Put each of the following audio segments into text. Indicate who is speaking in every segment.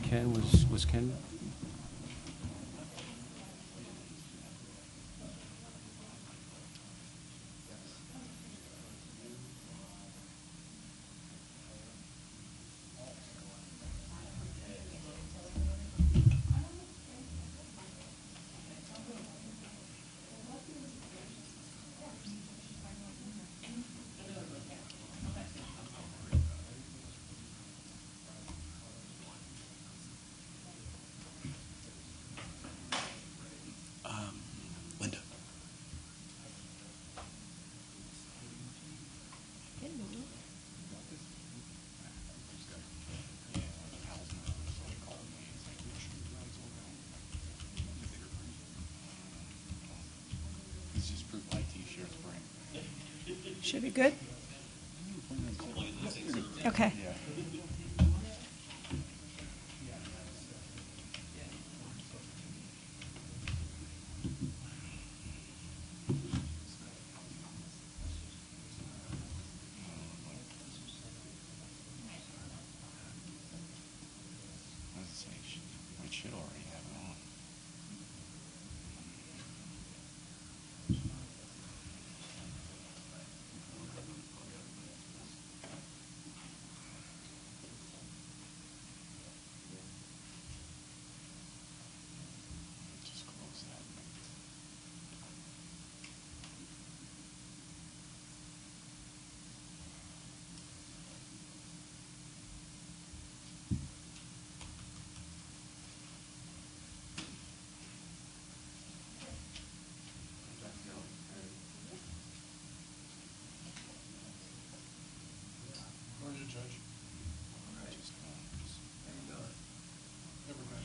Speaker 1: Ken, was Ken?
Speaker 2: Linda. This is proof my t-shirt's bring.
Speaker 3: Should be good. Okay.
Speaker 2: Yeah. What does it say? It should already have it on. Just close that.
Speaker 4: Where's the judge? Never been.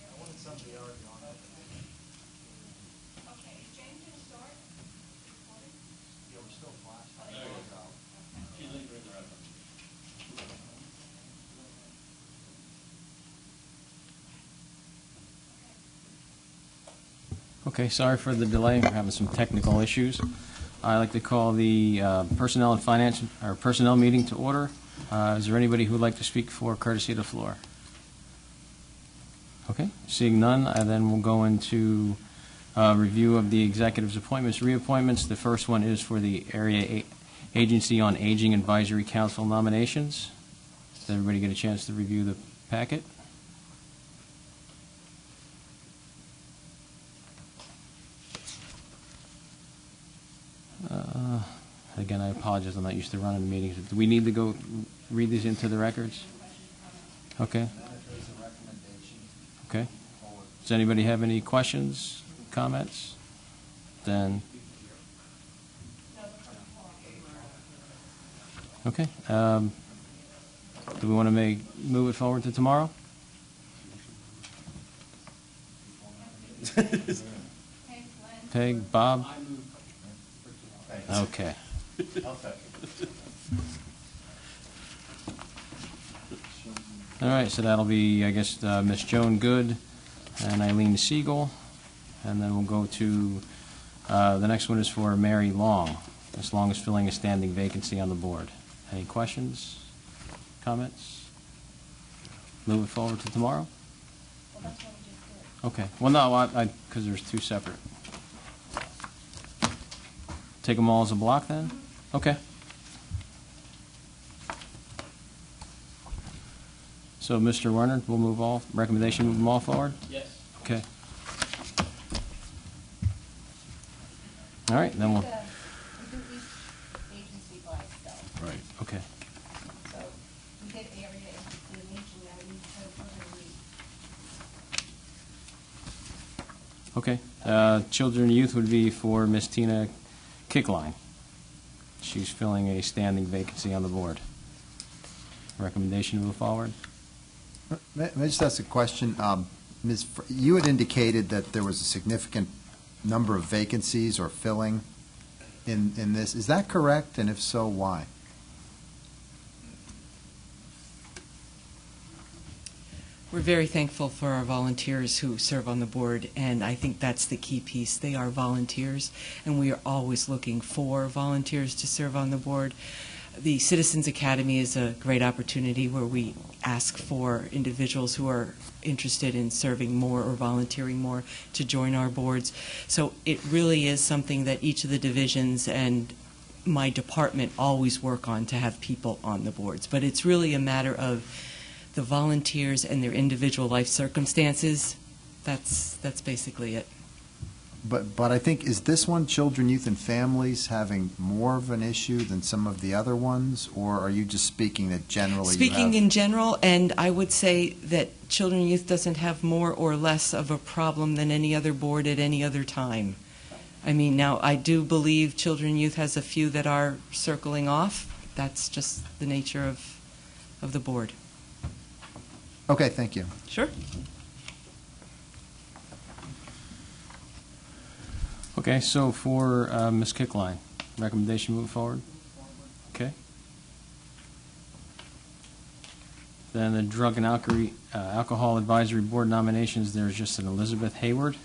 Speaker 4: I wanted somebody already on it.
Speaker 5: Okay, is James going to start?
Speaker 4: Yeah, we're still flashing.
Speaker 1: Okay, sorry for the delay. We're having some technical issues. I'd like to call the Personnel and Finance, or Personnel meeting to order. Is there anybody who would like to speak for courtesy of the floor? Okay, seeing none, I then will go into review of the executive's appointments, reappointments. The first one is for the Area Agency on Aging Advisory Council nominations. Does everybody get a chance to review the packet? Again, I apologize, I'm not used to running meetings. Do we need to go read these into the records? Okay. Okay. Does anybody have any questions, comments? Then, okay. Do we want to move it forward to tomorrow? Peg, Bob? Okay. All right, so that'll be, I guess, Miss Joan Good and Eileen Siegel. And then we'll go to, the next one is for Mary Long. Miss Long is filling a standing vacancy on the board. Any questions, comments? Move it forward to tomorrow?
Speaker 5: Well, that's what we just did.
Speaker 1: Okay. Well, no, because there's two separate. Take them all as a block then? Okay. So, Mr. Werner, we'll move all, recommendation, move them all forward?
Speaker 6: Yes.
Speaker 1: Okay. All right, then we'll,
Speaker 5: We do each agency by itself.
Speaker 1: right, okay.
Speaker 5: So we did area agency and aging, now we need to
Speaker 1: Okay. Children and youth would be for Miss Tina Kickline. She's filling a standing vacancy on the board. Recommendation to move forward?
Speaker 7: May I just ask a question? You had indicated that there was a significant number of vacancies or filling in this. Is that correct? And if so, why?
Speaker 3: We're very thankful for our volunteers who serve on the board, and I think that's the key piece. They are volunteers, and we are always looking for volunteers to serve on the board. The Citizens Academy is a great opportunity where we ask for individuals who are interested in serving more or volunteering more to join our boards. So it really is something that each of the divisions and my department always work on, to have people on the boards. But it's really a matter of the volunteers and their individual life circumstances. That's basically it.
Speaker 7: But I think, is this one, children, youth, and families, having more of an issue than some of the other ones? Or are you just speaking that generally
Speaker 3: Speaking in general, and I would say that children and youth doesn't have more or less of a problem than any other board at any other time. I mean, now, I do believe children and youth has a few that are circling off. That's just the nature of the board.
Speaker 7: Okay, thank you.
Speaker 3: Sure.
Speaker 1: Okay, so for Ms. Kickline, recommendation move forward? Okay. Then the Drug and Alcohol Advisory Board nominations, there's just an Elizabeth Hayward.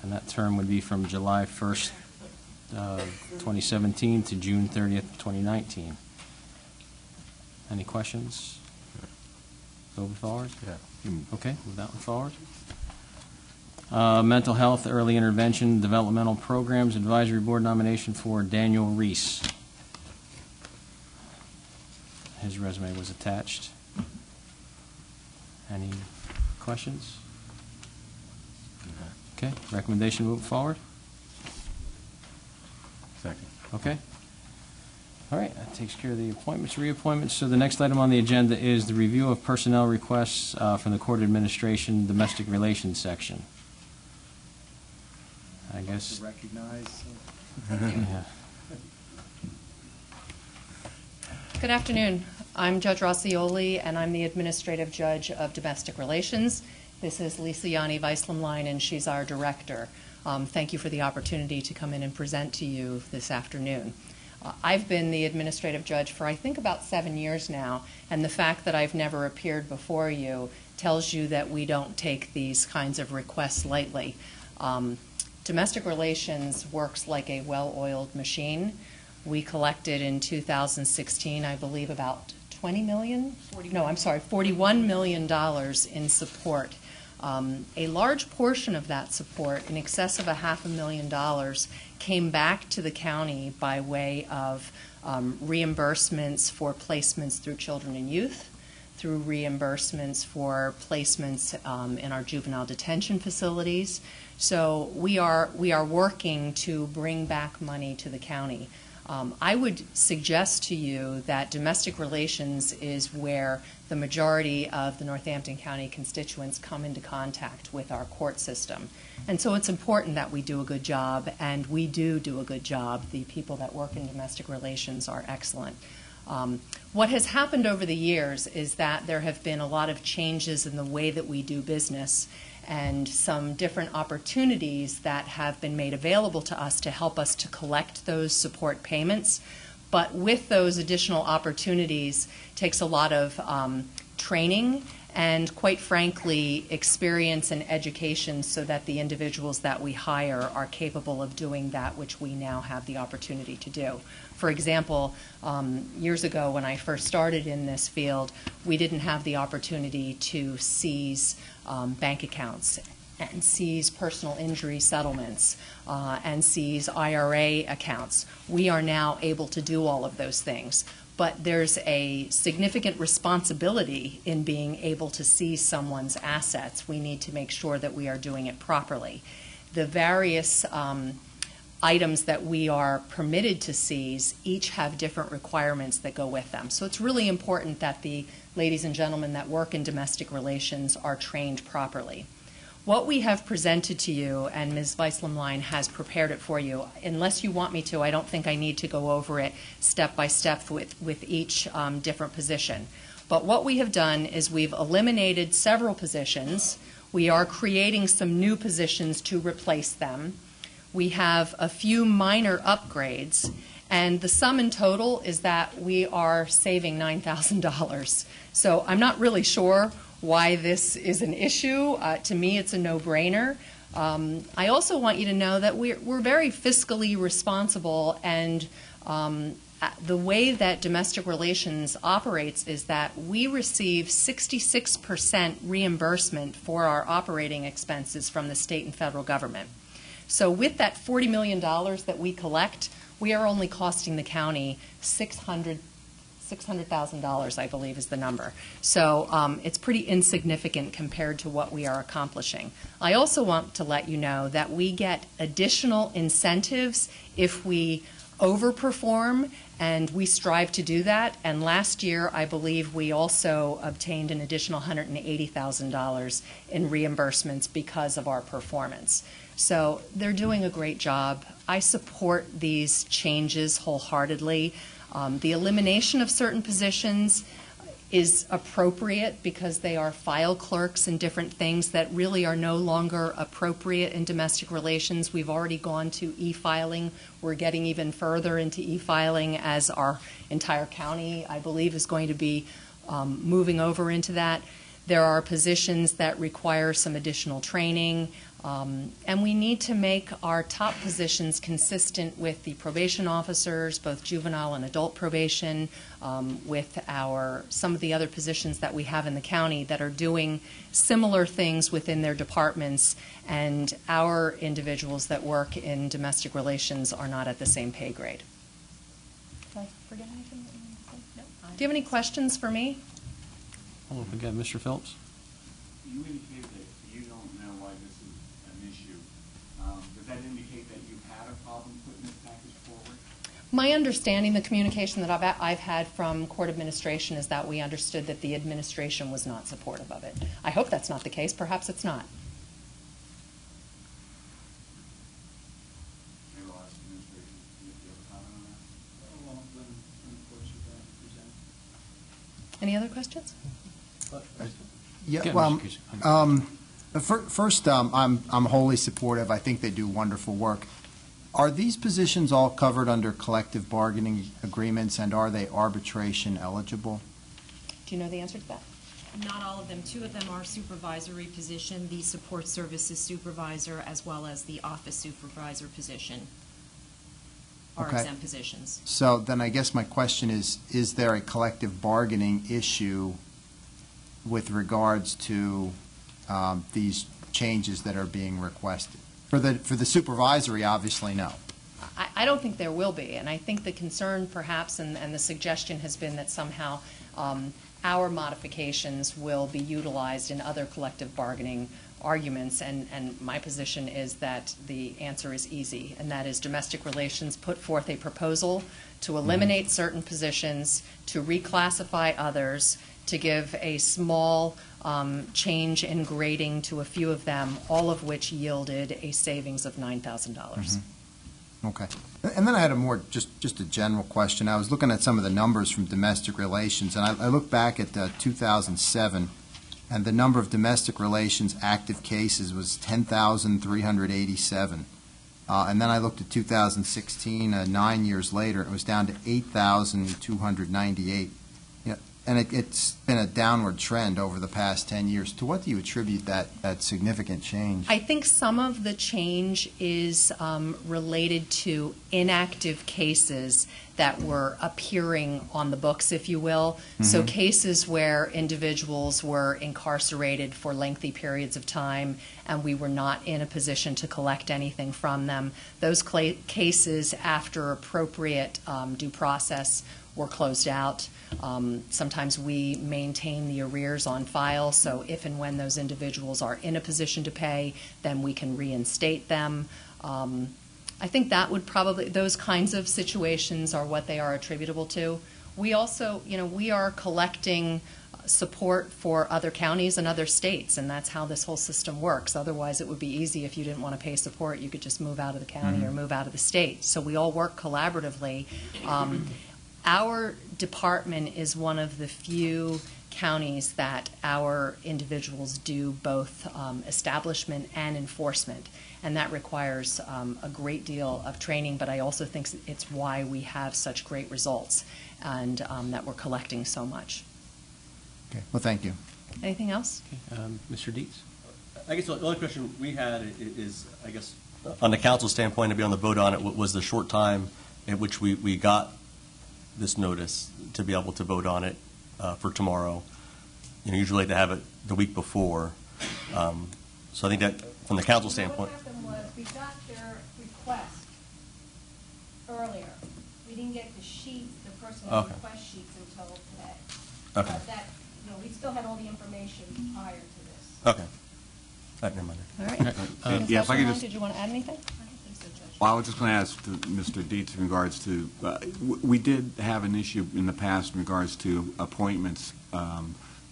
Speaker 1: And that term would be from July 1st, 2017 to June 30th, 2019. Any questions? Moving forward?
Speaker 2: Yeah.
Speaker 1: Okay, move that one forward. Mental Health Early Intervention Developmental Programs Advisory Board nomination for Daniel Reese. His resume was attached. Any questions? Okay, recommendation move forward?
Speaker 2: Second.
Speaker 1: Okay. All right, that takes care of the appointments, reappointments. So the next item on the agenda is the review of personnel requests from the Court Administration Domestic Relations section. I guess.
Speaker 7: Recognize.
Speaker 1: Yeah.
Speaker 6: Good afternoon. I'm Judge Rossioli, and I'm the Administrative Judge of Domestic Relations. This is Lisa Yanni Weislamlein, and she's our Director. Thank you for the opportunity to come in and present to you this afternoon. I've been the administrative judge for, I think, about 7 years now, and the fact that I've never appeared before you tells you that we don't take these kinds of requests lightly. Domestic relations works like a well-oiled machine. We collected in 2016, I believe, about $41 million in support. A large portion of that support, in excess of $500,000, came back to the county by way of reimbursements for placements through children and youth, through reimbursements for placements in our juvenile detention facilities. So we are working to bring back money to the county. I would suggest to you that domestic relations is where the majority of the Northampton County constituents come into contact with our court system. And so it's important that we do a good job, and we do a good job. The people that work in domestic relations are excellent. What has happened over the years is that there have been a lot of changes in the way that we do business, and some different opportunities that have been made available to us to help us to collect those support payments. But with those additional opportunities takes a lot of training and, quite frankly, experience and education so that the individuals that we hire are capable of doing that which we now have the opportunity to do. For example, years ago when I first started in this field, we didn't have the opportunity to seize bank accounts and seize personal injury settlements and seize IRA accounts. We are now able to do all of those things. But there's a significant responsibility in being able to seize someone's assets. We need to make sure that we are doing it properly. The various items that we are permitted to seize each have different requirements that go with them. So it's really important that the ladies and gentlemen that work in domestic relations are trained properly. What we have presented to you, and Ms. Weislamlein has prepared it for you, unless you want me to, I don't think I need to go over it step by step with each different position. But what we have done is we've eliminated several positions. We are creating some new positions to replace them. We have a few minor upgrades, And the sum in total is that we are saving $9,000. So I'm not really sure why this is an issue. To me, it's a no-brainer. I also want you to know that we're very fiscally responsible, and the way that domestic relations operates is that we receive 66% reimbursement for our operating expenses from the state and federal government. So with that $40 million that we collect, we are only costing the county $600,000, I believe, is the number. So it's pretty insignificant compared to what we are accomplishing. I also want to let you know that we get additional incentives if we overperform, and we strive to do that. And last year, I believe we also obtained an additional $180,000 in reimbursements because of our performance. So they're doing a great job. I support these changes wholeheartedly. The elimination of certain positions is appropriate because they are file clerks and different things that really are no longer appropriate in domestic relations. We've already gone to e-filing. We're getting even further into e-filing as our entire county, I believe, is going to be moving over into that. There are positions that require some additional training. And we need to make our top positions consistent with the probation officers, both juvenile and adult probation, with some of the other positions that we have in the county that are doing similar things within their departments, and our individuals that work in domestic relations are not at the same pay grade. Did I forget anything that you wanted to say? No. Do you have any questions for me?
Speaker 1: Hold on again, Mr. Phillips.
Speaker 2: You indicated that you don't know why this is an issue. Does that indicate that you've had a problem putting this package forward?
Speaker 6: My understanding, the communication that I've had from court administration is that we understood that the administration was not supportive of it. I hope that's not the case. Perhaps it's not.
Speaker 2: Maybe I'll ask the administration if you have a comment on that.
Speaker 4: Well, then, of course, you can present.
Speaker 6: Any other questions?
Speaker 7: Yeah,
Speaker 1: Again,
Speaker 7: well,
Speaker 1: Mr. Cusick.
Speaker 7: first, I'm wholly supportive. I think they do wonderful work. Are these positions all covered under collective bargaining agreements, and are they arbitration eligible?
Speaker 6: Do you know the answer to that?
Speaker 8: Not all of them. 2 of them are supervisory position, the support services supervisor as well as the office supervisor position are
Speaker 7: Okay.
Speaker 8: exempt positions.
Speaker 7: So then I guess my question is there a collective bargaining issue with regards to these changes that are being requested? For the supervisory, obviously, no.
Speaker 6: I don't think there will be, and I think the concern perhaps and the suggestion has been that somehow our modifications will be utilized in other collective bargaining arguments, and my position is that the answer is easy, and that is domestic relations put forth a proposal to eliminate certain positions, to reclassify others, to give a small change in grading to a few of them, all of which yielded a savings of $9,000.
Speaker 7: Okay. And then I had a more, just a general question. I was looking at some of the numbers from domestic relations, and I looked back at 2007, and the number of domestic relations active cases was 10,387. And then I looked at 2016, 9 years later, it was down to 8,298. And it's been a downward trend over the past 10 years. To what do you attribute that significant change?
Speaker 6: I think some of the change is related to inactive cases that were appearing on the books, if you will. So cases where individuals were incarcerated for lengthy periods of time and we were not in a position to collect anything from them. Those cases, after appropriate due process, were closed out. Sometimes we maintain the arrears on file, so if and when those individuals are in a position to pay, then we can reinstate them. I think that would probably, those kinds of situations are what they are attributable to. We also, we are collecting support for other counties and other states, and that's how this whole system works. Otherwise, it would be easy if you didn't want to pay support. You could just move out of the county or move out of the state. So we all work collaboratively. Our department is one of the few counties that our individuals do both establishment and enforcement, and that requires a great deal of training, but I also think it's why we have such great results and that we're collecting so much.
Speaker 7: Okay, well, thank you.
Speaker 6: Anything else?
Speaker 1: Okay, Mr. Dietz?
Speaker 9: I guess the only question we had is, I guess, on the council standpoint, to be on the vote on it, was the short time in which we got this notice to be able to vote on it for tomorrow. You know, usually they have it the week before. So I think that from the council standpoint.
Speaker 5: What happened was we got their request earlier. We didn't get the sheets, the personal
Speaker 9: Okay.
Speaker 5: request sheets until today.
Speaker 9: Okay.
Speaker 5: But that, we still had all the information prior to this.
Speaker 9: Okay. Never mind.
Speaker 6: All right.
Speaker 2: Yeah, if I could
Speaker 6: Councilor Long,
Speaker 2: just-
Speaker 6: did you want to add anything?
Speaker 2: Well, I was just going to ask Mr. Dietz in regards to, we did have an issue in the past in regards to appointments,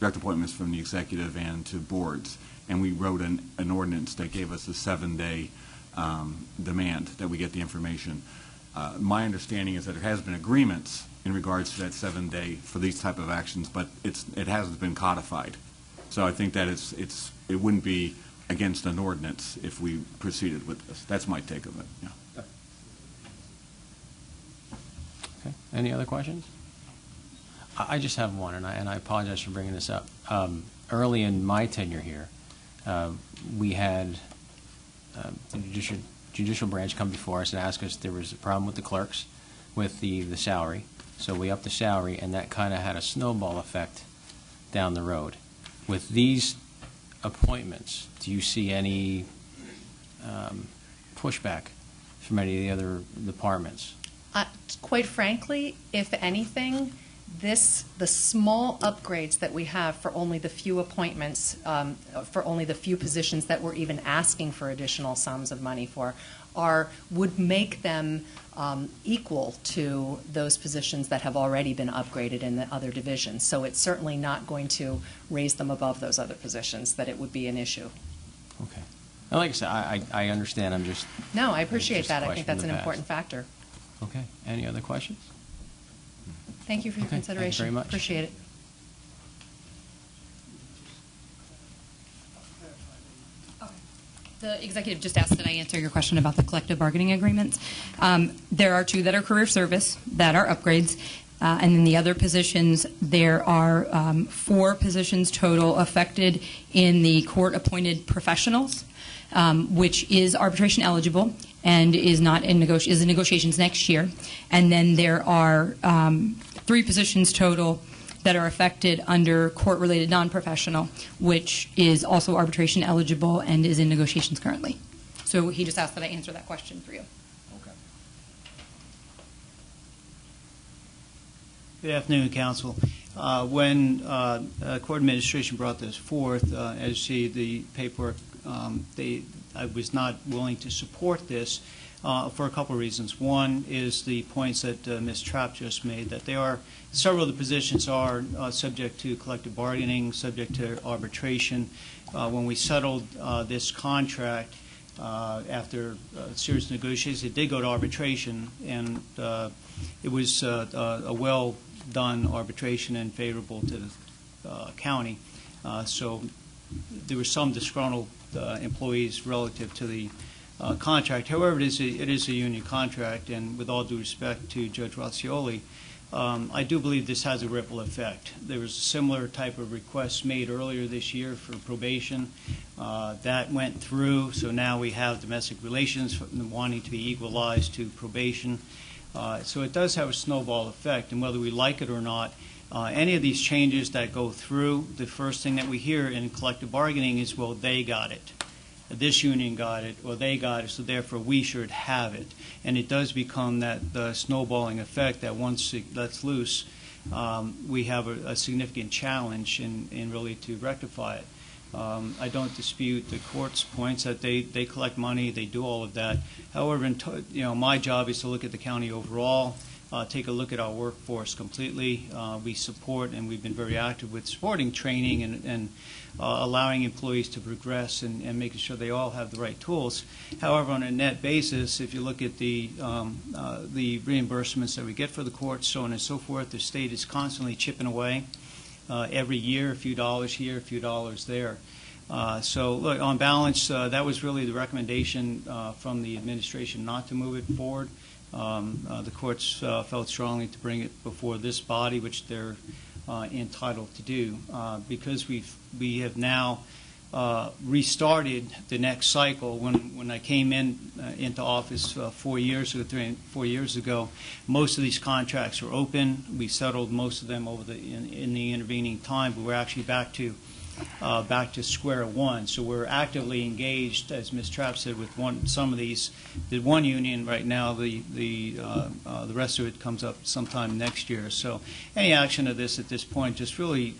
Speaker 2: direct appointments from the executive and to boards, and we wrote an ordinance that gave us a 7-day demand that we get the information. My understanding is that there has been agreements in regards to that 7-day for these type of actions, but it hasn't been codified. So I think that it wouldn't be against an ordinance if we proceeded with this. That's my take of it. Yeah.
Speaker 1: Okay. Any other questions? I just have one, and I apologize for bringing this up. Early in my tenure here, we had the judicial branch come before us and ask us if there was a problem with the clerks, with the salary. So we upped the salary, and that kind of had a snowball effect down the road. With these appointments, do you see any pushback from any of the other departments?
Speaker 6: Quite frankly, if anything, the small upgrades that we have for only the few appointments, for only the few positions that we're even asking for additional sums of money for, would make them equal to those positions that have already been upgraded in the other divisions. So it's certainly not going to raise them above those other positions, that it would be an issue.
Speaker 1: Okay. And like I said, I understand. I'm just...
Speaker 6: No, I appreciate
Speaker 1: Just a
Speaker 6: that. I
Speaker 1: question
Speaker 6: think that's
Speaker 1: in
Speaker 6: an
Speaker 1: the
Speaker 6: important factor.
Speaker 1: Okay. Any other questions?
Speaker 6: Thank you for your
Speaker 1: Okay, thank you
Speaker 6: consideration.
Speaker 1: very much.
Speaker 6: Appreciate it.
Speaker 10: The executive just asked that I answer your question about the collective bargaining agreements. There are 2 that are career service that are upgrades, and then the other positions, there are 4 positions total affected in the court-appointed professionals, which is arbitration eligible and is not in negotiations next year. And then there are 3 positions total that are affected under court-related non-professional, which is also arbitration eligible and is in negotiations currently. So he just asked that I answer that question for you.
Speaker 9: Okay.
Speaker 4: Good afternoon, Council. When court administration brought this forth, as you see the paperwork, I was not willing to support this for a couple of reasons. One is the points that Ms. Trapp just made, that several of the positions are subject to collective bargaining, subject to arbitration. When we settled this contract after a series of negotiations, it did go to arbitration, and it was a well-done arbitration and favorable to the county. So there were some disgruntled employees relative to the contract. However, it is a union contract, and with all due respect to Judge Razzioli, I do believe this has a ripple effect. There was a similar type of request made earlier this year for probation. That went through, so now we have domestic relations wanting to be equalized to probation. So it does have a snowball effect, and whether we like it or not, any of these changes that go through, the first thing that we hear in collective bargaining is, well, they got it. This union got it, or they got it, so therefore we should have it. And it does become the snowballing effect that once that's loose, we have a significant challenge in really to rectify it. I don't dispute the court's points that they collect money, they do all of that. However, my job is to look at the county overall. take a look at our workforce completely. We support, and we've been very active with supporting training and allowing employees to progress and making sure they all have the right tools. However, on a net basis, if you look at the reimbursements that we get for the courts, so on and so forth, the state is constantly chipping away every year, a few dollars here, a few dollars there. So, look, on balance, that was really the recommendation from the administration not to move it forward. The courts felt strongly to bring it before this body, which they're entitled to do, because we have now restarted the next cycle. When I came into office 4 years ago, most of these contracts were open. We settled most of them over in the intervening time, but we're actually back to square one. So we're actively engaged, as Ms. Trapp said, with some of these. The one union right now, the rest of it comes up sometime next year. So any action of this at this point just really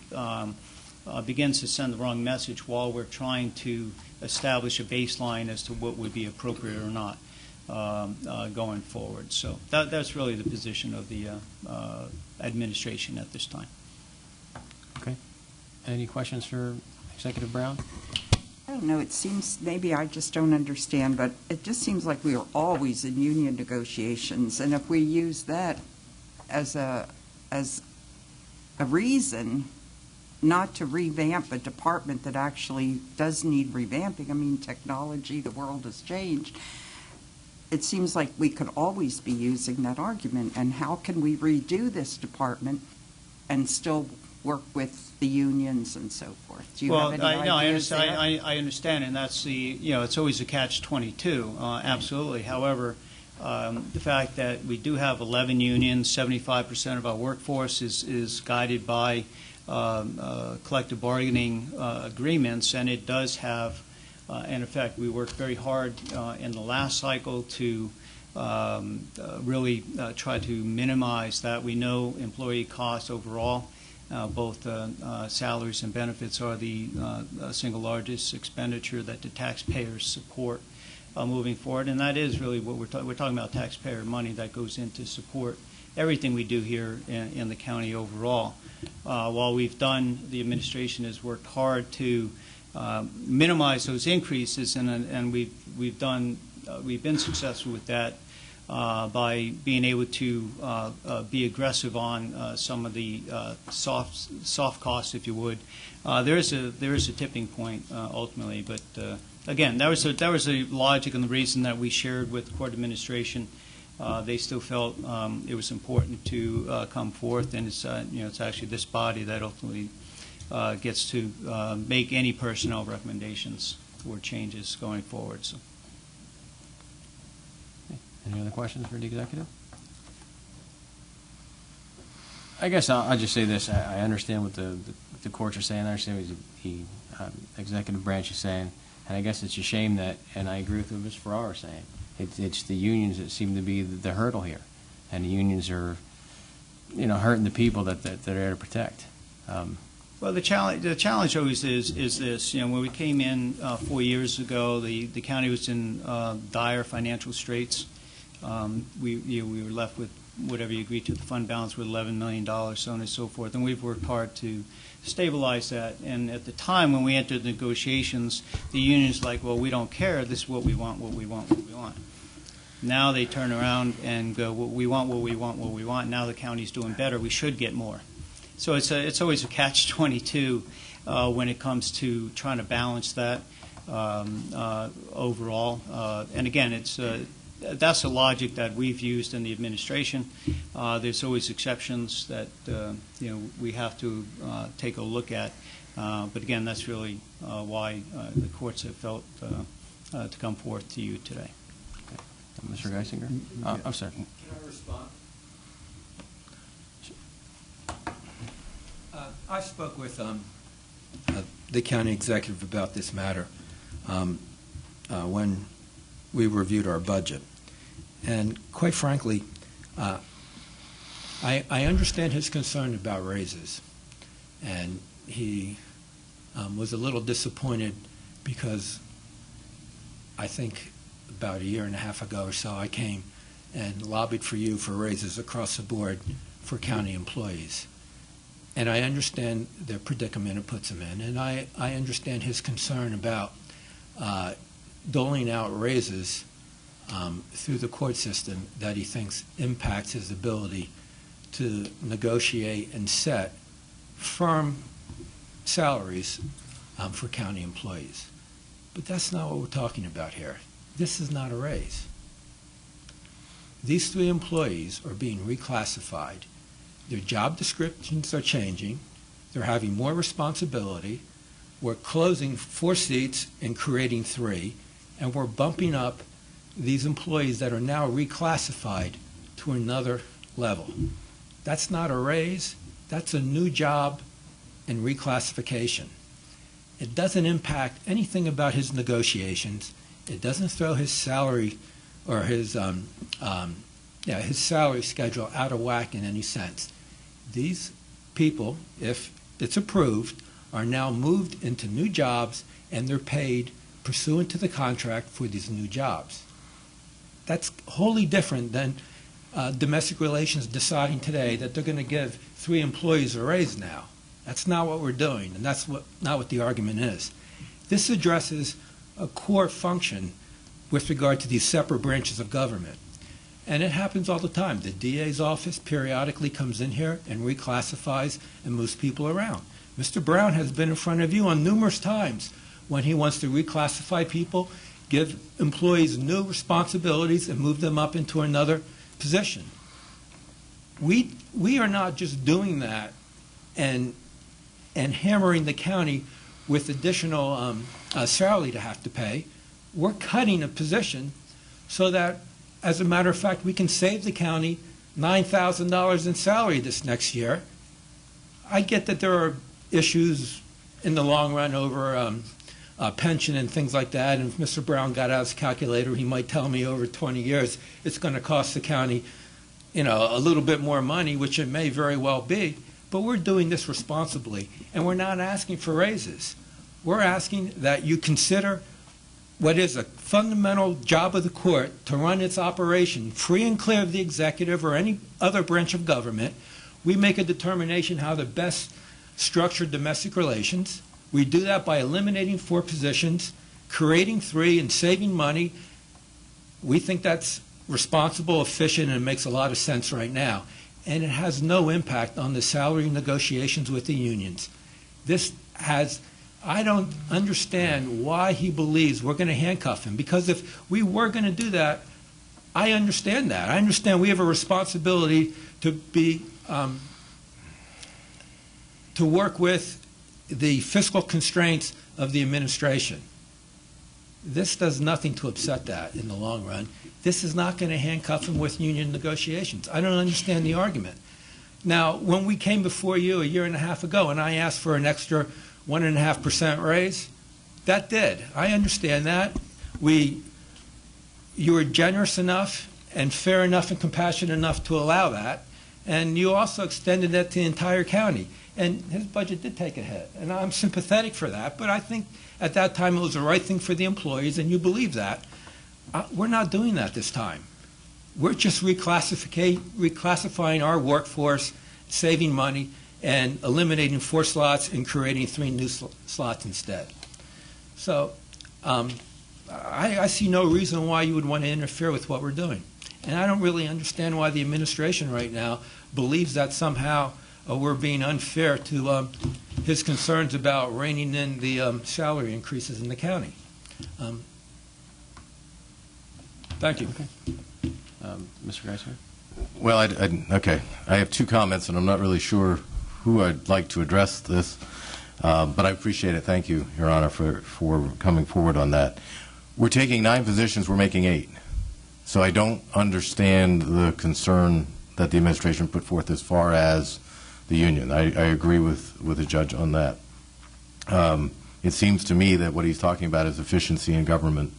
Speaker 4: begins to send the wrong message while we're trying to establish a baseline as to what would be appropriate or not going forward. So that's really the position of the administration at this time.
Speaker 1: Okay. Any questions for Executive Brown?
Speaker 11: I don't know. It seems, maybe I just don't understand, but it just seems like we are always in union negotiations, and if we use that as a reason not to revamp a department that actually does need revamping, I mean, technology, the world has changed. It seems like we could always be using that argument, and how can we redo this department and still work with the unions and so forth? Do you have any ideas there?
Speaker 4: I understand, and that's it's always a catch-22, absolutely. However, the fact that we do have 11 unions, 75% of our workforce is guided by collective bargaining agreements, and it does have an effect. We worked very hard in the last cycle to really try to minimize that. We know employee costs overall, both salaries and benefits, are the single largest expenditure that the taxpayers support moving forward, and that is really what we're talking about, taxpayer money that goes in to support everything we do here in the county overall. While the administration has worked hard to minimize those increases, and we've been successful with that by being able to be aggressive on some of the soft costs, if you would. There is a tipping point ultimately, but again, that was the logic and the reason that we shared with the court administration. They still felt it was important to come forth, and it's actually this body that ultimately gets to make any personnel recommendations for changes going forward. So.
Speaker 1: Any other questions for the executive? I guess I'll just say this. I understand what the courts are saying. I understand what the executive branch is saying. And I guess it's a shame that, and I agree with what Ms. Ferrara is saying, it's the unions that seem to be the hurdle here. And the unions are, hurting the people that they're there to protect.
Speaker 4: Well, the challenge always is this. When we came in 4 years ago, the county was in dire financial straits. We were left with whatever you agreed to, the fund balance with $11 million, so on and so forth. And we've worked hard to stabilize that. And at the time when we entered negotiations, the union's like, well, we don't care. This is what we want, what we want, what we want. Now they turn around and go, well, we want what we want, what we want. Now the county's doing better. We should get more. So it's always a catch-22 when it comes to trying to balance that overall. And again, that's the logic that we've used in the administration. There's always exceptions that we have to take a look at. But again, that's really why the courts have felt to come forth to you today.
Speaker 1: Okay. Mr. Geisinger? I'm sorry.
Speaker 12: Can I respond? I spoke with the county executive about this matter when we reviewed our budget. And quite frankly, I understand his concern about raises. And he was a little disappointed because I think about a year and a half ago or so I came and lobbied for you for raises across the board for county employees. And I understand the predicament it puts him in, and I understand his concern about doling out raises through the court system that he thinks impacts his ability to negotiate and set firm salaries for county employees. But that's not what we're talking about here. This is not a raise. These 3 employees are being reclassified. Their job descriptions are changing. They're having more responsibility. We're closing 4 seats and creating 3, and we're bumping up these employees that are now reclassified to another level. That's not a raise. That's a new job and reclassification. It doesn't impact anything about his negotiations. It doesn't throw his salary or his salary schedule out of whack in any sense. These people, if it's approved, are now moved into new jobs, and they're paid pursuant to the contract for these new jobs. That's wholly different than domestic relations deciding today that they're going to give 3 employees a raise now. That's not what we're doing, and that's not what the argument is. This addresses a core function with regard to these separate branches of government. And it happens all the time. The DA's office periodically comes in here and reclassifies and moves people around. Mr. Brown has been in front of you on numerous times when he wants to reclassify people, give employees new responsibilities, and move them up into another position. We are not just doing that and hammering the county with additional salary to have to pay. We're cutting a position so that, as a matter of fact, we can save the county $9,000 in salary this next year. I get that there are issues in the long run over pension and things like that, and if Mr. Brown got out his calculator, he might tell me over 20 years it's going to cost the county, a little bit more money, which it may very well be. But we're doing this responsibly, and we're not asking for raises. We're asking that you consider what is a fundamental job of the court to run its operation free and clear of the executive or any other branch of government. We make a determination how to best structure domestic relations. We do that by eliminating 4 positions, creating 3, and saving money. We think that's responsible, efficient, and it makes a lot of sense right now. And it has no impact on the salary negotiations with the unions. I don't understand why he believes we're going to handcuff him, because if we were going to do that, I understand that. I understand we have a responsibility to work with the fiscal constraints of the administration. This does nothing to upset that in the long run. This is not going to handcuff him with union negotiations. I don't understand the argument. Now, when we came before you a year and a half ago and I asked for an extra 1.5% raise, that did. I understand that. You were generous enough and fair enough and compassionate enough to allow that, and you also extended that to the entire county. And his budget did take a hit, and I'm sympathetic for that, but I think at that time it was the right thing for the employees, and you believe that. We're not doing that this time. We're just reclassifying our workforce, saving money, and eliminating 4 slots and creating 3 new slots instead. So I see no reason why you would want to interfere with what we're doing. And I don't really understand why the administration right now believes that somehow we're being unfair to his concerns about reining in the salary increases in the county. Thank you.
Speaker 1: Okay. Mr. Geisler?
Speaker 13: Well, okay. I have 2 comments, and I'm not really sure who I'd like to address this, but I appreciate it. Thank you, Your Honor, for coming forward on that. We're taking 9 positions. We're making 8. So I don't understand the concern that the administration put forth as far as the union. I agree with the judge on that. It seems to me that what he's talking about is efficiency in government,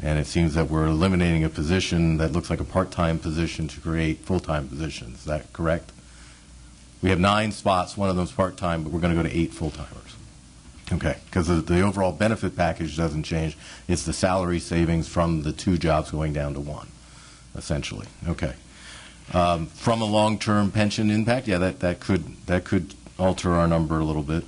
Speaker 13: and it seems that we're eliminating a position that looks like a part-time position to create full-time positions. Is that correct? We have 9 spots, one of them's part-time, but we're going to go to 8 full-timers. Okay, because the overall benefit package doesn't change. It's the salary savings from the 2 jobs going down to 1. essentially. Okay. From a long-term pension impact, yeah, that could alter our number a little bit.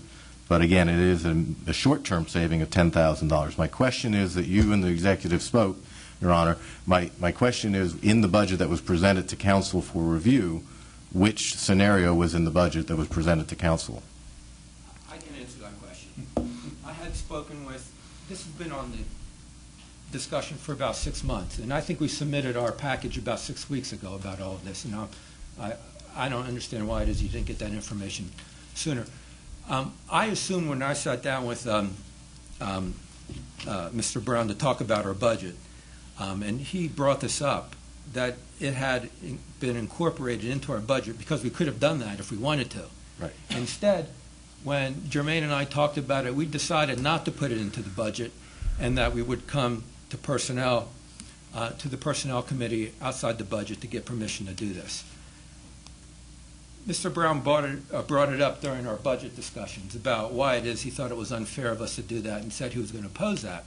Speaker 13: But again, it is a short-term saving of $10,000. My question is that you and the executive spoke, Your Honor. My question is, in the budget that was presented to council for review, which scenario was in the budget that was presented to council?
Speaker 12: I can answer that question. I had spoken with, this has been on the discussion for about 6 months, and I think we submitted our package about 6 weeks ago about all of this, and I don't understand why it is you didn't get that information sooner. I assumed when I sat down with Mr. Brown to talk about our budget, and he brought this up, that it had been incorporated into our budget because we could have done that if we wanted to.
Speaker 13: Right.
Speaker 12: Instead, when Jermaine and I talked about it, we decided not to put it into the budget and that we would come to personnel, to the Personnel Committee outside the budget to get permission to do this. Mr. Brown brought it up during our budget discussions about why it is he thought it was unfair of us to do that and said he was going to oppose that.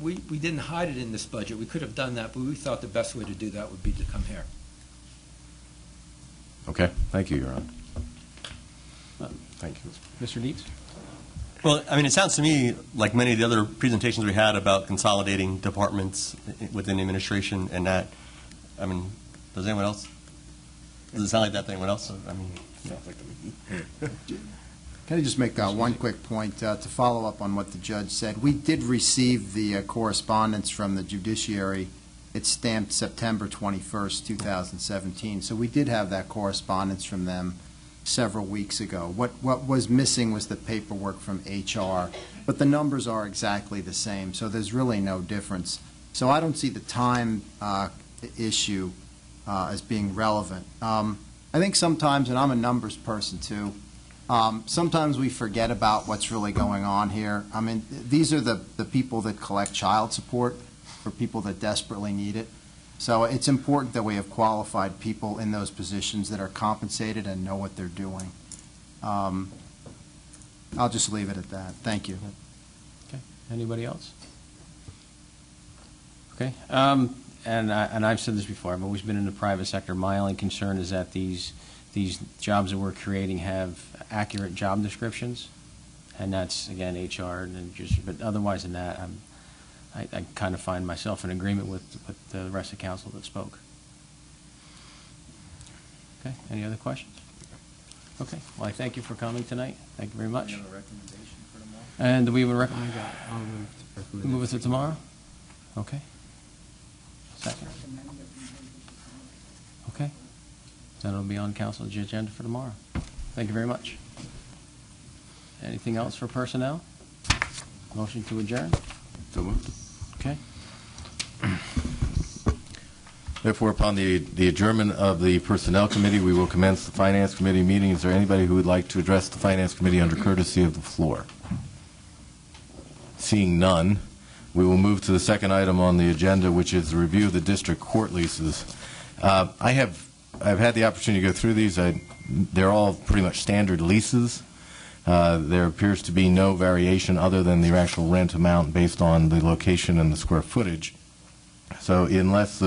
Speaker 12: We didn't hide it in this budget. We could have done that, but we thought the best way to do that would be to come here.
Speaker 13: Okay. Thank you, Your Honor. Thank you.
Speaker 1: Mr. Dietz?
Speaker 9: Well, I mean, it sounds to me like many of the other presentations we had about consolidating departments within administration and that, I mean, does anyone else? Does it sound like that to anyone else? I mean,
Speaker 7: Can I just make one quick point to follow up on what the judge said? We did receive the correspondence from the judiciary. It's stamped September 21st, 2017. So we did have that correspondence from them several weeks ago. What was missing was the paperwork from HR, but the numbers are exactly the same, so there's really no difference. So I don't see the time issue as being relevant. I think sometimes, and I'm a numbers person too, sometimes we forget about what's really going on here. I mean, these are the people that collect child support for people that desperately need it. So it's important that we have qualified people in those positions that are compensated and know what they're doing. I'll just leave it at that. Thank you.
Speaker 1: Okay. Anybody else? Okay. And I've said this before. I've always been in the private sector. My only concern is that these jobs that we're creating have accurate job descriptions, and that's again HR and just. But otherwise than that, I kind of find myself in agreement with the rest of council that spoke. Okay. Any other questions? Okay. Well, I thank you for coming tonight. Thank you very much.
Speaker 14: Do you have a recommendation for tomorrow?
Speaker 1: And do we have a recommendation?
Speaker 14: I'll
Speaker 1: Move it to tomorrow? Okay. Second. Okay. Then it'll be on council's agenda for tomorrow. Thank you very much. Anything else for personnel? Motion to adjourn?
Speaker 13: So moved.
Speaker 1: Okay.
Speaker 13: Therefore, upon the adjournment of the Personnel Committee, we will commence the Finance Committee meeting. Is there anybody who would like to address the Finance Committee under courtesy of the floor? Seeing none, we will move to the second item on the agenda, which is the review of the district court leases. I've had the opportunity to go through these. They're all pretty much standard leases. There appears to be no variation other than the actual rent amount based on the location and the square footage. So unless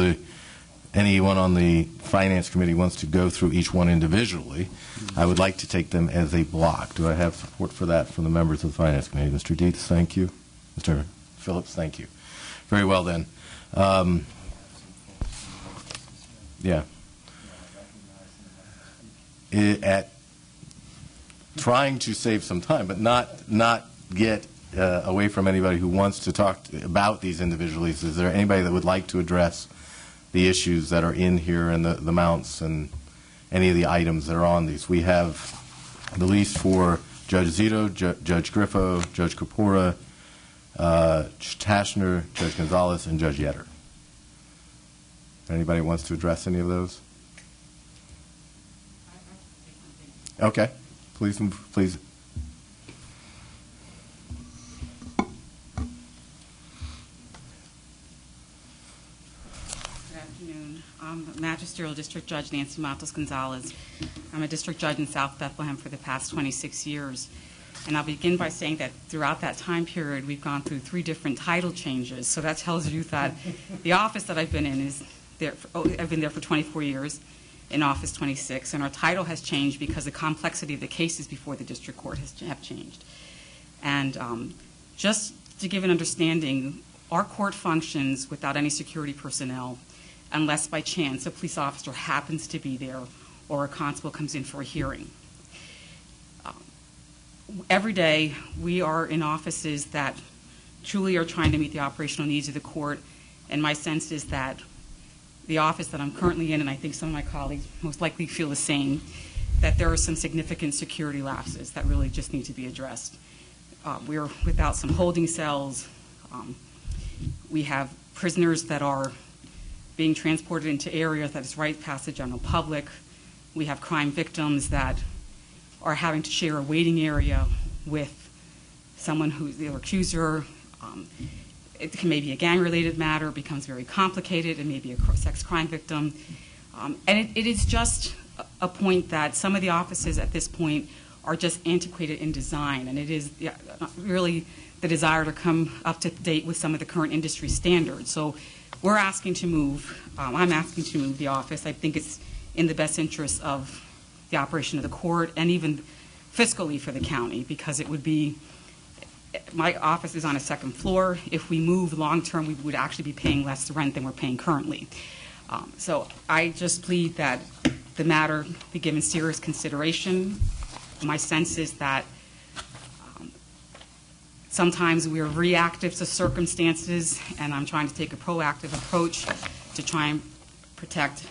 Speaker 13: anyone on the Finance Committee wants to go through each one individually, I would like to take them as a block. Do I have support for that from the members of the Finance Committee? Mr. Dietz, thank you. Mr. Phillips, thank you. Very well, then. Yeah. Trying to save some time, but not get away from anybody who wants to talk about these individual leases. Is there anybody that would like to address the issues that are in here and the amounts and any of the items that are on these? We have the lease for Judge Zito, Judge Griffo, Judge Kapora, Judge Tashner, Judge Gonzalez, and Judge Yetter. Anybody wants to address any of those? Okay. Please.
Speaker 15: Good afternoon. I'm Magisterial District Judge Nancy Matos Gonzalez. I'm a district judge in South Bethlehem for the past 26 years. And I'll begin by saying that throughout that time period, we've gone through 3 different title changes. So that tells you that the office that I've been in is there. I've been there for 24 years, in office 26, and our title has changed because the complexity of the cases before the district court have changed. And just to give an understanding, our court functions without any security personnel unless by chance a police officer happens to be there or a constable comes in for a hearing. Every day we are in offices that truly are trying to meet the operational needs of the court, and my sense is that the office that I'm currently in, and I think some of my colleagues most likely feel the same, that there are some significant security lapses that really just need to be addressed. We're without some holding cells. We have prisoners that are being transported into areas that is right past the general public. We have crime victims that are having to share a waiting area with someone who's the accuser. It can maybe a gang-related matter, becomes very complicated, and maybe a sex crime victim. And it is just a point that some of the offices at this point are just antiquated in design, and it is really the desire to come up to date with some of the current industry standards. So we're asking to move, I'm asking to move the office. I think it's in the best interest of the operation of the court and even fiscally for the county, because it would be, my office is on a second floor. If we move long-term, we would actually be paying less rent than we're paying currently. So I just plead that the matter be given serious consideration. My sense is that sometimes we are reactive to circumstances, and I'm trying to take a proactive approach to try and protect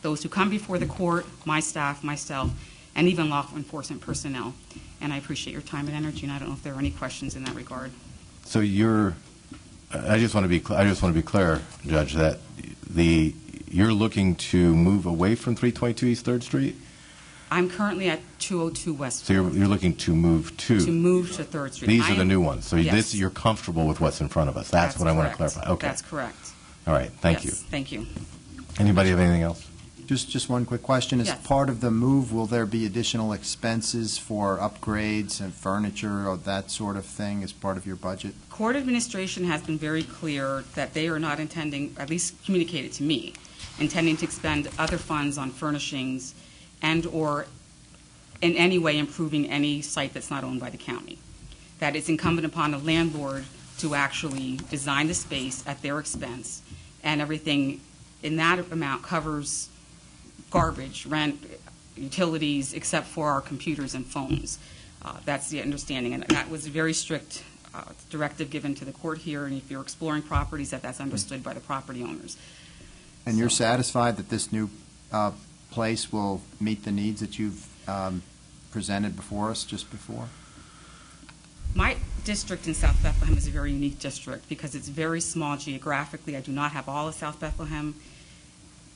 Speaker 15: those who come before the court, my staff, myself, and even law enforcement personnel. And I appreciate your time and energy, and I don't know if there are any questions in that regard.
Speaker 13: So I just want to be clear, Judge, that you're looking to move away from 322 East 3rd Street?
Speaker 15: I'm currently at 202 West.
Speaker 13: So you're looking to move to?
Speaker 15: To move to 3rd Street.
Speaker 13: These are the new ones. So
Speaker 15: yes.
Speaker 13: You're comfortable with what's in front of us. That's what I want to clarify. Okay.
Speaker 15: That's correct.
Speaker 13: All right. Thank
Speaker 15: yes,
Speaker 13: you.
Speaker 15: Thank you.
Speaker 13: Anybody have anything else?
Speaker 7: Just one quick question. As
Speaker 15: Yes.
Speaker 7: part of the move, will there be additional expenses for upgrades and furniture or that sort of thing as part of your budget?
Speaker 15: Court administration has been very clear that they are not intending, at least communicated to me, intending to expend other funds on furnishings and or in any way improving any site that's not owned by the county. That it's incumbent upon the landlord to actually design the space at their expense, and everything in that amount covers garbage, rent, utilities, except for our computers and phones. That's the understanding, and that was a very strict directive given to the court here, and if you're exploring properties, that's understood by the property owners.
Speaker 7: And you're satisfied that this new place will meet the needs that you've presented before us just before?
Speaker 15: My district in South Bethlehem is a very unique district because it's very small geographically. I do not have all of South Bethlehem.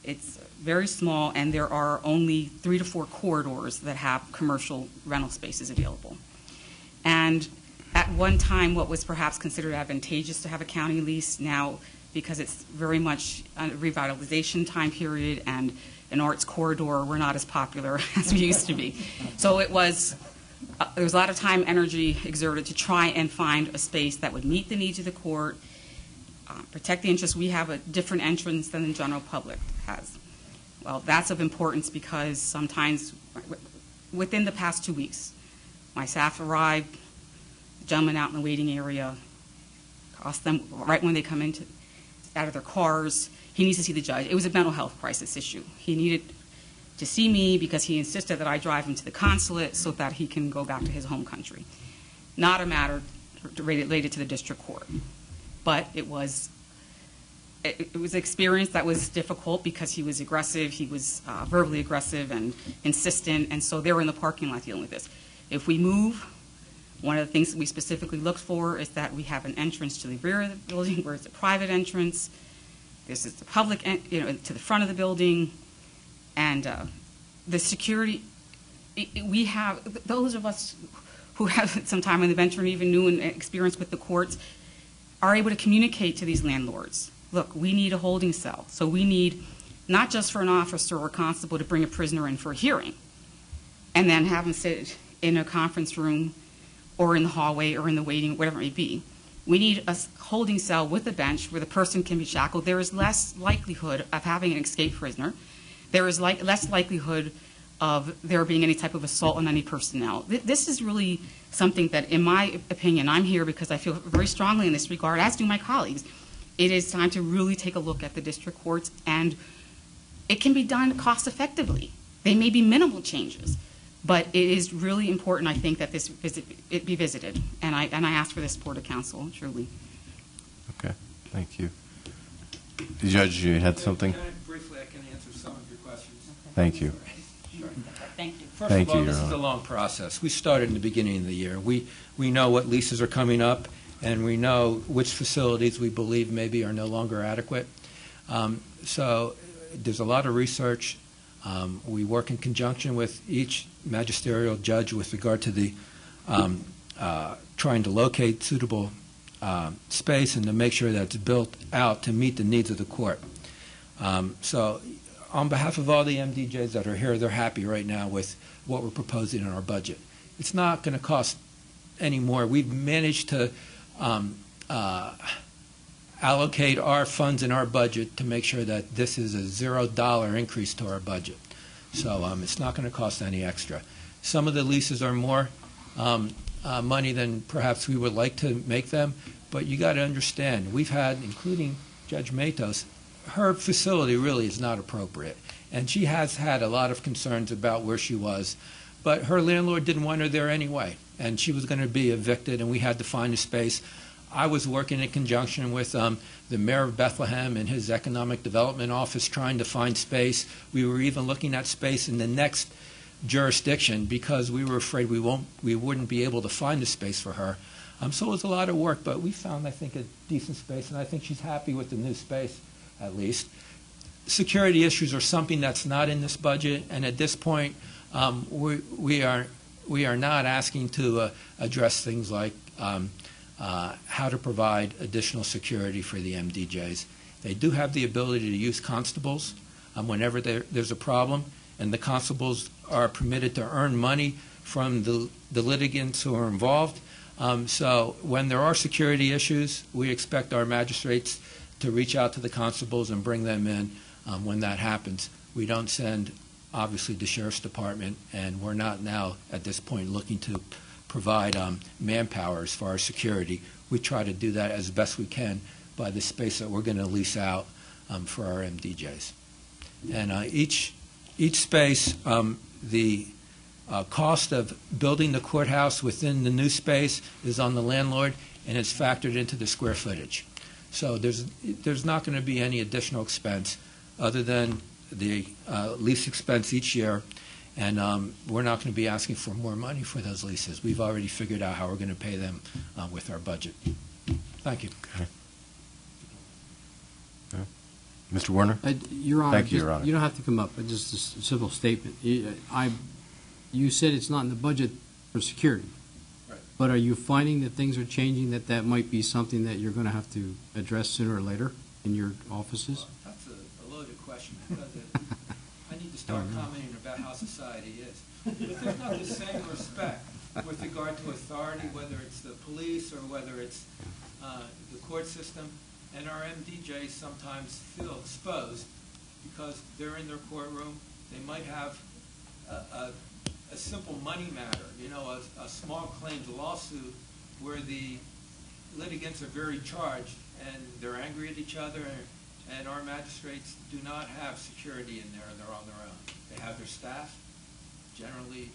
Speaker 15: It's very small, and there are only 3 to 4 corridors that have commercial rental spaces available. And at one time, what was perhaps considered advantageous to have a county lease, now, because it's very much a revitalization time period and an arts corridor, we're not as popular as we used to be. So it was, there was a lot of time, energy exerted to try and find a space that would meet the needs of the court, protect the interests. We have a different entrance than the general public has. Well, that's of importance because sometimes, within the past 2 weeks, my staff arrived, the gentleman out in the waiting area, asked them right when they come out of their cars, he needs to see the judge. It was a mental health crisis issue. He needed to see me because he insisted that I drive him to the consulate so that he can go back to his home country. Not a matter related to the district court. But it was an experience that was difficult because he was aggressive, he was verbally aggressive and insistent, and so they were in the parking lot dealing with this. If we move, one of the things that we specifically looked for is that we have an entrance to the rear of the building where it's a private entrance. This is the public, to the front of the building, and the security. We have, those of us who have some time on the bench or even new and experience with the courts are able to communicate to these landlords. Look, we need a holding cell. So we need not just for an officer or constable to bring a prisoner in for a hearing and then have them sit in a conference room or in the hallway or in the waiting, whatever it may be. We need a holding cell with a bench where the person can be shackled. There is less likelihood of having an escaped prisoner. There is less likelihood of there being any type of assault on any personnel. This is really something that, in my opinion, I'm here because I feel very strongly in this regard, as do my colleagues. It is time to really take a look at the district courts, and it can be done cost effectively. They may be minimal changes, but it is really important, I think, that it be visited. And I ask for the support of council, truly.
Speaker 13: Okay, thank you. Judge, you had something?
Speaker 12: Briefly, I can answer some of your questions.
Speaker 13: Thank you.
Speaker 12: Sure.
Speaker 15: Thank you.
Speaker 12: First of all, this is a long process. We started in the beginning of the year. We know what leases are coming up, and we know which facilities we believe maybe are no longer adequate. So there's a lot of research. We work in conjunction with each magisterial judge with regard to the trying to locate suitable space and to make sure that it's built out to meet the needs of the court. So on behalf of all the MDJs that are here, they're happy right now with what we're proposing in our budget. It's not going to cost any more. We've managed to allocate our funds in our budget to make sure that this is a $0 increase to our budget. So it's not going to cost any extra. Some of the leases are more money than perhaps we would like to make them, but you got to understand, we've had, including Judge Matos, her facility really is not appropriate. And she has had a lot of concerns about where she was, but her landlord didn't want her there anyway, and she was going to be evicted, and we had to find a space. I was working in conjunction with the mayor of Bethlehem and his economic development office trying to find space. We were even looking at space in the next jurisdiction because we were afraid we wouldn't be able to find a space for her. So it was a lot of work, but we found, I think, a decent space, and I think she's happy with the new space, at least. Security issues are something that's not in this budget, and at this point, we are not asking to address things like how to provide additional security for the MDJs. They do have the ability to use constables whenever there's a problem, and the constables are permitted to earn money from the litigants who are involved. So when there are security issues, we expect our magistrates to reach out to the constables and bring them in when that happens. We don't send, obviously, the Sheriff's Department, and we're not now, at this point, looking to provide manpower as far as security. We try to do that as best we can by the space that we're going to lease out for our MDJs. And each space, the cost of building the courthouse within the new space is on the landlord, and it's factored into the square footage. So there's not going to be any additional expense other than the lease expense each year, and we're not going to be asking for more money for those leases. We've already figured out how we're going to pay them with our budget. Thank you.
Speaker 13: Okay. Mr. Warner?
Speaker 1: Your Honor,
Speaker 13: Thank you, Your Honor.
Speaker 1: You don't have to come up, but just a simple statement. You said it's not in the budget for security.
Speaker 12: Right.
Speaker 1: But are you finding that things are changing, that might be something that you're going to have to address sooner or later in your offices?
Speaker 12: Well, that's a loaded question because I need to start commenting about how society is. But there's not the same respect with regard to authority, whether it's the police or whether it's the court system. And our MDJs sometimes feel exposed because they're in their courtroom. They might have a simple money matter, a small claims lawsuit where the litigants are very charged and they're angry at each other, and our magistrates do not have security in there, and they're on their own. They have their staff, generally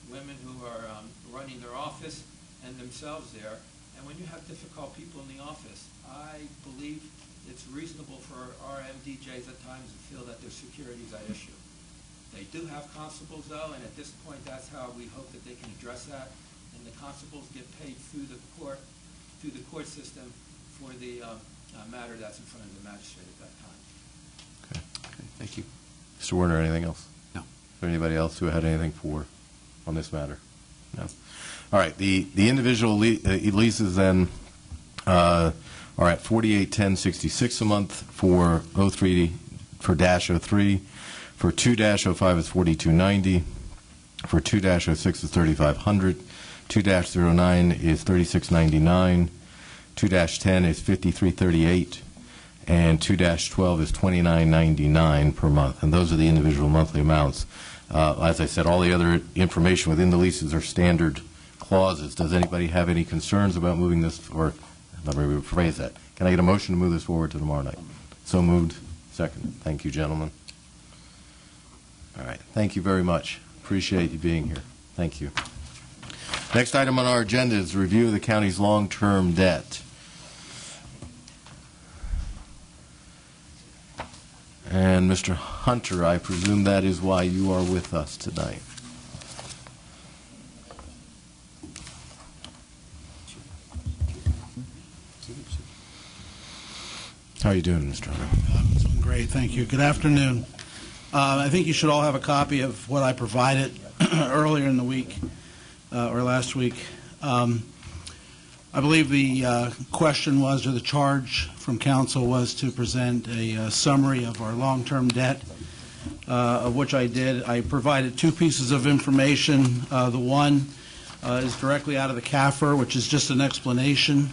Speaker 12: women who are running their office and themselves there. And when you have difficult people in the office, I believe it's reasonable for our MDJs at times to feel that their security is at issue. They do have constables, though, and at this point, that's how we hope that they can address that. And the constables get paid through the court system for the matter that's in front of the magistrate at that time.
Speaker 13: Okay, thank you. Mr. Warner, anything else?
Speaker 1: No.
Speaker 13: Is there anybody else who had anything on this matter? No. All right, the individual leases then are at $48.1066 a month for -03. For 2-05 is $42.90. For 2-06 is $3,500. 2-09 is $36.99. 2-10 is $53.38, and 2-12 is $29.99 per month. And those are the individual monthly amounts. As I said, all the other information within the leases are standard clauses. Does anybody have any concerns about moving this, or let me rephrase that. Can I get a motion to move this forward to tomorrow night? So moved. Second. Thank you, gentlemen. All right. Thank you very much. Appreciate you being here. Thank you. Next item on our agenda is review of the county's long-term debt. And Mr. Hunter, I presume that is why you are with us tonight. How are you doing, Mr. Hunter?
Speaker 14: I'm doing great, thank you. Good afternoon. I think you should all have a copy of what I provided earlier in the week, or last week. I believe the question was, or the charge from council was to present a summary of our long-term debt, of which I did. I provided two pieces of information. The one is directly out of the CAFR, which is just an explanation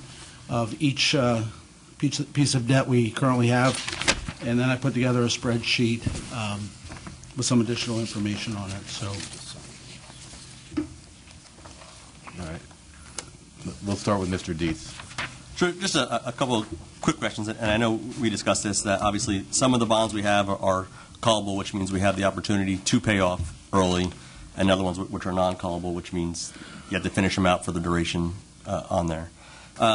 Speaker 14: of each piece of debt we currently have, and then I put together a spreadsheet with some additional information on it. So,
Speaker 13: all right, we'll start with Mr. Dietz.
Speaker 9: Sure, just a couple of quick questions, and I know we discussed this, that obviously some of the bonds we have are callable, which means we have the opportunity to pay off early, and other ones which are non-callable, which means you have to finish them out for the duration on there.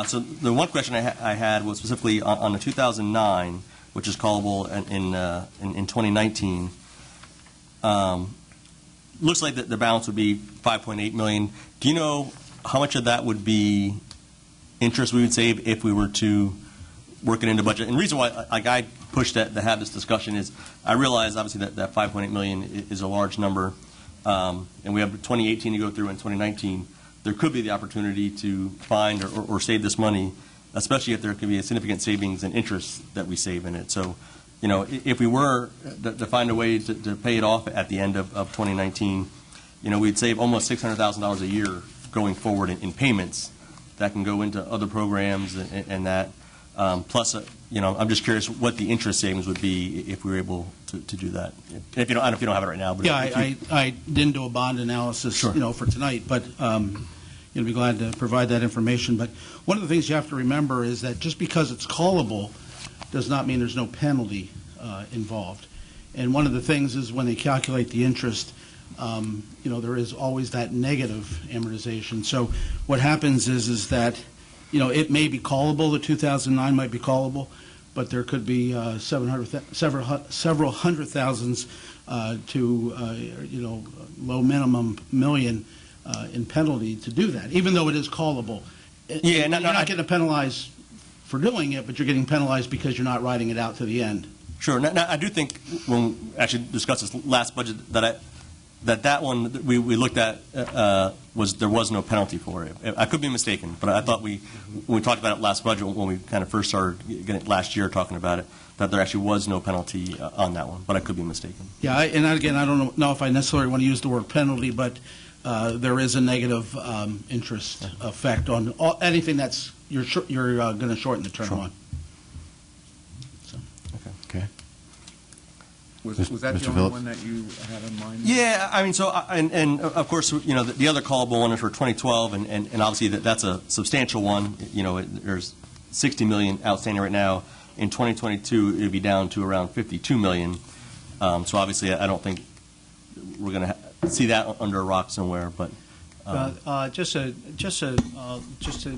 Speaker 9: So the one question I had was specifically on the 2009, which is callable in 2019. Looks like the balance would be $5.8 million. Do you know how much of that would be interest we would save if we were to work it into budget? And the reason why I pushed to have this discussion is I realize obviously that $5.8 million is a large number, and we have 2018 to go through and 2019. There could be the opportunity to find or save this money, especially if there could be a significant savings in interest that we save in it. So, you know, if we were to find a way to pay it off at the end of 2019, you know, we'd save almost $600,000 a year going forward in payments that can go into other programs and that. Plus, you know, I'm just curious what the interest savings would be if we were able to do that. If you don't, I don't know if you don't have it right now. But
Speaker 14: yeah, I didn't do a bond analysis,
Speaker 9: sure,
Speaker 14: you know, for tonight, but you'll be glad to provide that information. But one of the things you have to remember is that just because it's callable does not mean there's no penalty involved. And one of the things is when they calculate the interest, you know, there is always that negative amortization. So what happens is that, you know, it may be callable, the 2009 might be callable, but there could be several hundred thousands to, you know, low minimum million in penalty to do that, even though it is callable.
Speaker 9: Yeah,
Speaker 14: you're not getting penalized for doing it, but you're getting penalized because you're not riding it out to the end.
Speaker 9: Sure. Now I do think when we actually discussed this last budget that one we looked at there was no penalty for it. I could be mistaken, but I thought when we talked about it last budget, when we kind of first started getting it last year talking about it, that there actually was no penalty on that one, but I could be mistaken.
Speaker 14: Yeah, and again, I don't know if I necessarily want to use the word penalty, but there is a negative interest effect on anything that's you're going to shorten the term on. So.
Speaker 13: Okay.
Speaker 2: Was that
Speaker 13: Mr.
Speaker 2: the only
Speaker 13: Phillips?
Speaker 2: one that you had in mind?
Speaker 9: Yeah, I mean, so and of course, you know, the other callable one is for 2012, and obviously that's a substantial one. You know, there's $60 million outstanding right now. In 2022, it would be down to around $52 million. So obviously, I don't think we're going to see that under a rock somewhere. But
Speaker 4: just to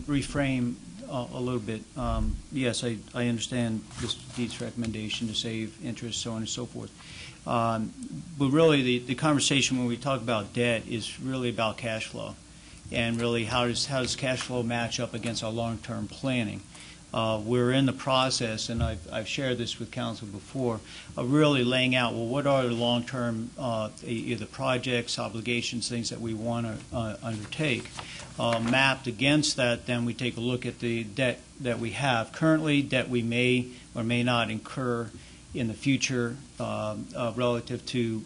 Speaker 4: reframe a little bit, yes, I understand Mr. Deed's recommendation to save interest, so on and so forth. But really, the conversation when we talk about debt is really about cash flow, and really how does cash flow match up against our long-term planning. We're in the process, and I've shared this with council before, of really laying out, well, what are the long-term either projects, obligations, things that we want to undertake. Mapped against that, then we take a look at the debt that we have currently, debt we may or may not incur in the future relative to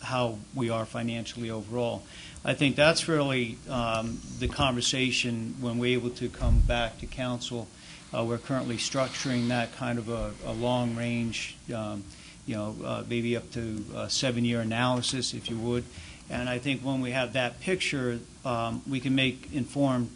Speaker 4: how we are financially overall. I think that's really the conversation when we're able to come back to council. We're currently structuring that kind of a long-range, maybe up to a 7-year analysis, if you would. And I think when we have that picture, we can make informed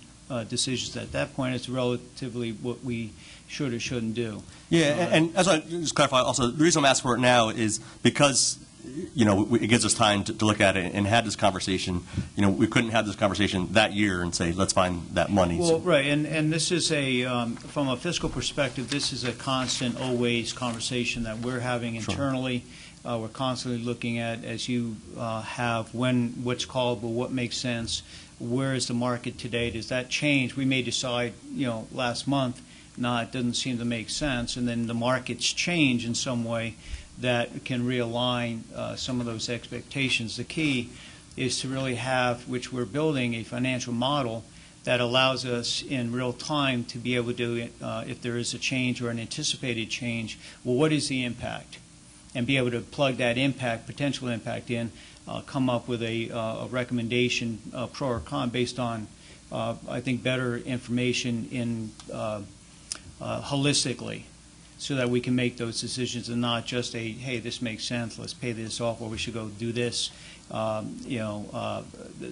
Speaker 4: decisions at that point. It's relatively what we should or shouldn't do.
Speaker 9: Yeah, and as I just clarify, also the reason I'm asking for it now is because it gives us time to look at it and have this conversation. We couldn't have this conversation that year and say let's find that money.
Speaker 4: Well, right, and this is from a fiscal perspective, this is a constant, always conversation that we're having internally. Sure. We're constantly looking at, as you have, what's callable, what makes sense, where is the market today? Does that change? We may decide, last month, no, it doesn't seem to make sense, and then the markets change in some way that can realign some of those expectations. The key is to really have, which we're building, a financial model that allows us in real time to be able to, if there is a change or an anticipated change, well, what is the impact? And be able to plug that potential impact in, come up with a recommendation, pro or con, based on, I think, better information in holistically, so that we can make those decisions and not just hey, this makes sense, let's pay this off, or we should go do this. The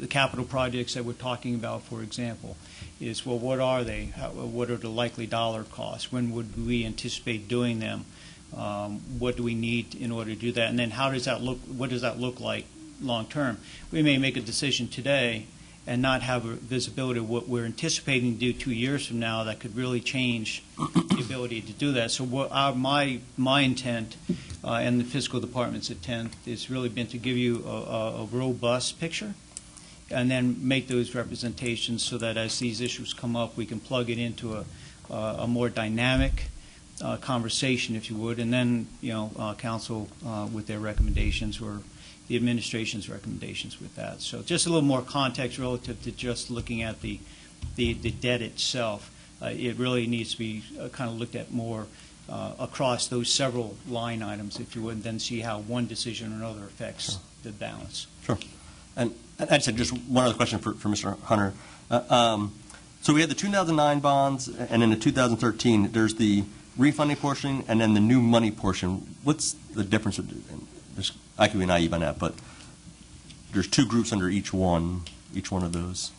Speaker 4: capital projects that we're talking about, for example, is, well, what are they? What are the likely dollar costs? When would we anticipate doing them? What do we need in order to do that? And then how does that look? What does that look like long term? We may make a decision today and not have a visibility of what we're anticipating to do 2 years from now that could really change the ability to do that. So what my intent and the fiscal department's intent has really been to give you a robust picture and then make those representations so that as these issues come up, we can plug it into a more dynamic conversation, if you would, and then council with their recommendations or the administration's recommendations with that. So just a little more context relative to just looking at the debt itself. It really needs to be kind of looked at more across those several line items, if you would, and then see how one decision or another affects the balance.
Speaker 9: Sure. And I said just one other question for Mr. Hunter. So we had the 2009 bonds, and in the 2013, there's the refunding portion and then the new money portion. What's the difference? I could be naive on that, but there's two groups under each one of those.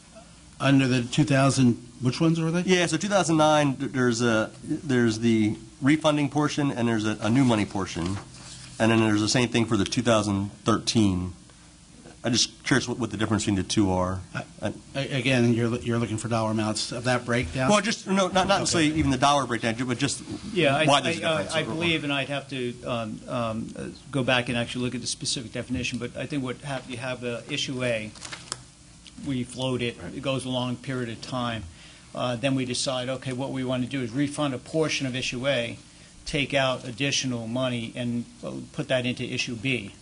Speaker 14: Under the 2000, which ones are they?
Speaker 9: Yeah, so 2009, there's the refunding portion and there's a new money portion, and then there's the same thing for the 2013. I'm just curious what the difference between the two are.
Speaker 14: Again, you're looking for dollar amounts of that breakdown?
Speaker 9: Well, just not necessarily even the dollar breakdown, but just why there's a difference.
Speaker 4: I believe, and I'd have to go back and actually look at the specific definition, but I think you have issue A, we float it, it goes a long period of time. Then we decide, okay, what we want to do is refund a portion of issue A, take out additional money, and put that into issue B.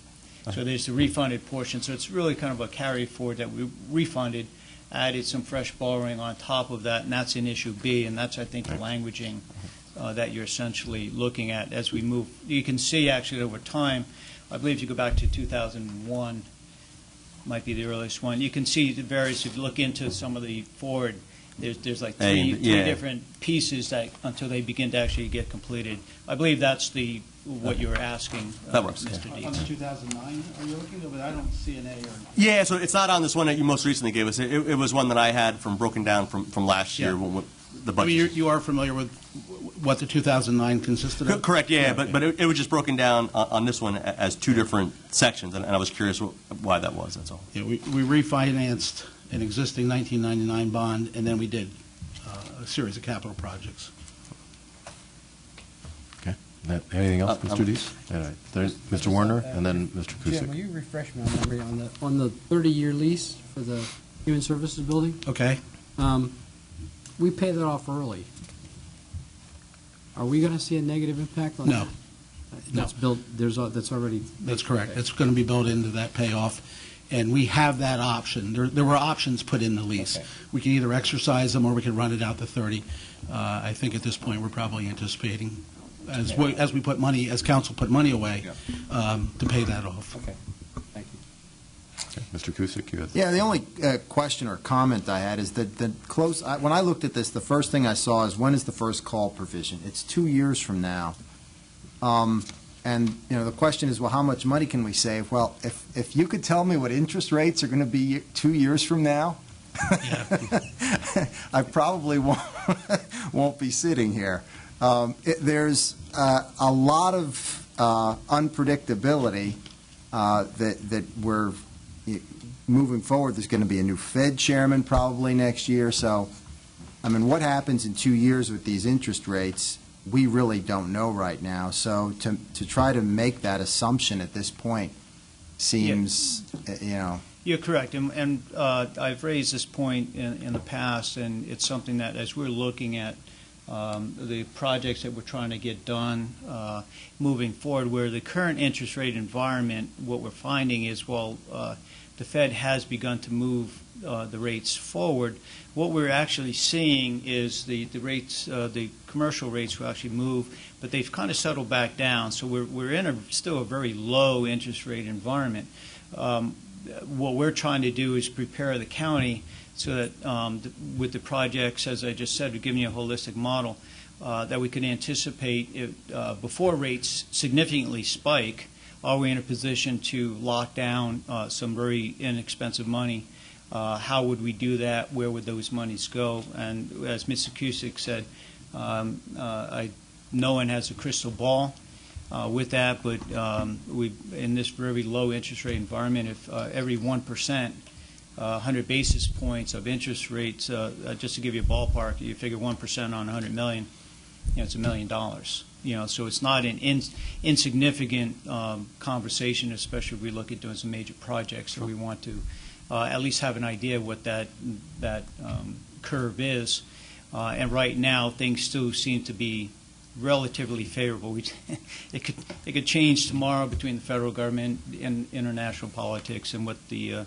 Speaker 4: So there's the refunded portion. So it's really kind of a carry forward that we refunded, added some fresh borrowing on top of that, and that's in issue B, and that's, I think, the languaging that you're essentially looking at as we move. You can see actually over time, I believe if you go back to 2001, might be the earliest one, you can see the various, if you look into some of the forward, there's like three different pieces that until they begin to actually get completed. I believe that's what you were asking, Mr. Deeds.
Speaker 14: On the 2009, are you looking at it? I don't see an A or...
Speaker 9: Yeah, so it's not on this one that you most recently gave us. It was one that I had broken down from last year. The budget.
Speaker 14: I mean, you are familiar with what the 2009 consisted of?
Speaker 9: Correct, yeah, but it was just broken down on this one as two different sections, and I was curious why that was, that's all.
Speaker 14: Yeah, we refinanced an existing 1999 bond, and then we did a series of capital projects.
Speaker 13: Okay. Anything else, Mr. Deese? All right. There's Mr. Warner, and then Mr. Cusick.
Speaker 16: Jim, will you refresh my memory on the 30-year lease for the Human Services building?
Speaker 14: Okay.
Speaker 16: We pay that off early. Are we going to see a negative impact on that? That's built. That's already.
Speaker 14: That's correct. It's going to be built into that payoff, and we have that option. There were options put in the lease. Okay. We can either exercise them or we can run it out to 30. I think at this point we're probably anticipating, as council put money away, to pay that off.
Speaker 16: Okay. Thank you.
Speaker 13: Mr. Kusick, you had...
Speaker 7: Yeah, the only question or comment I had is that when I looked at this, the first thing I saw is when is the first call provision? It's 2 years from now. And, the question is, well, how much money can we save? Well, if you could tell me what interest rates are going to be 2 years from now, I probably won't be sitting here. There's a lot of unpredictability that we're moving forward. There's going to be a new Fed chairman probably next year. So, what happens in 2 years with these interest rates, we really don't know right now. So to try to make that assumption at this point seems,
Speaker 4: You're correct, and I've raised this point in the past, and it's something that as we're looking at the projects that we're trying to get done moving forward, where the current interest rate environment, what we're finding is, the Fed has begun to move the rates forward. What we're actually seeing is the rates, the commercial rates will actually move, but they've kind of settled back down. So we're in still a very low interest rate environment. What we're trying to do is prepare the county so that with the projects, as I just said, we're giving you a holistic model that we can anticipate before rates significantly spike. Are we in a position to lock down some very inexpensive money? How would we do that? Where would those monies go? And as Mr. Cusick said, no one has a crystal ball with that, but in this very low interest rate environment, if every 1%, 100 basis points of interest rates, just to give you a ballpark, you figure 1% on 100 million, it's $1 million. So it's not an insignificant conversation, especially if we look at doing some major projects, so we want to at least have an idea what that curve is. And right now, things still seem to be relatively favorable. It could change tomorrow between the federal government and international politics, and what with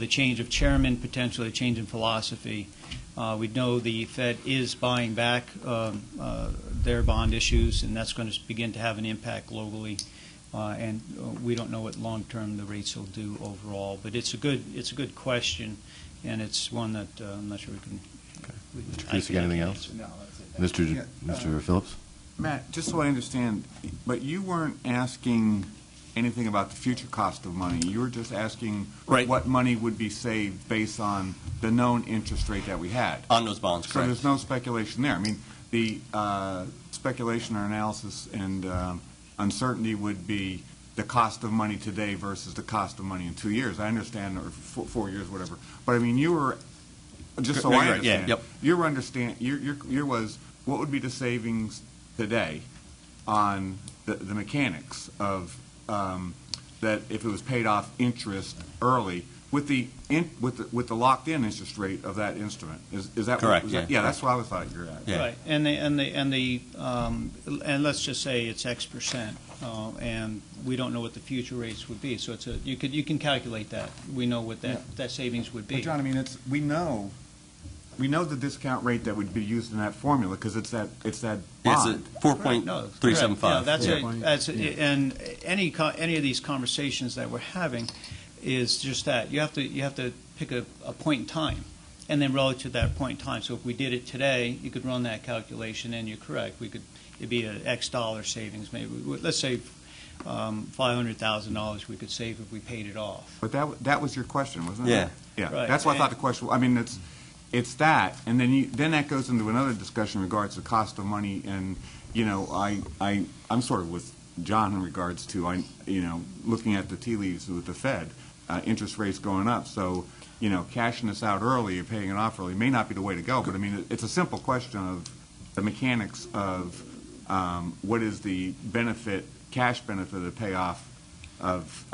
Speaker 4: a change of chairman, potentially a change in philosophy. We know the Fed is buying back their bond issues, and that's going to begin to have an impact globally. And we don't know what long-term the rates will do overall. But it's a good question, and it's one that I'm not sure we can.
Speaker 13: Mr. Cusick, anything else?
Speaker 14: No, that's it.
Speaker 13: Mr. Phillips?
Speaker 2: Matt, just so I understand, but you weren't asking anything about the future cost of money. You were just asking what money would be saved based on the known interest rate that we had.
Speaker 9: On those bonds, correct.
Speaker 2: So there's no speculation there. The speculation or analysis and uncertainty would be the cost of money today versus the cost of money in 2 years. I understand, or 4 years, whatever. But you were, just so I understand, your was, what would be the savings today on the mechanics of that if it was paid off interest early with the locked in interest rate of that instrument? Is that
Speaker 9: correct?
Speaker 2: Yeah, that's what I thought you were at.
Speaker 4: Yeah. Right, and let's just say it's X percent, and we don't know what the future rates would be. So you can calculate that. We know what that savings would be.
Speaker 2: But John, we know the discount rate that would be used in that formula because it's that bond.
Speaker 9: It's 4.375.
Speaker 4: Yeah, and any of these conversations that we're having is just that. You have to pick a point in time, and then relative to that point in time. So if we did it today, you could run that calculation, and you're correct. It'd be an X dollar savings. Maybe let's say $500,000 we could save if we paid it off.
Speaker 2: But that was your question, wasn't it?
Speaker 9: Yeah.
Speaker 2: Yeah.
Speaker 4: Right.
Speaker 2: That's why I thought the question. It's that, and then that goes into another discussion in regards to cost of money, and I'm sort of with John in regards to looking at the tea leaves with the Fed, interest rates going up. So cashing this out early or paying it off early may not be the way to go. But it's a simple question of the mechanics of what is the cash benefit of the payoff of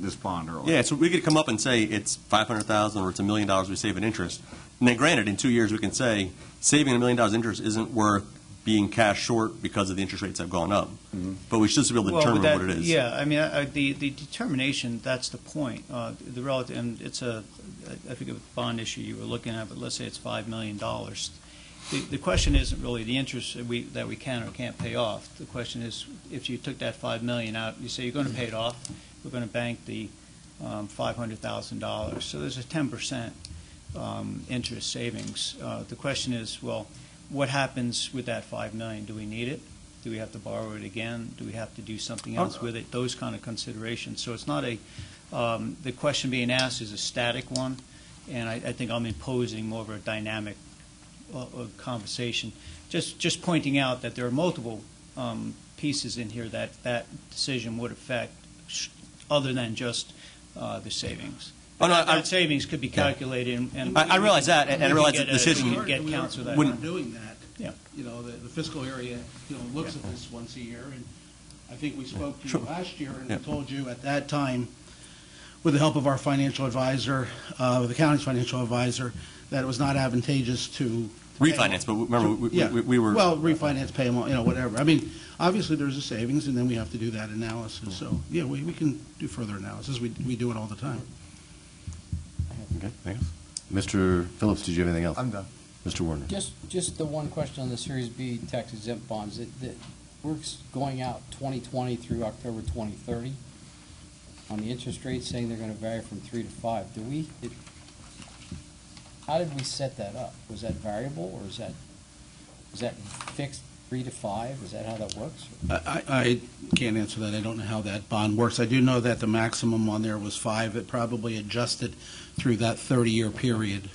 Speaker 2: this bond early.
Speaker 9: Yeah, so we could come up and say it's $500,000 or it's $1 million we save in interest. And then granted, in 2 years we can say saving $1 million interest isn't worth being cash short because of the interest rates have gone up. Mm-hmm. But we should still be able to determine what it is.
Speaker 4: Yeah, the determination, that's the point. The relative, and I forget what bond issue you were looking at, but let's say it's $5 million. The question isn't really the interest that we can or can't pay off. The question is, if you took that $5 million out, you say you're going to pay it off, we're going to bank the $500,000. So there's a 10% interest savings. The question is, well, what happens with that $5 million? Do we need it? Do we have to borrow it again? Do we have to do something else with it? Those kind of considerations. So it's not a, the question being asked is a static one, and I think I'm imposing more of a dynamic conversation. Just pointing out that there are multiple pieces in here that decision would affect, other than just the savings.
Speaker 9: Oh, no,
Speaker 4: that savings could be calculated, and
Speaker 9: I realize that, and I realize that the decision
Speaker 14: we
Speaker 4: get counsel that
Speaker 14: are doing that.
Speaker 4: Yeah.
Speaker 14: You know, the fiscal area, looks at this once a year, and I think we spoke to you last year, and we told you at that time, with the help of our financial advisor, the county's financial advisor, that it was not advantageous to
Speaker 9: refinance. But remember, we were
Speaker 14: refinance, pay them, whatever. I mean, obviously there's a savings, and then we have to do that analysis. So yeah, we can do further analysis. We do it all the time.
Speaker 13: Okay, thanks. Mr. Phillips, did you have anything else?
Speaker 7: I'm done.
Speaker 13: Mr. Warner.
Speaker 16: Just the one question on the Series B tax exempt bonds. We're going out 2020 through October 2030 on the interest rates, saying they're going to vary from 3 to 5. How did we set that up? Was that variable, or is that fixed 3 to 5? Is that how that works?
Speaker 14: I can't answer that. I don't know how that bond works. I do know that the maximum on there was 5. It probably adjusted through that 30-year period.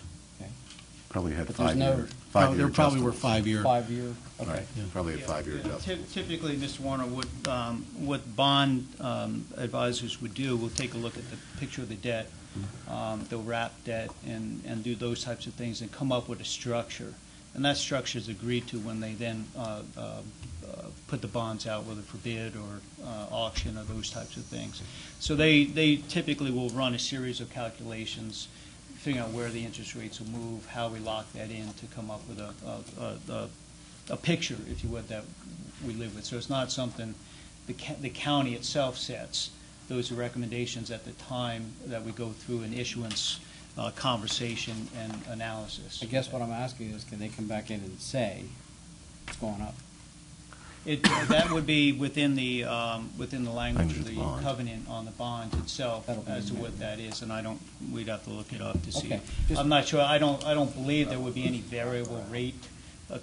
Speaker 13: Probably had
Speaker 16: But there's
Speaker 13: 5
Speaker 16: no-
Speaker 13: year.
Speaker 14: There probably were 5-year.
Speaker 16: 5 year? Okay.
Speaker 13: Right, probably a 5-year adjustment.
Speaker 4: Typically, Mr. Warner, what bond advisors would do, will take a look at the picture of the debt, they'll wrap debt and do those types of things and come up with a structure. And that structure is agreed to when they then put the bonds out, whether for bid or auction or those types of things. So they typically will run a series of calculations, figuring out where the interest rates will move, how we lock that in to come up with a picture, if you would, that we live with. So it's not something the county itself sets. Those are recommendations at the time that we go through an issuance conversation and analysis.
Speaker 16: I guess what I'm asking is, can they come back in and say it's going up?
Speaker 4: That would be within the language of the
Speaker 13: bond.
Speaker 4: covenant on the bond itself
Speaker 16: That'll be
Speaker 4: as to
Speaker 16: in there.
Speaker 4: what that is, and we'd have to look it up to see.
Speaker 16: Okay.
Speaker 4: I'm not sure. I don't believe there would be any variable rate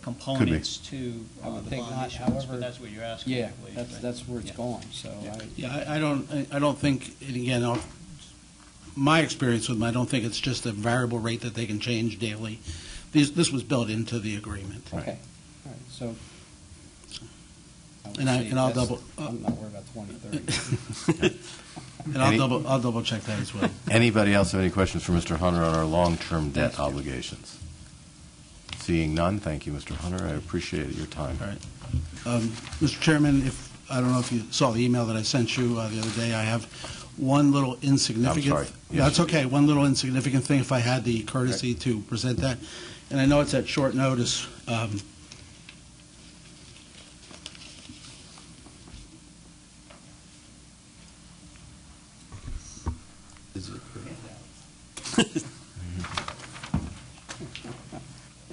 Speaker 4: components to
Speaker 16: I would
Speaker 4: the
Speaker 16: think
Speaker 4: bond
Speaker 16: not,
Speaker 4: issuance,
Speaker 16: however.
Speaker 4: but that's what you're asking. I
Speaker 16: Yeah,
Speaker 4: believe,
Speaker 16: that's
Speaker 4: right?
Speaker 16: where it's
Speaker 4: Yeah.
Speaker 16: going, so.
Speaker 14: Yeah, I don't think, and again, my experience with them, I don't think it's just a variable rate that they can change daily. This was built into the agreement.
Speaker 16: Okay, all right, so.
Speaker 14: And I'll double.
Speaker 16: I'm not worried about 2030.
Speaker 14: And I'll double check that as well.
Speaker 13: Anybody else have any questions for Mr. Hunter on our long-term debt obligations? Seeing none, thank you, Mr. Hunter. I appreciate your time.
Speaker 14: All right. Mr. Chairman, I don't know if you saw the email that I sent you the other day. I have one little insignificant.
Speaker 13: I'm sorry.
Speaker 14: Yeah, that's okay. One little insignificant thing, if I had the courtesy to present that. And I know it's at short notice.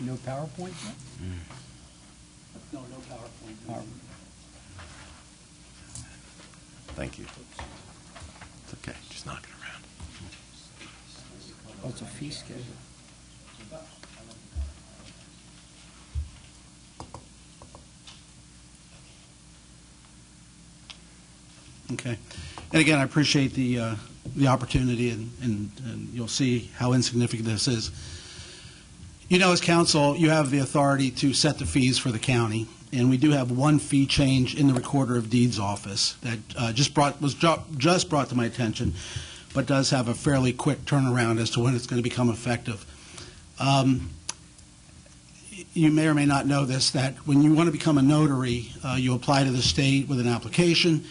Speaker 16: No PowerPoint yet?
Speaker 14: No PowerPoint.
Speaker 13: Thank you. It's okay, just knock it around.
Speaker 16: Oh, it's a fee schedule.
Speaker 14: Okay. And again, I appreciate the opportunity, and you'll see how insignificant this is. You know, as council, you have the authority to set the fees for the county, and we do have one fee change in the Recorder of Deeds office that just brought to my attention, but does have a fairly quick turnaround as to when it's going to become effective. You may or may not know this, that when you want to become a notary, you apply to the state with an application,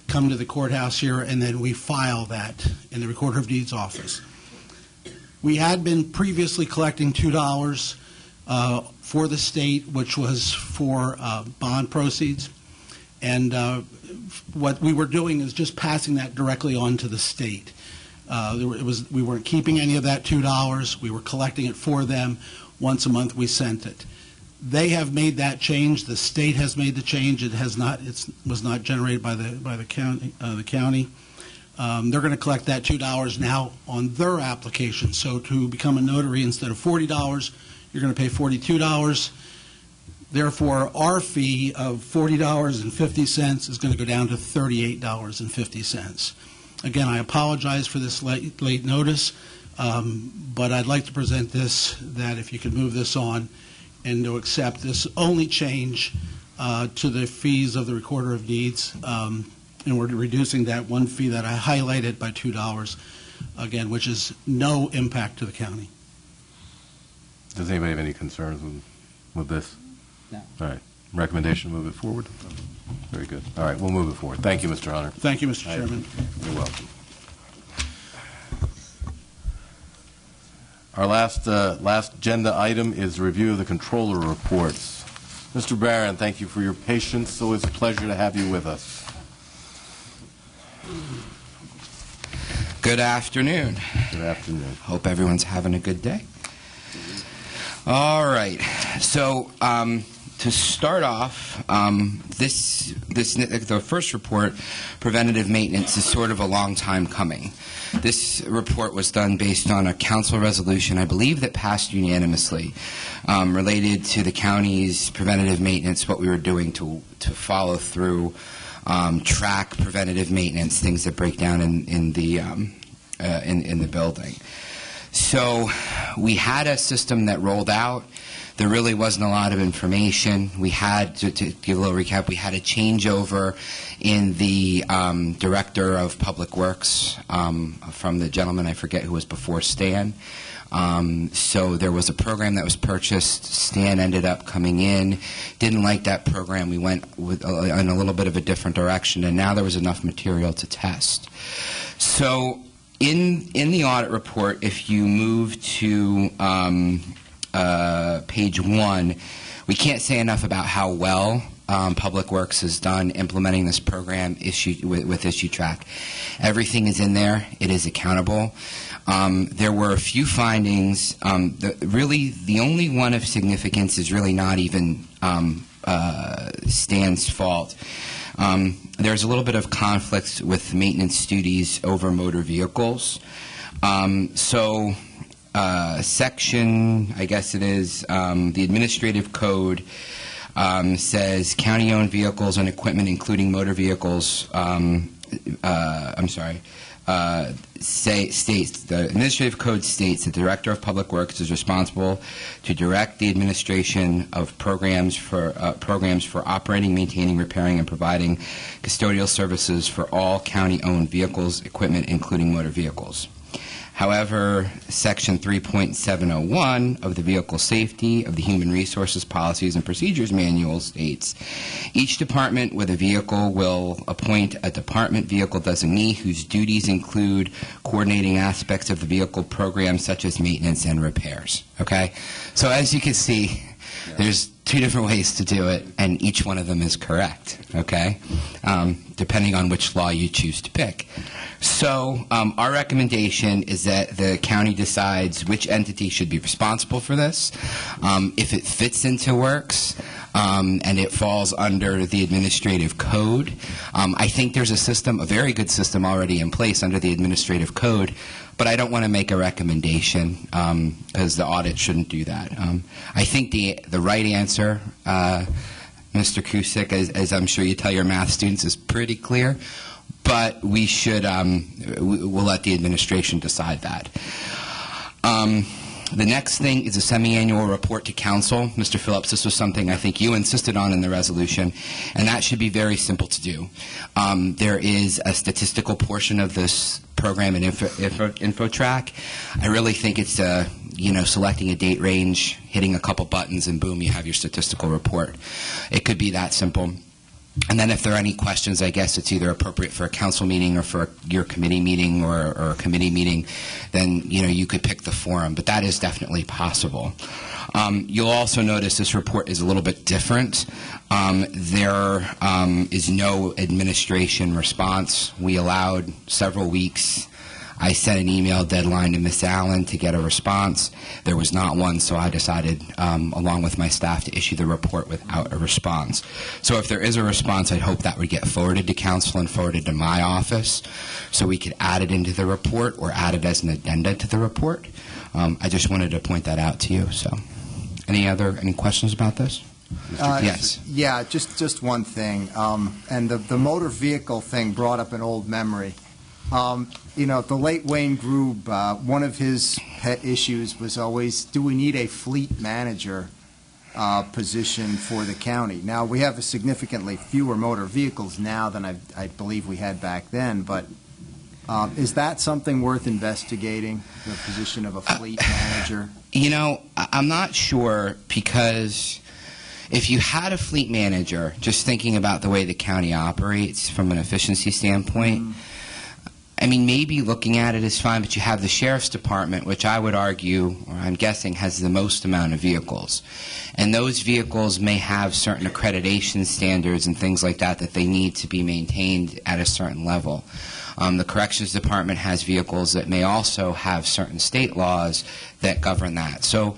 Speaker 14: come to the courthouse here, and then we file that in the Recorder of Deeds office. We had been previously collecting $2 for the state, which was for bond proceeds, and what we were doing is just passing that directly on to the state. We weren't keeping any of that $2. We were collecting it for them. Once a month we sent it. They have made that change. The state has made the change. It has not. It was not generated by the county. They're going to collect that $2 now on their application. So to become a notary, instead of $40, you're going to pay $42. Therefore, our fee of $40.50 is going to go down to $38.50. Again, I apologize for this late notice, but I'd like to present this, that if you could move this on and to accept this only change to the fees of the Recorder of Deeds, and we're reducing that one fee that I highlighted by $2, again, which is no impact to the county.
Speaker 13: Does anybody have any concerns with this?
Speaker 16: No.
Speaker 13: All right. Recommendation to move it forward? Very good. All right, we'll move it forward. Thank you, Mr. Hunter.
Speaker 14: Thank you, Mr. Chairman.
Speaker 13: You're welcome. Our last agenda item is review of the controller reports. Mr. Barron, thank you for your patience. It's always a pleasure to have you with us.
Speaker 17: Good afternoon.
Speaker 13: Good afternoon.
Speaker 17: Hope everyone's having a good day. All right. So to start off, the first report, Preventative Maintenance, is sort of a long time coming. This report was done based on a council resolution, I believe, that passed unanimously, related to the county's preventative maintenance, what we were doing to follow through, track preventative maintenance, things that break down in the building. So we had a system that rolled out. There really wasn't a lot of information. We had, to give a little recap, we had a changeover in the Director of Public Works from the gentleman, I forget who was before Stan. So there was a program that was purchased. Stan ended up coming in, didn't like that program. We went in a little bit of a different direction, and now there was enough material to test. So in the audit report, if you move to page 1, we can't say enough about how well Public Works has done implementing this program with IssueTrack. Everything is in there. It is accountable. There were a few findings. Really, the only one of significance is really not even Stan's fault. There's a little bit of conflict with maintenance duties over motor vehicles. Section, I guess it is, the administrative code says county-owned vehicles and equipment, including motor vehicles, states, the administrative code states that the Director of Public Works is responsible to direct the administration of programs for operating, maintaining, repairing, and providing custodial services for all county-owned vehicles, equipment, including motor vehicles. However, Section 3.701 of the Vehicle Safety of the Human Resources Policies and Procedures Manual states, each department with a vehicle will appoint a department vehicle designee whose duties include coordinating aspects of the vehicle program such as maintenance and repairs. Okay? So as you can see, there's two different ways to do it, and each one of them is correct, okay? Depending on which law you choose to pick. So our recommendation is that the county decides which entity should be responsible for this. If it fits into Works and it falls under the administrative code, I think there's a system, a very good system already in place under the administrative code, but I don't want to make a recommendation because the audit shouldn't do that. I think the right answer, Mr. Cusick, as I'm sure you tell your math students, is pretty clear. But we should, we'll let the administration decide that. The next thing is a semi-annual report to council. Mr. Phillips, this was something I think you insisted on in the resolution, and that should be very simple to do. There is a statistical portion of this program in InfoTrack. I really think it's selecting a date range, hitting a couple buttons, and boom, you have your statistical report. It could be that simple. And then if there are any questions, I guess it's either appropriate for a council meeting or for your committee meeting or a committee meeting, then you could pick the forum, but that is definitely possible. You'll also notice this report is a little bit different. There is no administration response. We allowed several weeks I sent an email deadline to Ms. Allen to get a response. There was not one, so I decided, along with my staff, to issue the report without a response. So if there is a response, I'd hope that would get forwarded to council and forwarded to my office so we could add it into the report or add it as an addenda to the report. I just wanted to point that out to you. So, any questions about this? Yes.
Speaker 7: Yeah, just one thing. And the motor vehicle thing brought up an old memory. The late Wayne Grube, one of his pet issues was always, do we need a fleet manager position for the county? Now, we have significantly fewer motor vehicles now than I believe we had back then, but is that something worth investigating, the position of a fleet manager?
Speaker 17: I'm not sure, because if you had a fleet manager, just thinking about the way the county operates from an efficiency standpoint, I mean, maybe looking at it is fine, but you have the sheriff's department, which I would argue, or I'm guessing, has the most amount of vehicles. And those vehicles may have certain accreditation standards and things like that that they need to be maintained at a certain level. The corrections department has vehicles that may also have certain state laws that govern that. So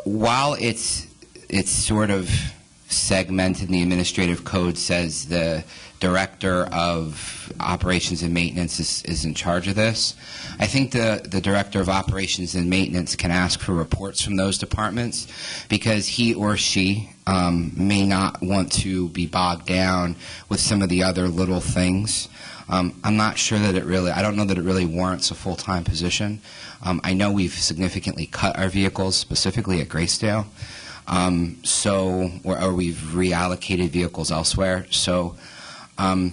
Speaker 17: while it's sort of segmented in the administrative code, says the director of operations and maintenance is in charge of this, I think the director of operations and maintenance can ask for reports from those departments, because he or she may not want to be bogged down with some of the other little things. I'm not sure that I don't know that it really warrants a full-time position. I know we've significantly cut our vehicles, specifically at Graysdale, or we've reallocated vehicles elsewhere. So I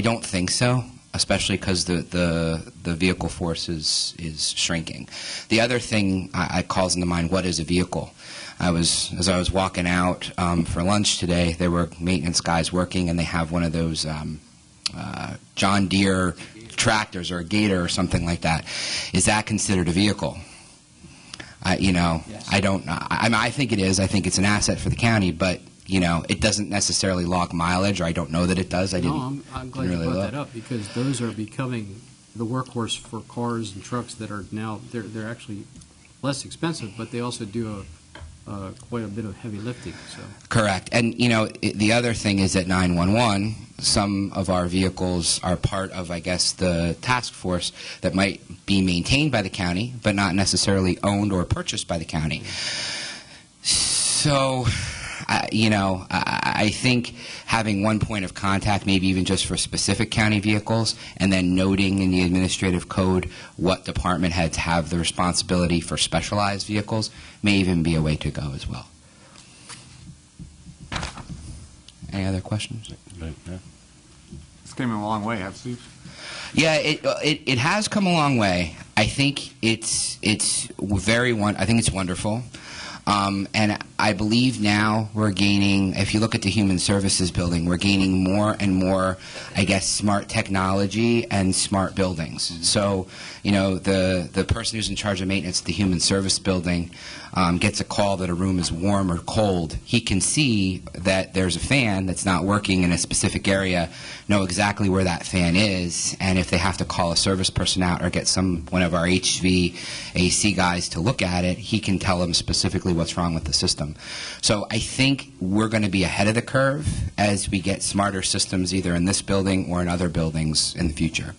Speaker 17: don't think so, especially because the vehicle force is shrinking. The other thing I calls into mind, what is a vehicle? As I was walking out for lunch today, there were maintenance guys working, and they have one of those John Deere tractors or a Gator or something like that. Is that considered a vehicle?
Speaker 16: Yes.
Speaker 17: I don't know. I think it is. I think it's an asset for the county, but it doesn't necessarily log mileage, or I don't know that it does.
Speaker 16: I'm glad
Speaker 17: really
Speaker 16: you brought
Speaker 17: look.
Speaker 16: that up, because those are becoming the workhorse for cars and trucks that are now, they're actually less expensive, but they also do quite a bit of heavy lifting. So.
Speaker 17: Correct. And, the other thing is at 911, some of our vehicles are part of, I guess, the task force that might be maintained by the county, but not necessarily owned or purchased by the county. So, I think having one point of contact, maybe even just for specific county vehicles, and then noting in the administrative code what department heads have the responsibility for specialized vehicles may even be a way to go as well. Any other questions?
Speaker 2: It's came a long way, have Steve?
Speaker 17: Yeah, it has come a long way. I think it's wonderful. And I believe now we're gaining, if you look at the Human Services building, we're gaining more and more, I guess, smart technology and smart buildings. So, the person who's in charge of maintenance at the Human Service building gets a call that a room is warm or cold. He can see that there's a fan that's not working in a specific area, know exactly where that fan is, and if they have to call a service person out or get one of our HVAC guys to look at it, he can tell them specifically what's wrong with the system. So I think we're going to be ahead of the curve as we get smarter systems either in this building or in other buildings in the future.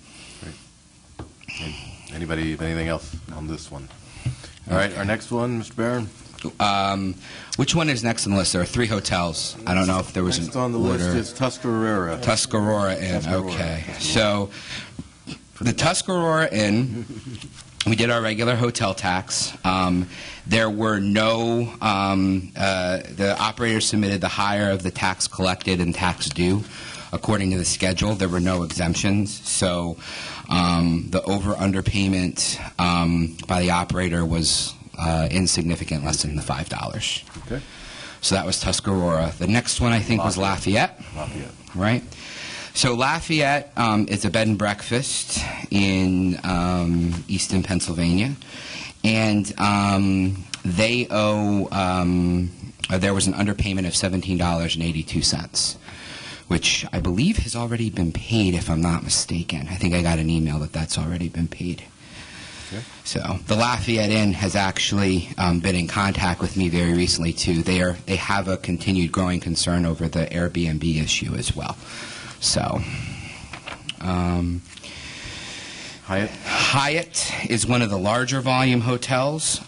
Speaker 13: Great. Anybody have anything else on this one? All right, our next one, Mr. Barron.
Speaker 17: Which one is next on the list? There are 3 hotels. I don't know if there was
Speaker 13: next
Speaker 17: an
Speaker 13: on the
Speaker 17: order.
Speaker 13: list is Tusk Aurora.
Speaker 17: Tusk Aurora Inn.
Speaker 13: Tusk Aurora.
Speaker 17: Okay. So the Tusk Aurora Inn, we did our regular hotel tax. There were no, the operator submitted the higher of the tax collected and tax due. According to the schedule, there were no exemptions. So the over-underpayment by the operator was insignificant, less than the $5.
Speaker 13: Okay.
Speaker 17: So that was Tusk Aurora. The next one, I think, was Lafayette.
Speaker 13: Lafayette.
Speaker 17: Right? So Lafayette is a bed and breakfast in Easton, Pennsylvania. And they owe, there was an underpayment of $17.82. which I believe has already been paid, if I'm not mistaken. I think I got an email that that's already been paid.
Speaker 13: Okay.
Speaker 17: So the Lafayette Inn has actually been in contact with me very recently, too. They have a continued growing concern over the Airbnb issue as well. So... Hyatt is one of the larger volume hotels.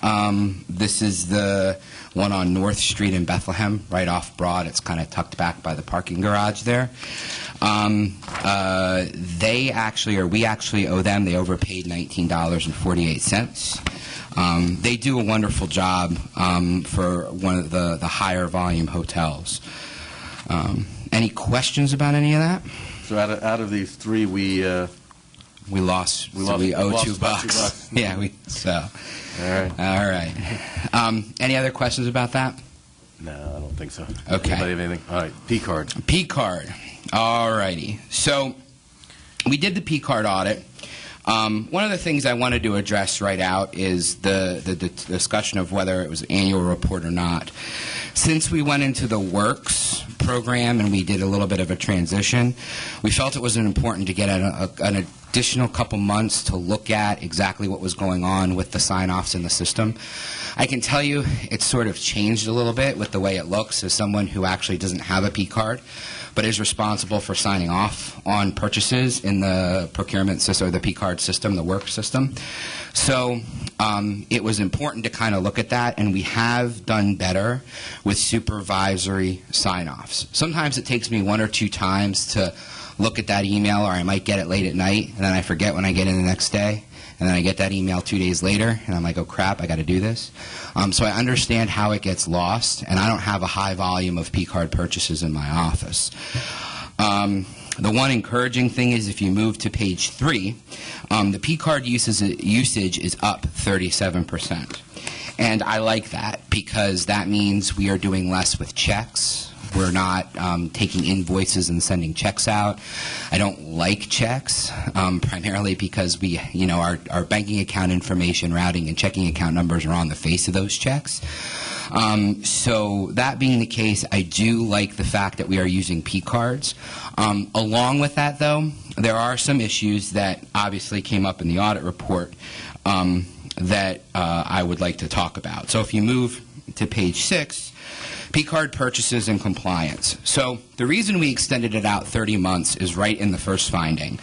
Speaker 17: This is the one on North Street in Bethlehem, right off Broad. It's kind of tucked back by the parking garage there. They actually, or we actually owe them, they overpaid $19.48. They do a wonderful job for one of the higher volume hotels. Any questions about any of that?
Speaker 13: So out of these three, we owe
Speaker 17: $2. Yeah, all right. Any other questions about that?
Speaker 13: No, I don't think so.
Speaker 17: Okay.
Speaker 13: Anybody have anything? All right, P-card.
Speaker 17: P-card. All righty. So we did the P-card audit. One of the things I wanted to address right out is the discussion of whether it was an annual report or not. Since we went into the Works program and we did a little bit of a transition, we felt it was important to get an additional couple months to look at exactly what was going on with the sign-offs in the system. I can tell you it's sort of changed a little bit with the way it looks as someone who actually doesn't have a P-card but is responsible for signing off on purchases in the procurement system, or the P-card system, the work system. So it was important to kind of look at that, and we have done better with supervisory sign-offs. Sometimes it takes me 1 or 2 times to look at that email, or I might get it late at night, and then I forget when I get in the next day. And then I get that email 2 days later, and I'm like, oh, crap, I got to do this. So I understand how it gets lost, and I don't have a high volume of P-card purchases in my office. The one encouraging thing is if you move to page 3, the P-card usage is up 37%. And I like that because that means we are doing less with checks. We're not taking invoices and sending checks out. I don't like checks, primarily because our banking account information, routing, and checking account numbers are on the face of those checks. So that being the case, I do like the fact that we are using P-cards. Along with that, though, there are some issues that obviously came up in the audit report that I would like to talk about. So if you move to page 6, P-card purchases and compliance. So the reason we extended it out 30 months is right in the first finding.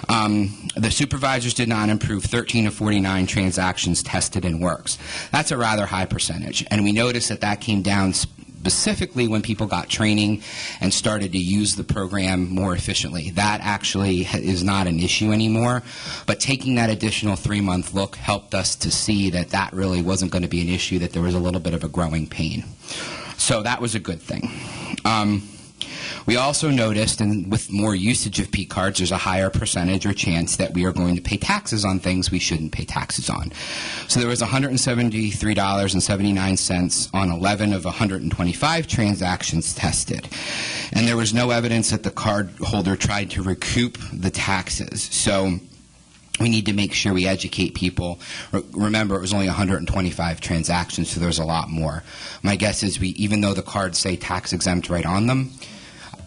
Speaker 17: The supervisors did not improve 13 of 49 transactions tested in Works. That's a rather high percentage, and we noticed that that came down specifically when people got training and started to use the program more efficiently. That actually is not an issue anymore, but taking that additional 3-month look helped us to see that that really wasn't going to be an issue, that there was a little bit of a growing pain. So that was a good thing. We also noticed, and with more usage of P-cards, there's a higher percentage or chance that we are going to pay taxes on things we shouldn't pay taxes on. So there was $173.79 on 11 of 125 transactions tested. And there was no evidence that the card holder tried to recoup the taxes. So we need to make sure we educate people. Remember, it was only 125 transactions, so there's a lot more. My guess is even though the cards say tax exempt right on them,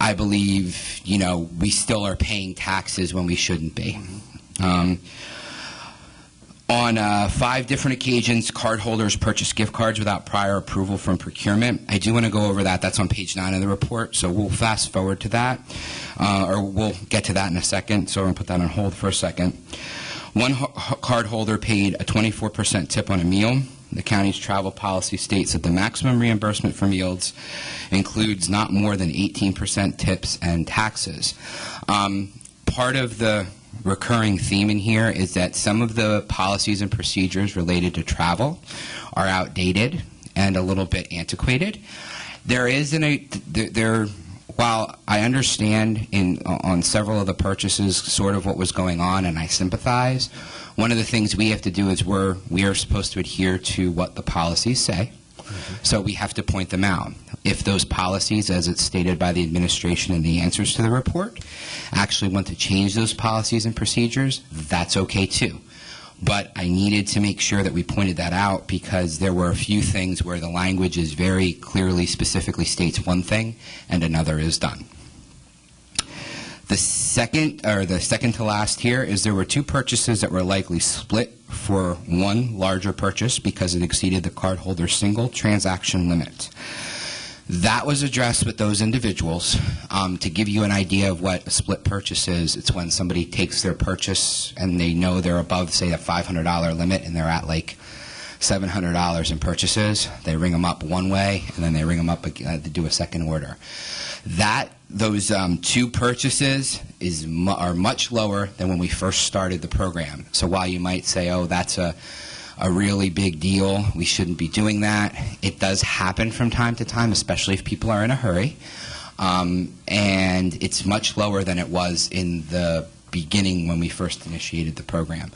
Speaker 17: I believe, we still are paying taxes when we shouldn't be. On 5 different occasions, cardholders purchased gift cards without prior approval from procurement. I do want to go over that. That's on page 9 of the report, so we'll fast forward to that, or we'll get to that in a second, so we're going to put that on hold for a second. One cardholder paid a 24% tip on a meal. The county's travel policy states that the maximum reimbursement for meals includes not more than 18% tips and taxes. Part of the recurring theme in here is that some of the policies and procedures related to travel are outdated and a little bit antiquated. While I understand on several of the purchases sort of what was going on, and I sympathize, one of the things we have to do is we are supposed to adhere to what the policies say. So we have to point them out. If those policies, as it's stated by the administration in the answers to the report, actually want to change those policies and procedures, that's okay too. But I needed to make sure that we pointed that out because there were a few things where the language is very clearly, specifically states one thing and another is done. The second to last here is there were two purchases that were likely split for one larger purchase because it exceeded the cardholder's single transaction limit. That was addressed with those individuals. To give you an idea of what a split purchase is, it's when somebody takes their purchase and they know they're above, say, a $500 limit and they're at like $700 in purchases. They ring them up one way and then they ring them up to do a second order. Those two purchases are much lower than when we first started the program. So while you might say, oh, that's a really big deal, we shouldn't be doing that, it does happen from time to time, especially if people are in a hurry. And it's much lower than it was in the beginning when we first initiated the program.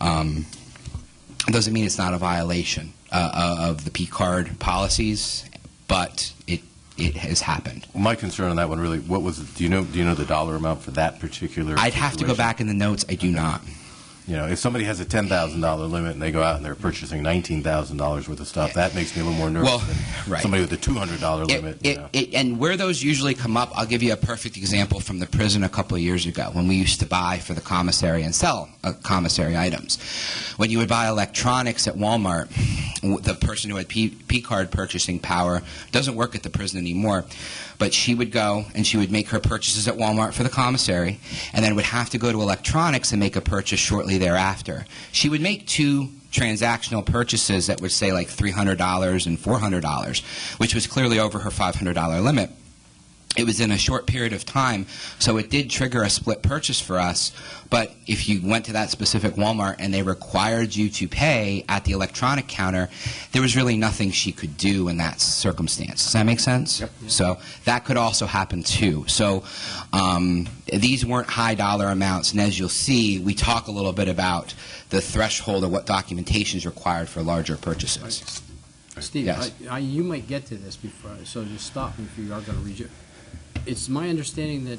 Speaker 17: It doesn't mean it's not a violation of the P-card policies, but it has happened.
Speaker 13: Well, my concern on that one really, what was it? Do you know the dollar amount for that particular
Speaker 17: I'd have to go back in the notes. I do not.
Speaker 13: You know, if somebody has a $10,000 limit and they go out and they're purchasing $19,000 worth of stuff, that makes me a little more nervous than somebody with a $200 limit.
Speaker 17: And where those usually come up, I'll give you a perfect example from the prison a couple of years ago when we used to buy for the commissary and sell commissary items. When you would buy electronics at Walmart, the person who had P-card purchasing power doesn't work at the prison anymore, but she would go and she would make her purchases at Walmart for the commissary and then would have to go to electronics and make a purchase shortly thereafter. She would make two transactional purchases that would say like $300 and $400, which was clearly over her $500 limit. It was in a short period of time, so it did trigger a split purchase for us. But if you went to that specific Walmart and they required you to pay at the electronic counter, there was really nothing she could do in that circumstance. Does that make sense? Yep. So that could also happen too. So these weren't high dollar amounts, and as you'll see, we talk a little bit about the threshold of what documentation is required for larger purchases.
Speaker 16: Steve,
Speaker 17: yes.
Speaker 16: You might get to this before, so just stop me if you are going to read it. It's my understanding that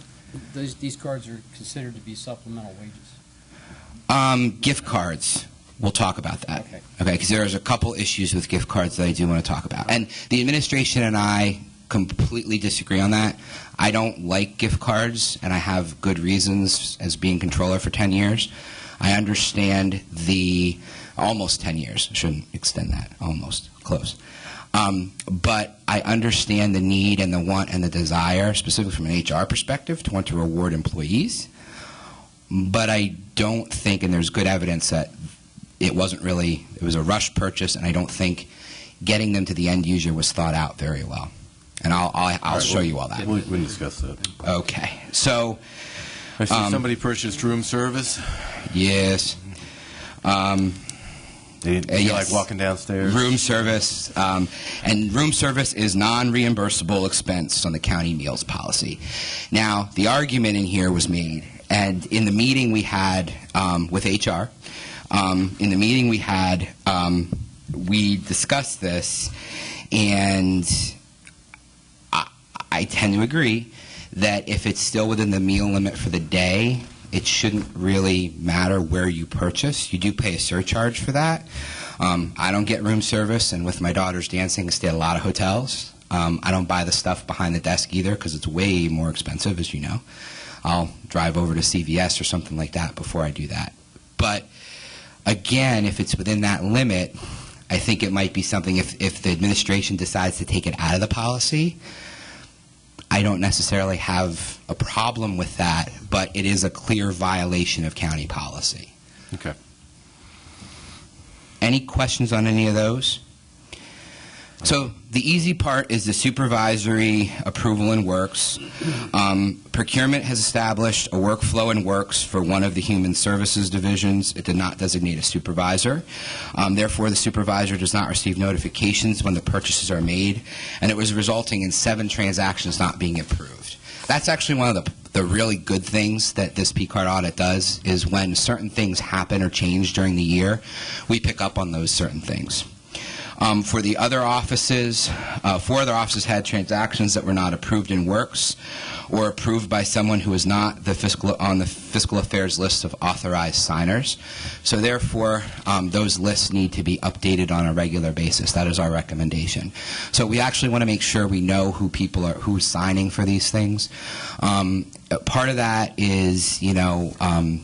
Speaker 16: these cards are considered to be supplemental wages.
Speaker 17: Gift cards. We'll talk about that. Okay, because there's a couple issues with gift cards that I do want to talk about. And the administration and I completely disagree on that. I don't like gift cards, and I have good reasons as being controller for 10 years. I understand almost 10 years. I shouldn't extend that. Almost. Close. But I understand the need and the want and the desire, specifically from an HR perspective, to want to reward employees. But I don't think, and there's good evidence that it was a rush purchase, and I don't think getting them to the end user was thought out very well. And I'll show you all that.
Speaker 13: We can discuss that.
Speaker 17: Okay. So
Speaker 13: I see somebody purchased room service.
Speaker 17: Yes.
Speaker 13: They like walking downstairs?
Speaker 17: Room service. And room service is non-reimbursable expense on the county meals policy. Now, the argument in here was made, and in the meeting we had with HR, we discussed this, and I tend to agree that if it's still within the meal limit for the day, it shouldn't really matter where you purchase. You do pay a surcharge for that. I don't get room service, and with my daughter's dancing, I stay at a lot of hotels. I don't buy the stuff behind the desk either because it's way more expensive, as you know. I'll drive over to CVS or something like that before I do that. But again, if it's within that limit, I think it might be something, if the administration decides to take it out of the policy, I don't necessarily have a problem with that, but it is a clear violation of county policy.
Speaker 13: Okay.
Speaker 17: Any questions on any of those? So the easy part is the supervisory approval and works. Procurement has established a workflow and works for one of the human services divisions. It did not designate a supervisor. Therefore, the supervisor does not receive notifications when the purchases are made, and it was resulting in 7 transactions not being approved. That's actually one of the really good things that this P-card audit does, is when certain things happen or change during the year, we pick up on those certain things. For the other offices, 4 other offices had transactions that were not approved in works or approved by someone who is not on the fiscal affairs list of authorized signers. So therefore, those lists need to be updated on a regular basis. That is our recommendation. So we actually want to make sure we know who's signing for these things. Part of that is,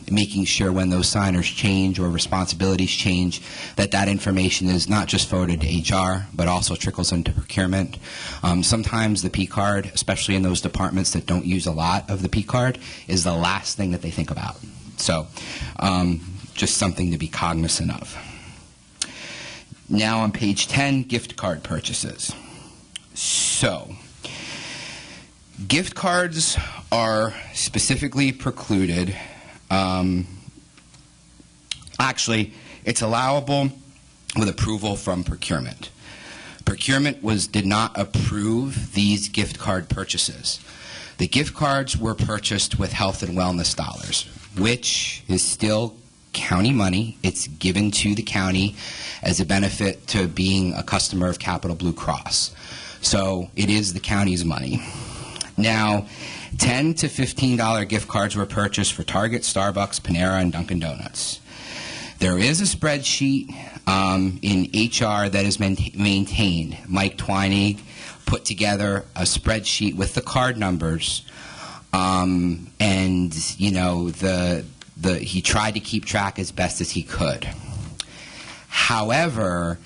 Speaker 17: making sure when those signers change or responsibilities change, that information is not just forwarded to HR, but also trickles into procurement. Sometimes the P card, especially in those departments that don't use a lot of the P card, is the last thing that they think about. So, just something to be cognizant of. Now on page 10, gift card purchases. So, gift cards are specifically precluded. Actually, it's allowable with approval from procurement. Procurement did not approve these gift card purchases. The gift cards were purchased with health and wellness dollars, which is still county money. It's given to the county as a benefit to being a customer of Capital Blue Cross. So it is the county's money. Now, $10 to $15 gift cards were purchased for Target, Starbucks, Panera, and Dunkin' Donuts. There is a spreadsheet in HR that is maintained. Mike Twinig put together a spreadsheet with the card numbers, and he tried to keep track as best as he could. However,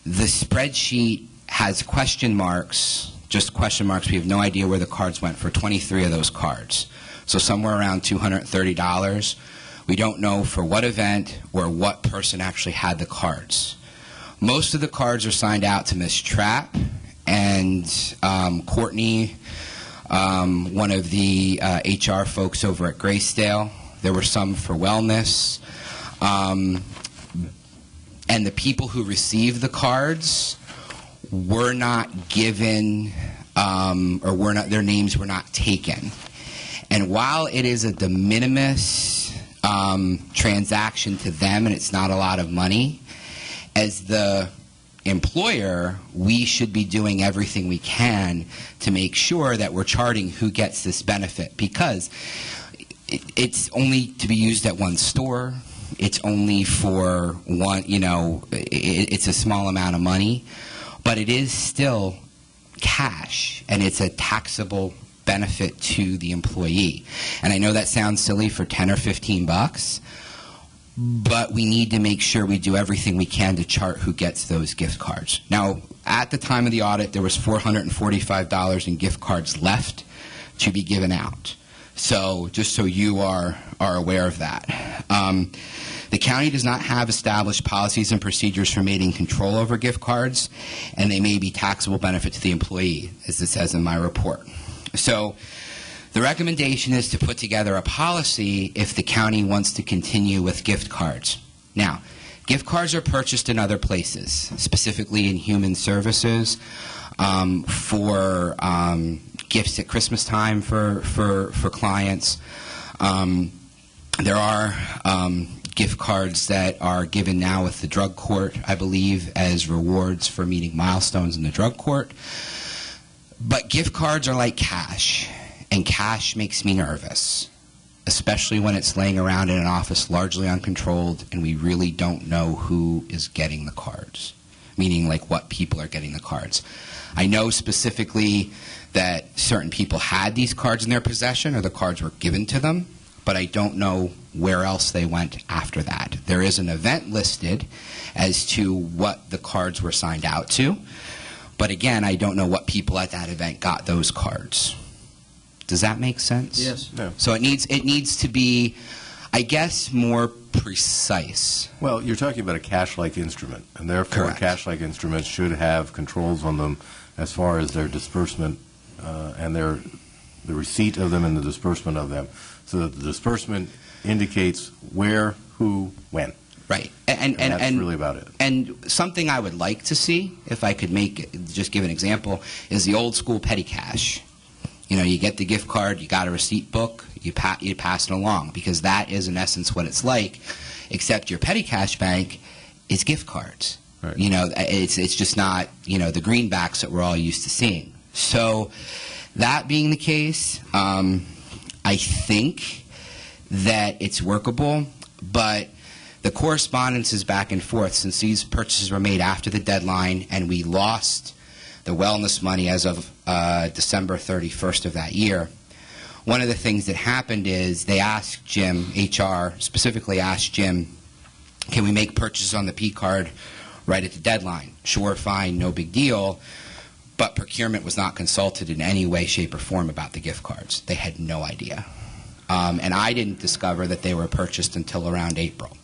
Speaker 17: the spreadsheet has question marks, just question marks. We have no idea where the cards went for 23 of those cards. So somewhere around $230. We don't know for what event or what person actually had the cards. Most of the cards are signed out to Miss Trapp and Courtney, one of the HR folks over at Graysdale. There were some for wellness. And the people who received the cards were not given, their names were not taken. And while it is a de minimis transaction to them and it's not a lot of money, as the employer, we should be doing everything we can to make sure that we're charting who gets this benefit, because it's only to be used at one store. It's only for one, it's a small amount of money, but it is still cash, and it's a taxable benefit to the employee. And I know that sounds silly for 10 or 15 bucks, but we need to make sure we do everything we can to chart who gets those gift cards. Now, at the time of the audit, there was $445 in gift cards left to be given out. So just so you are aware of that. The county does not have established policies and procedures for maintaining control over gift cards, and they may be taxable benefit to the employee, as it says in my report. So the recommendation is to put together a policy if the county wants to continue with gift cards. Now, gift cards are purchased in other places, specifically in human services, for gifts at Christmas time for clients. There are gift cards that are given now with the drug court, I believe, as rewards for meeting milestones in the drug court. But gift cards are like cash, and cash makes me nervous, especially when it's laying around in an office largely uncontrolled and we really don't know who is getting the cards, meaning like what people are getting the cards. I know specifically that certain people had these cards in their possession or the cards were given to them, but I don't know where else they went after that. There is an event listed as to what the cards were signed out to, but again, I don't know what people at that event got those cards. Does that make sense?
Speaker 14: Yes.
Speaker 13: No.
Speaker 17: So it needs to be, I guess, more precise.
Speaker 13: Well, you're talking about a cash-like instrument, and therefore
Speaker 17: Correct.
Speaker 13: cash-like instruments should have controls on them as far as their disbursement and the receipt of them and the disbursement of them, so that the disbursement indicates where, who, when.
Speaker 17: Right.
Speaker 13: And that's really about it.
Speaker 17: And something I would like to see, if I could just give an example, is the old school petty cash. You get the gift card, you got a receipt book, you pass it along, because that is in essence what it's like, except your petty cash bank is gift cards.
Speaker 13: Right.
Speaker 17: It's just not, the greenbacks that we're all used to seeing. So that being the case, I think that it's workable, but the correspondence is back and forth since these purchases were made after the deadline and we lost the wellness money as of December 31st of that year. one of the things that happened is they asked Jim, HR specifically asked Jim, can we make purchases on the P card right at the deadline? Sure, fine, no big deal. But procurement was not consulted in any way, shape, or form about the gift cards. They had no idea. And I didn't discover that they were purchased until around April.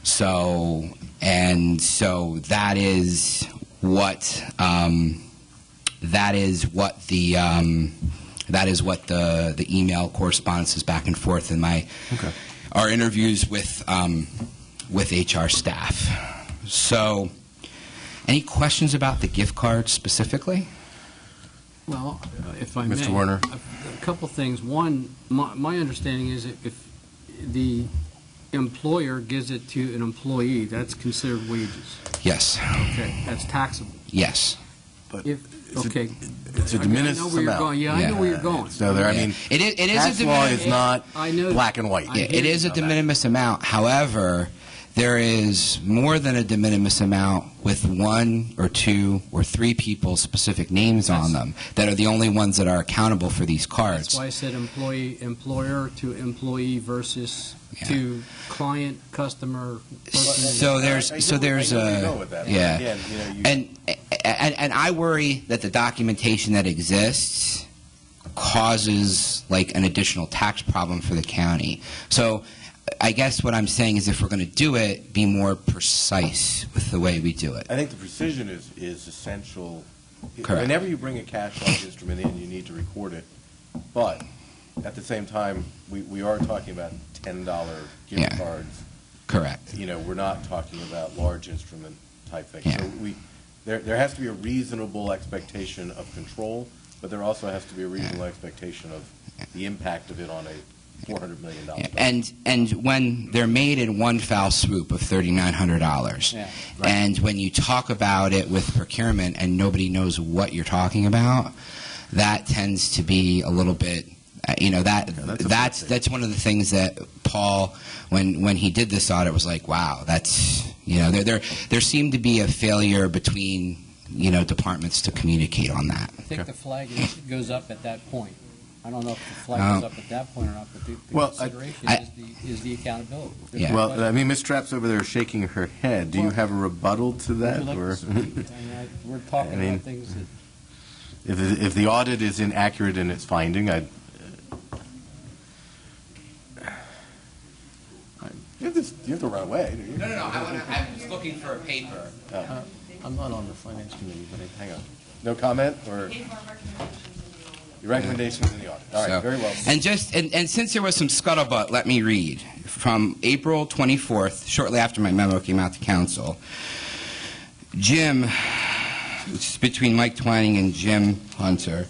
Speaker 17: So that is what the email correspondence is back and forth in our interviews with HR staff. So, any questions about the gift card specifically?
Speaker 16: Well, if I may.
Speaker 13: Mr. Warner.
Speaker 16: A couple things. One, my understanding is if the employer gives it to an employee, that's considered wages.
Speaker 17: Yes.
Speaker 16: Okay, that's taxable.
Speaker 17: Yes.
Speaker 13: But
Speaker 16: it's
Speaker 13: a diminished
Speaker 16: I know where you're
Speaker 13: amount.
Speaker 16: going. Yeah, I know where you're going.
Speaker 13: So there, I mean,
Speaker 17: it is
Speaker 13: tax
Speaker 17: a
Speaker 13: law is not black and white.
Speaker 17: It is a de minimis amount. However, there is more than a de minimis amount with 1 or 2 or 3 people's specific names on them that are the only ones that are accountable for these cards.
Speaker 16: That's why I said employer to employee versus to client, customer.
Speaker 17: So there's and I worry that the documentation that exists causes like an additional tax problem for the county. So I guess what I'm saying is if we're going to do it, be more precise with the way we do it.
Speaker 13: I think the precision is essential.
Speaker 17: Correct.
Speaker 13: Whenever you bring a cash-like instrument in, you need to record it. But at the same time, we are talking about $10 gift cards.
Speaker 17: Correct.
Speaker 13: You know, we're not talking about large instrument type things.
Speaker 17: Yeah.
Speaker 13: So there has to be a reasonable expectation of control, but there also has to be a reasonable expectation of the impact of it on a $400 million.
Speaker 17: And when they're made in one foul swoop of $3,900, and when you talk about it with procurement and nobody knows what you're talking about, that tends to be a little bit, that's one of the things that Paul, when he did this audit, was like, wow, that's, there seemed to be a failure between, departments to communicate on that.
Speaker 16: I think the flag goes up at that point. I don't know if the flag goes up at that point or not, but the consideration is the accountability.
Speaker 13: Yeah. Well, I mean, Ms. Trapp's over there shaking her head. Do you have a rebuttal to that?
Speaker 16: We're talking about things that...
Speaker 13: If the audit is inaccurate in its finding, you have to run away.
Speaker 17: No. I was looking for a paper.
Speaker 1: I'm not on the finance committee, but
Speaker 13: hang on. No comment or... Your recommendations in the audit. All right, very well.
Speaker 17: And since there was some scuttlebutt, let me read. From April 24th, shortly after my memo came out to council, Jim, it's between Mike Twining and Jim Hunter.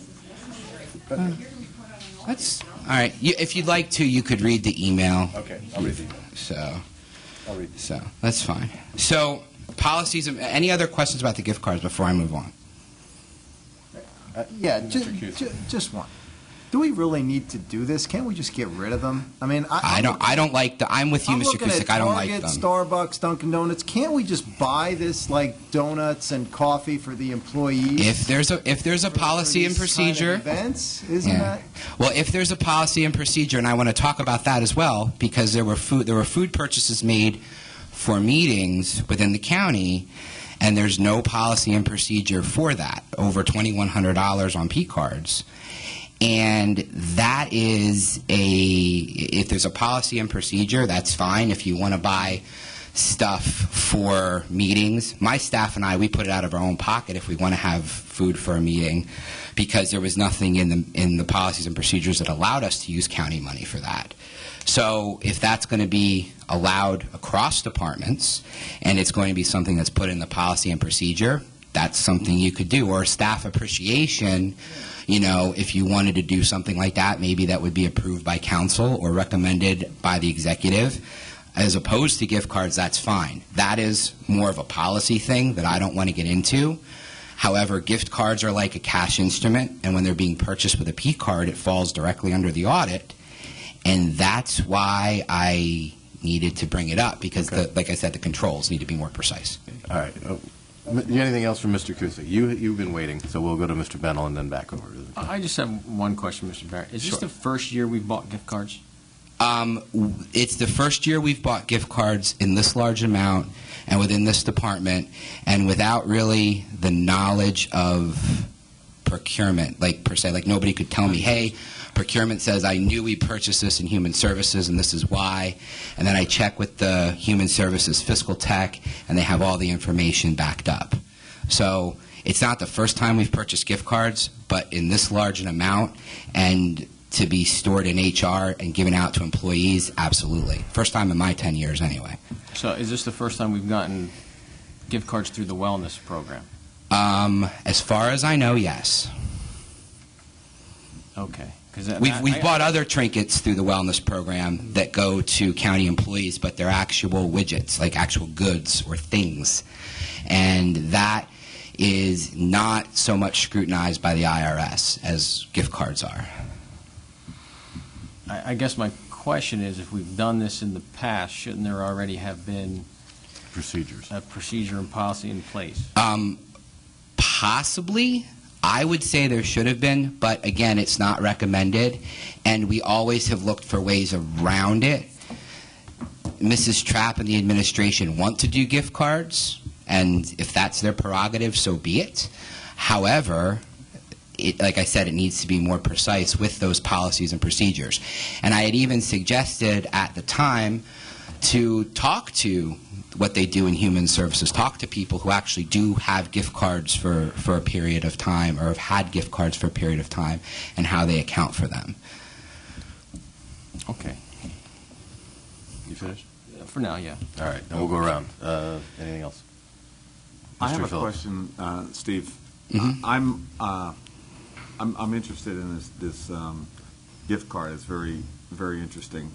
Speaker 17: That's all right. If you'd like to, you could read the email.
Speaker 13: Okay, I'll read the email.
Speaker 17: So that's fine. So policies. Any other questions about the gift cards before I move on?
Speaker 7: Just one. Do we really need to do this? Can't we just get rid of them? I mean,
Speaker 17: I don't like the. I'm with you, Mr. Kusick. I don't like them.
Speaker 7: Starbucks, Dunkin' Donuts. Can't we just buy this like donuts and coffee for the employees?
Speaker 17: If there's a policy and procedure,
Speaker 7: kind of events, isn't that?
Speaker 17: Well, if there's a policy and procedure, and I want to talk about that as well, because there were food purchases made for meetings within the county. And there's no policy and procedure for that, over $2,100 on P cards. And that is if there's a policy and procedure, that's fine. If you want to buy stuff for meetings, my staff and I, we put it out of our own pocket if we want to have food for a meeting, because there was nothing in the policies and procedures that allowed us to use county money for that. So if that's going to be allowed across departments and it's going to be something that's put in the policy and procedure, that's something you could do. Or staff appreciation, if you wanted to do something like that, maybe that would be approved by council or recommended by the executive. As opposed to gift cards, that's fine. That is more of a policy thing that I don't want to get into. However, gift cards are like a cash instrument, and when they're being purchased with a P card, it falls directly under the audit. And that's why I needed to bring it up, because, like I said, the controls need to be more precise.
Speaker 13: All right. Anything else from Mr. Cusick? You've been waiting, so we'll go to Mr. Bennell and then back over to the...
Speaker 1: I just have one question, Mr. Barrett. Is this the first year we've bought gift cards?
Speaker 17: It's the first year we've bought gift cards in this large amount and within this department, and without really the knowledge of procurement, like per se. Like nobody could tell me, hey, procurement says I knew we purchased this in human services and this is why. And then I check with the human services fiscal tech and they have all the information backed up. So it's not the first time we've purchased gift cards, but in this large an amount and to be stored in HR and given out to employees, absolutely. First time in my 10 years anyway.
Speaker 1: So is this the first time we've gotten gift cards through the wellness program?
Speaker 17: As far as I know, yes.
Speaker 1: Okay.
Speaker 17: We've bought other trinkets through the wellness program that go to county employees, but they're actual widgets, like actual goods or things. And that is not so much scrutinized by the IRS as gift cards are.
Speaker 1: I guess my question is, if we've done this in the past, shouldn't there already have been
Speaker 13: procedures,
Speaker 1: a procedure and policy in place?
Speaker 17: Possibly. I would say there should have been, but again, it's not recommended, and we always have looked for ways around it. Mrs. Trapp and the administration want to do gift cards, and if that's their prerogative, so be it. However, like I said, it needs to be more precise with those policies and procedures. And I had even suggested at the time to talk to what they do in human services, talk to people who actually do have gift cards for a period of time or have had gift cards for a period of time and how they account for them.
Speaker 1: Okay.
Speaker 13: You finished?
Speaker 1: For now, yeah.
Speaker 13: All right, then we'll go around. Anything else?
Speaker 2: I have
Speaker 13: Mr.
Speaker 2: a
Speaker 13: Phillips.
Speaker 2: question, Steve.
Speaker 17: Mm-hmm.
Speaker 2: I'm interested in this gift card. It's very, very interesting.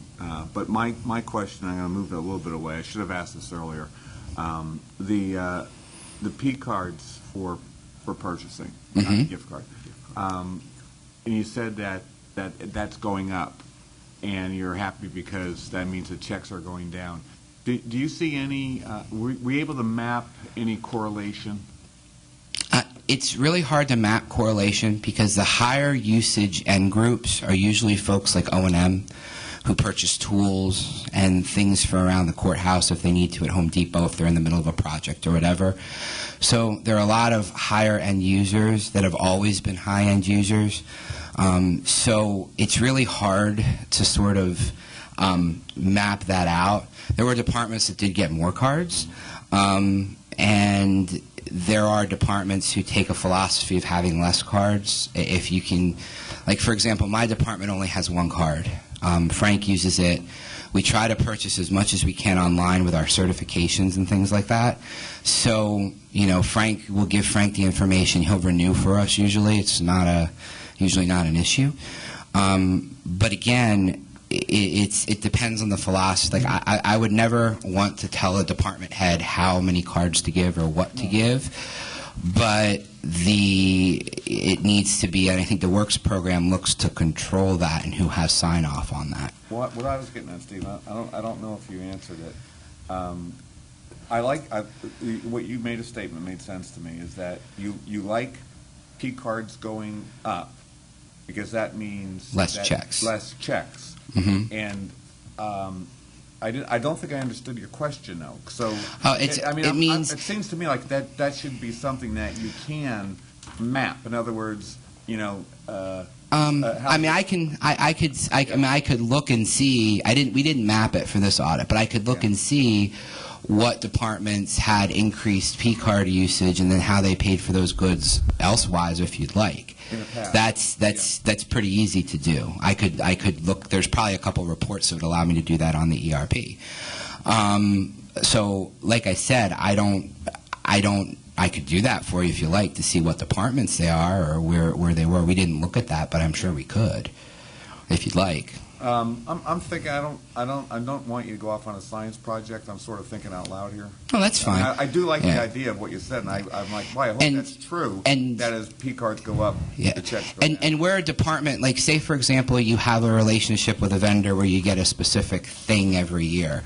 Speaker 2: But my question, I'm going to move it a little bit away. I should have asked this earlier. The P cards for purchasing, gift card. And you said that's going up, and you're happy because that means the checks are going down. Do you see any? Were you able to map any correlation?
Speaker 17: It's really hard to map correlation because the higher usage end groups are usually folks like O&M who purchase tools and things for around the courthouse if they need to at Home Depot if they're in the middle of a project or whatever. So there are a lot of higher end users that have always been high end users. So it's really hard to sort of map that out. There were departments that did get more cards, and there are departments who take a philosophy of having less cards. If you can, like for example, my department only has one card. Frank uses it. We try to purchase as much as we can online with our certifications and things like that. So, Frank will give Frank the information. He'll renew for us usually. It's usually not an issue. But again, it depends on the philosophy. Like I would never want to tell a department head how many cards to give or what to give, but it needs to be, and I think the Works program looks to control that and who has sign off on that.
Speaker 2: What I was getting at, Steve, I don't know if you answered it. What you made a statement made sense to me is that you like P cards going up because that means
Speaker 17: less checks.
Speaker 2: Less checks.
Speaker 17: Mm-hmm.
Speaker 2: And I don't think I understood your question, though. So
Speaker 17: it
Speaker 2: seems to me like that should be something that you can map. In other words, I could look and see. We didn't map it for this audit, but I could look and see what departments had increased P card usage and then how they paid for those goods elsewise, if you'd like. That's pretty easy to do. I could look. There's probably a couple reports that would allow me to do that on the ERP. So, like I said, I could do that for you if you like to see what departments they are or where they were. We didn't look at that, but I'm sure we could, if you'd like. I'm thinking, I don't want you to go off on a science project. I'm sort of thinking out loud here.
Speaker 17: Oh, that's fine.
Speaker 2: I do like
Speaker 17: Yeah.
Speaker 2: the idea of what you said, and I'm like, boy, I hope
Speaker 17: And-
Speaker 2: that's true,
Speaker 17: and-
Speaker 2: that as P cards go up,
Speaker 17: Yeah.
Speaker 2: the checks go down.
Speaker 17: And we're a department, like, say, for example, you have a relationship with a vendor where you get a specific thing every year,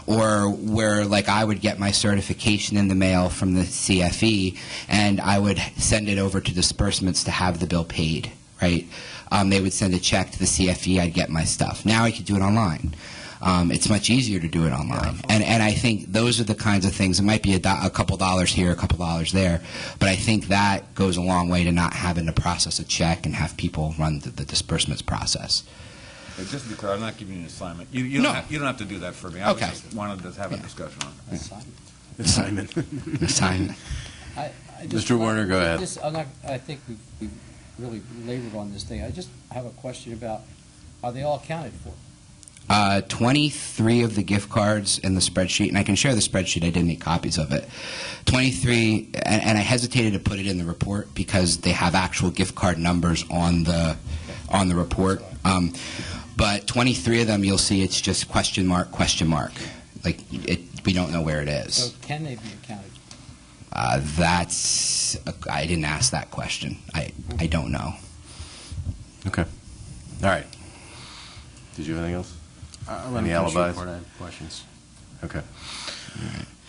Speaker 17: or where, like, I would get my certification in the mail from the CFE, and I would send it over to disbursements to have the bill paid, right? They would send a check to the CFE, I'd get my stuff. Now I could do it online. It's much easier to do it online. And I think those are the kinds of things. It might be a couple dollars here, a couple dollars there, but I think that goes a long way to not having to process a check and have people run the disbursements process.
Speaker 2: Hey, just to be clear, I'm not giving you an assignment. You don't have to do that for me. I
Speaker 17: Okay.
Speaker 2: just wanted to have a discussion on it.
Speaker 13: Assignment.
Speaker 17: Assignment.
Speaker 16: I just-
Speaker 13: Mr. Warner, go ahead.
Speaker 16: I think we've really labored on this thing. I just have a question about, are they all accounted for?
Speaker 17: 23 of the gift cards in the spreadsheet, and I can share the spreadsheet. I did make copies of it. 23, and I hesitated to put it in the report because they have actual gift card numbers on the report. But 23 of them, you'll see it's just question mark, question mark. Like, we don't know where it is.
Speaker 16: So can they be accounted for?
Speaker 17: I didn't ask that question. I don't know.
Speaker 13: Okay. All right. Did you have anything else? Any alibis?
Speaker 1: I have questions.
Speaker 13: Okay.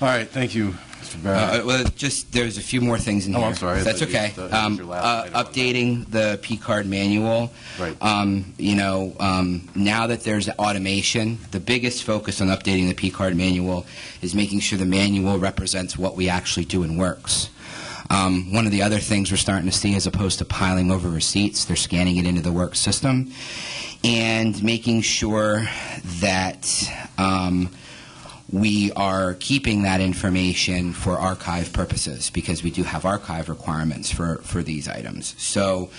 Speaker 13: All right. Thank you, Mr. Barrett.
Speaker 17: Well, just there's a few more things in here.
Speaker 13: I'm sorry.
Speaker 17: That's okay.
Speaker 13: That was your last item on
Speaker 17: Updating the P card manual.
Speaker 13: Right.
Speaker 17: Now that there's automation, the biggest focus on updating the P card manual is making sure the manual represents what we actually do and works. One of the other things we're starting to see, as opposed to piling over receipts, they're scanning it into the work system and making sure that we are keeping that information for archive purposes, because we do have archive requirements for these items. So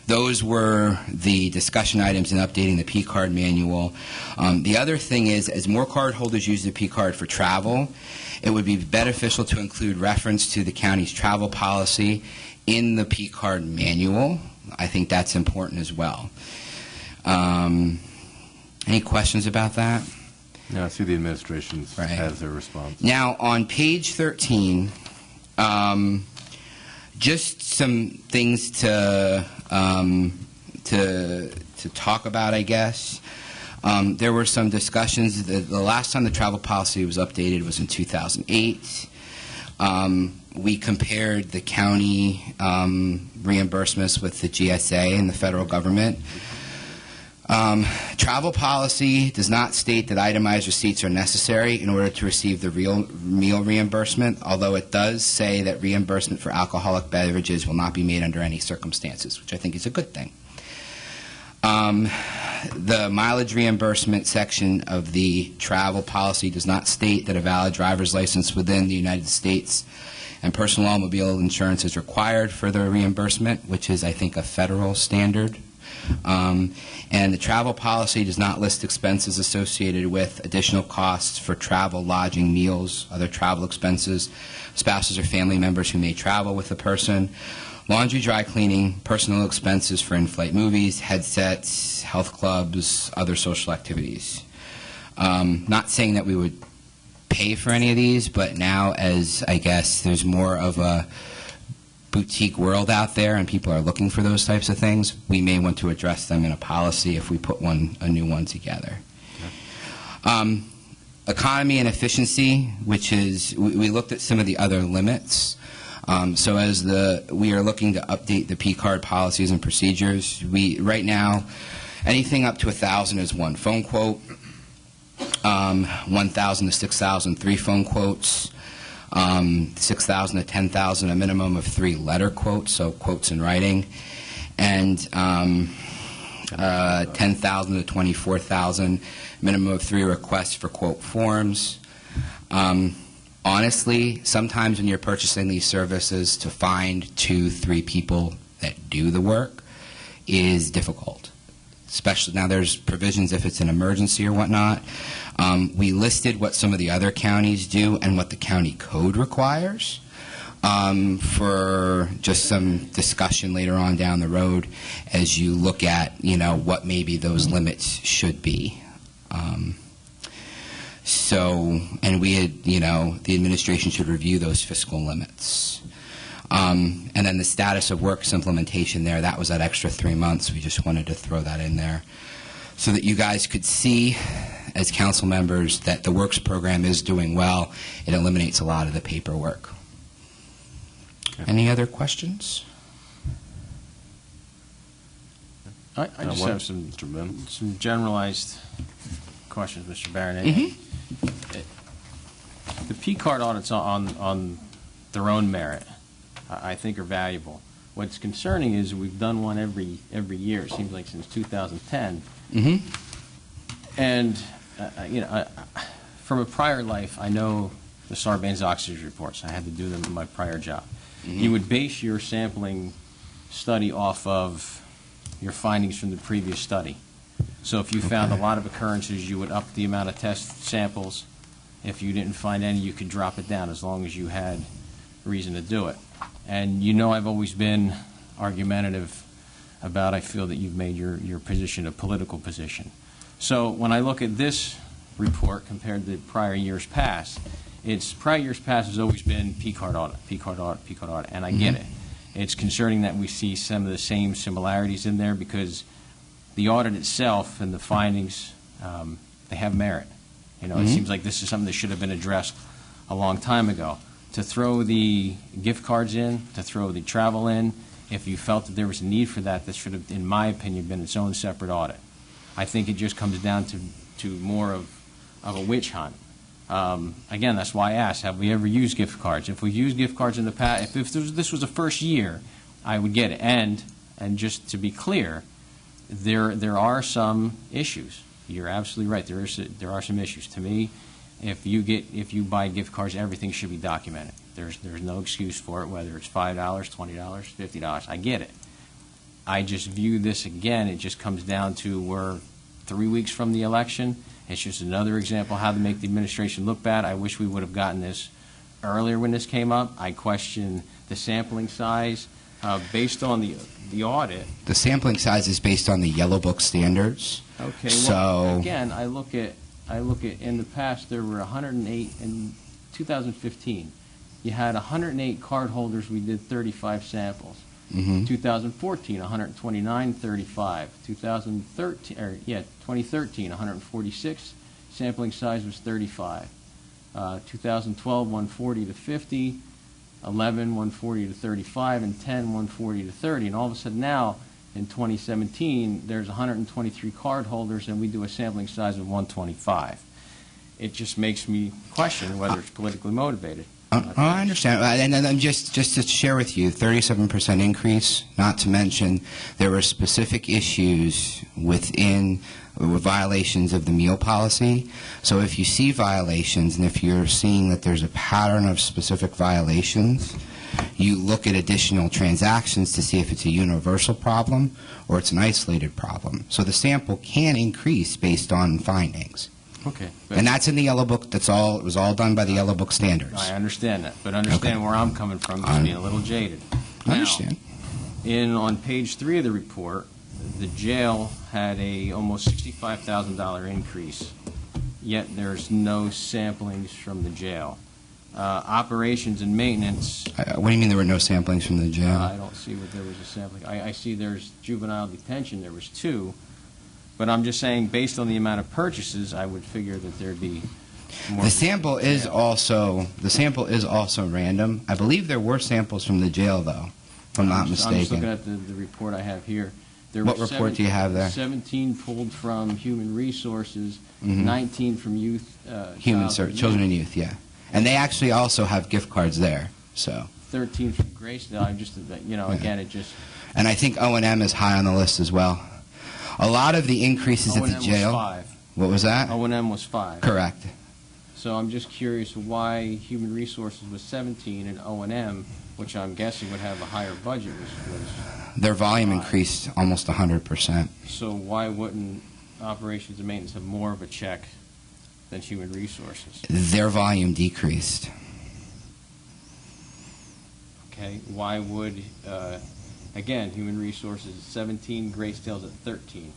Speaker 17: those were the discussion items in updating the P card manual. The other thing is, as more cardholders use the P card for travel, it would be beneficial to include reference to the county's travel policy in the P card manual. I think that's important as well. Any questions about that?
Speaker 13: No, I see the administration has their response.
Speaker 17: Now, on page 13, just some things to talk about, I guess. There were some discussions. The last time the travel policy was updated was in 2008. We compared the county reimbursements with the GSA and the federal government. Travel policy does not state that itemized receipts are necessary in order to receive the real meal reimbursement, although it does say that reimbursement for alcoholic beverages will not be made under any circumstances, which I think is a good thing. The mileage reimbursement section of the travel policy does not state that a valid driver's license within the United States and personal automobile insurance is required for the reimbursement, which is, I think, a federal standard. And the travel policy does not list expenses associated with additional costs for travel, lodging, meals, other travel expenses, spouses or family members who may travel with the person, laundry, dry cleaning, personal expenses for in-flight movies, headsets, health clubs, other social activities. Not saying that we would pay for any of these, but now, as I guess there's more of a boutique world out there and people are looking for those types of things, we may want to address them in a policy if we put a new one together. Okay. Economy and efficiency, which is, we looked at some of the other limits. So as we are looking to update the P card policies and procedures, right now, anything up to 1,000 is one phone quote, 1,000 to 6,000, 3 phone quotes, 6,000 to 10,000, a minimum of 3 letter quotes, so quotes in writing, and 10,000 to 24,000, minimum of 3 requests for quote forms. Honestly, sometimes when you're purchasing these services, to find 2-3 people that do the work is difficult. Especially now, there's provisions if it's an emergency or whatnot. We listed what some of the other counties do and what the county code requires. for just some discussion later on down the road as you look at, what maybe those limits should be. And we had, the administration should review those fiscal limits. And then the status of works implementation there, that was that extra 3 months. We just wanted to throw that in there so that you guys could see, as council members, that the works program is doing well. It eliminates a lot of the paperwork. Okay. Any other questions?
Speaker 1: I just have some generalized questions, Mr. Barron. The P-card audits on their own merit, I think, are valuable. What's concerning is we've done one every year. It seems like since 2010. And from a prior life, I know the Sarbanes-Oxley reports. I had to do them in my prior job. You would base your sampling study off of your findings from the previous study. So if you found a lot of occurrences, you would up the amount of test samples. If you didn't find any, you could drop it down as long as you had reason to do it. And I've always been argumentative about, I feel that you've made your position a political position. So when I look at this report compared to prior years past, prior years past has always been P-card audit, P-card audit, P-card audit, and I get it. It's concerning that we see some of the same similarities in there because the audit itself and the findings, they have merit. It seems like this is something that should have been addressed a long time ago. To throw the gift cards in, to throw the travel in, if you felt that there was a need for that, this should have, in my opinion, been its own separate audit. I think it just comes down to more of a witch hunt. Again, that's why I asked, have we ever used gift cards? If we used gift cards in the past, if this was the first year, I would get it. And just to be clear, there are some issues. You're absolutely right. There are some issues. To me, if you buy gift cards, everything should be documented. There's no excuse for it, whether it's $5, $20, $50. I get it. I just view this again. It just comes down to we're 3 weeks from the election. It's just another example of how to make the administration look bad. I wish we would have gotten this earlier when this came up. I question the sampling size based on the audit.
Speaker 17: The sampling size is based on the Yellow Book standards.
Speaker 1: Okay.
Speaker 17: So
Speaker 1: well, again, I look at in the past there were 108 in 2015. You had 108 card holders. We did 35 samples. 2014, 129, 35. 2013, 146. Sampling size was 35. 2012, 140 to 50. 11, 140 to 35, and 10, 140 to 30. And all of a sudden now, in 2017, there's 123 card holders, and we do a sampling size of 125. It just makes me question whether it's politically motivated.
Speaker 17: I understand. And then just to share with you, 37% increase, not to mention there were specific issues with violations of the meal policy. So if you see violations and if you're seeing that there's a pattern of specific violations, you look at additional transactions to see if it's a universal problem or it's an isolated problem. So the sample can increase based on findings.
Speaker 1: Okay.
Speaker 17: And that's in the Yellow Book. It was all done by the Yellow Book standards.
Speaker 1: I understand that, but understand where I'm coming from, just being a little jaded.
Speaker 17: I understand.
Speaker 1: On page 3 of the report, the jail had a almost $65,000 increase, yet there's no samplings from the jail. Operations and maintenance.
Speaker 17: What do you mean there were no samplings from the jail?
Speaker 1: I don't see what there was a sampling. I see there's juvenile detention. There was 2. But I'm just saying, based on the amount of purchases, I would figure that there'd be more.
Speaker 17: The sample is also random. I believe there were samples from the jail, though, if I'm not mistaken.
Speaker 1: I'm just looking at the report I have here.
Speaker 17: What report do you have there?
Speaker 1: 17 pulled from Human Resources, 19 from Youth.
Speaker 17: Children and Youth, yeah. And they actually also have gift cards there. So
Speaker 1: 13 from Grace. Again, it just.
Speaker 17: And I think O&M is high on the list as well. A lot of the increases at the jail.
Speaker 1: O&M was 5.
Speaker 17: What was that?
Speaker 1: O&M was 5.
Speaker 17: Correct.
Speaker 1: So I'm just curious why Human Resources was 17 and O&M, which I'm guessing would have a higher budget, was
Speaker 17: their volume increased almost 100%.
Speaker 1: So why wouldn't Operations and Maintenance have more of a check than Human Resources?
Speaker 17: Their volume decreased.
Speaker 1: Okay, why would, again, Human Resources 17, Graysdale's at 13.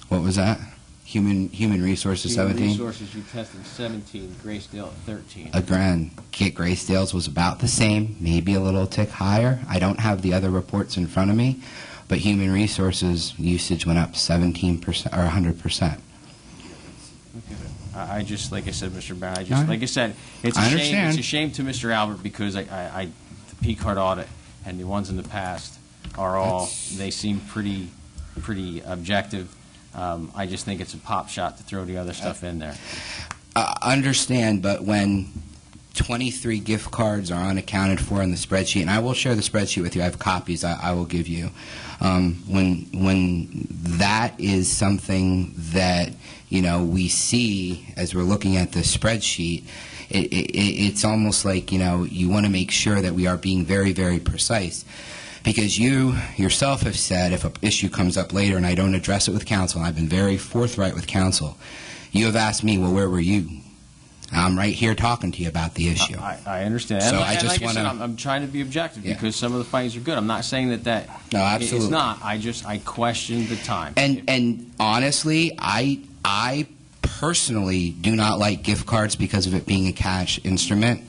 Speaker 17: What was that? Human Resources 17?
Speaker 1: Human Resources, you tested 17, Graysdale at 13.
Speaker 17: Again, Graysdale's was about the same, maybe a little tick higher. I don't have the other reports in front of me, but Human Resources usage went up 17% or 100%.
Speaker 1: I just, like I said, Mr. Brown,
Speaker 17: No,
Speaker 1: like I said, it's
Speaker 17: I
Speaker 1: a shame.
Speaker 17: understand.
Speaker 1: It's a shame to Mr. Albert because the P-Card audit and the ones in the past are all, they seem pretty objective. I just think it's a pop shot to throw the other stuff in there.
Speaker 17: Understand, but when 23 gift cards are unaccounted for in the spreadsheet, and I will share the spreadsheet with you. I have copies I will give you. When that is something that we see as we're looking at the spreadsheet, it's almost like you want to make sure that we are being very, very precise. Because you yourself have said if an issue comes up later and I don't address it with counsel, and I've been very forthright with counsel, you have asked me, well, where were you? I'm right here talking to you about the issue.
Speaker 1: I understand.
Speaker 17: So
Speaker 1: and
Speaker 17: I just
Speaker 1: like
Speaker 17: want
Speaker 1: I
Speaker 17: to.
Speaker 1: said, I'm trying to be objective because some of the findings are good. I'm not saying that
Speaker 17: No, absolutely.
Speaker 1: it's not. I question the time.
Speaker 17: And honestly, I personally do not like gift cards because of it being a cash instrument,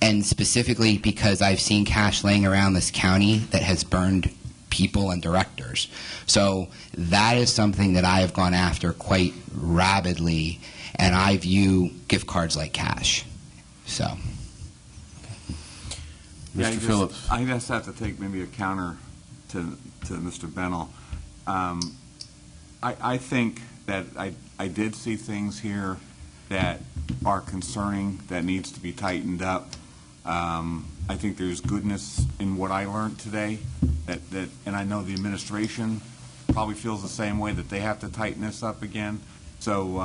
Speaker 17: and specifically because I've seen cash laying around this county that has burned people and directors. So that is something that I have gone after quite rabidly, and I view gift cards like cash. So,
Speaker 2: Mr. Phillips, I just have to take maybe a counter to Mr. Bennell. I think that I did see things here that are concerning, that needs to be tightened up. I think there's goodness in what I learned today, and I know the administration probably feels the same way, that they have to tighten this up again. So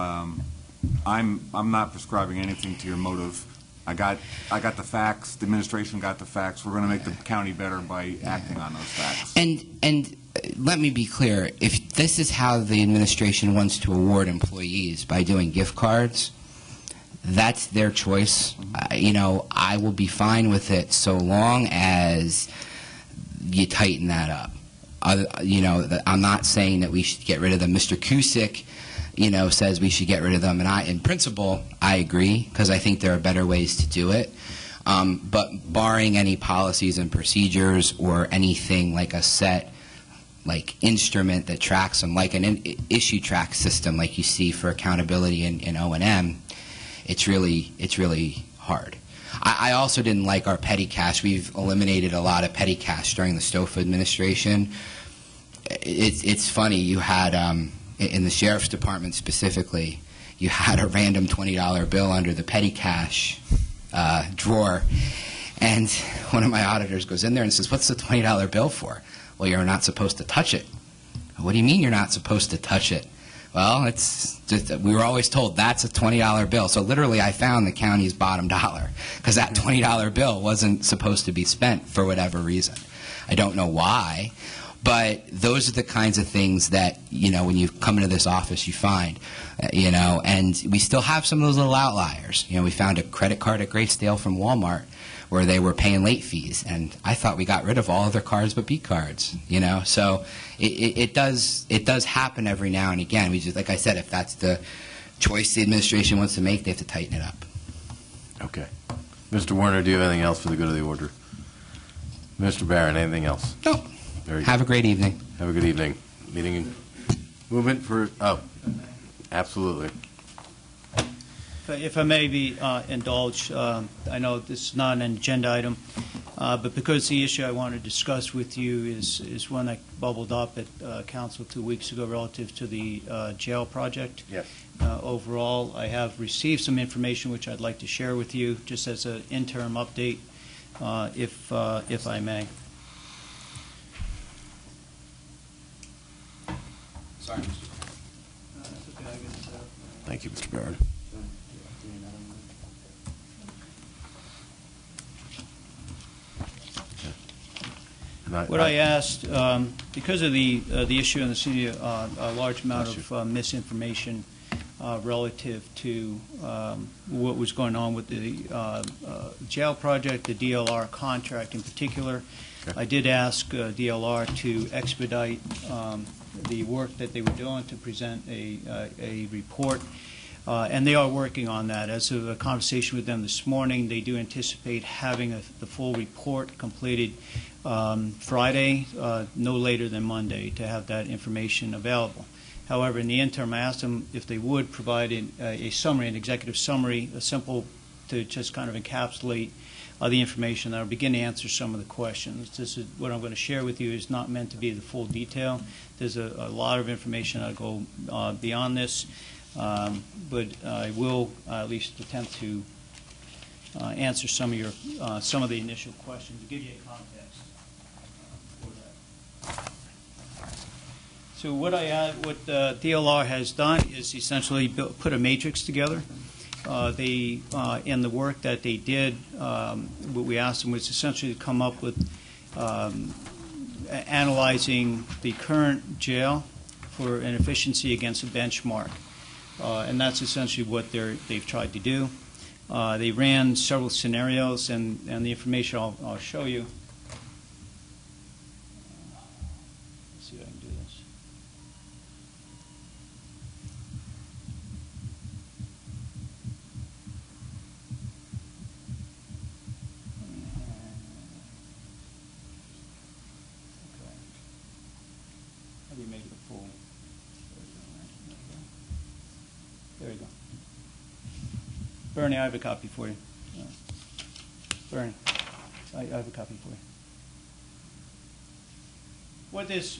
Speaker 2: I'm not prescribing anything to your motive. I got the facts. The administration got the facts. We're going to make the county better by acting on those facts.
Speaker 17: And let me be clear. If this is how the administration wants to award employees, by doing gift cards, that's their choice. I will be fine with it so long as you tighten that up. I'm not saying that we should get rid of them. Mr. Cusick, says we should get rid of them, and in principle, I agree, because I think there are better ways to do it. But barring any policies and procedures or anything like a set instrument that tracks them, like an issue track system like you see for accountability in O&M, it's really hard. I also didn't like our petty cash. We've eliminated a lot of petty cash during the Stouffer administration. It's funny, you had, in the Sheriff's Department specifically, you had a random $20 bill under the petty cash drawer, and one of my auditors goes in there and says, "What's the $20 bill for?" "Well, you're not supposed to touch it." "What do you mean you're not supposed to touch it?" "Well, it's just we were always told that's a $20 bill." So literally I found the county's bottom dollar because that $20 bill wasn't supposed to be spent for whatever reason. I don't know why, but those are the kinds of things that, when you come into this office you find, and we still have some of those little outliers. We found a credit card at Graysdale from Walmart where they were paying late fees, and I thought we got rid of all of their cards but B cards, So it does happen every now and again. We just, like I said, if that's the choice the administration wants to make, they have to tighten it up.
Speaker 13: Okay. Mr. Warner, do you have anything else for the good of the order? Mr. Barron, anything else?
Speaker 17: No. Have a great evening.
Speaker 13: Have a good evening. Meeting in movement for, absolutely.
Speaker 4: If I may be indulged, I know this is not an agenda item, but because the issue I want to discuss with you is one that bubbled up at Council 2 weeks ago relative to the jail project.
Speaker 13: Yes.
Speaker 4: Overall, I have received some information which I'd like to share with you, just as an interim update, if I may.
Speaker 17: Sorry, Mr.
Speaker 13: Thank you, Mr. Barron.
Speaker 4: What I asked, because of the issue in the city, a large amount of misinformation relative to what was going on with the jail project, the DLR contract in particular. I did ask DLR to expedite the work that they were doing to present a report, and they are working on that. As of a conversation with them this morning, they do anticipate having the full report completed Friday, no later than Monday, to have that information available. However, in the interim, I asked them if they would provide a summary, an executive summary, a simple to just kind of encapsulate the information that will begin to answer some of the questions. This is what I'm going to share with you is not meant to be the full detail. There's a lot of information that'll go beyond this, but I will at least attempt to answer some of the initial questions to give you a context for that. So what DLR has done is essentially put a matrix together. In the work that they did, what we asked them was essentially to come up with analyzing the current jail for an efficiency against a benchmark. And that's essentially what they've tried to do. They ran several scenarios, and the information I'll show you. Let's see if I can do this. How do you make it a full? There you go. Bernie, I have a copy for you. Bernie, I have a copy for you. What this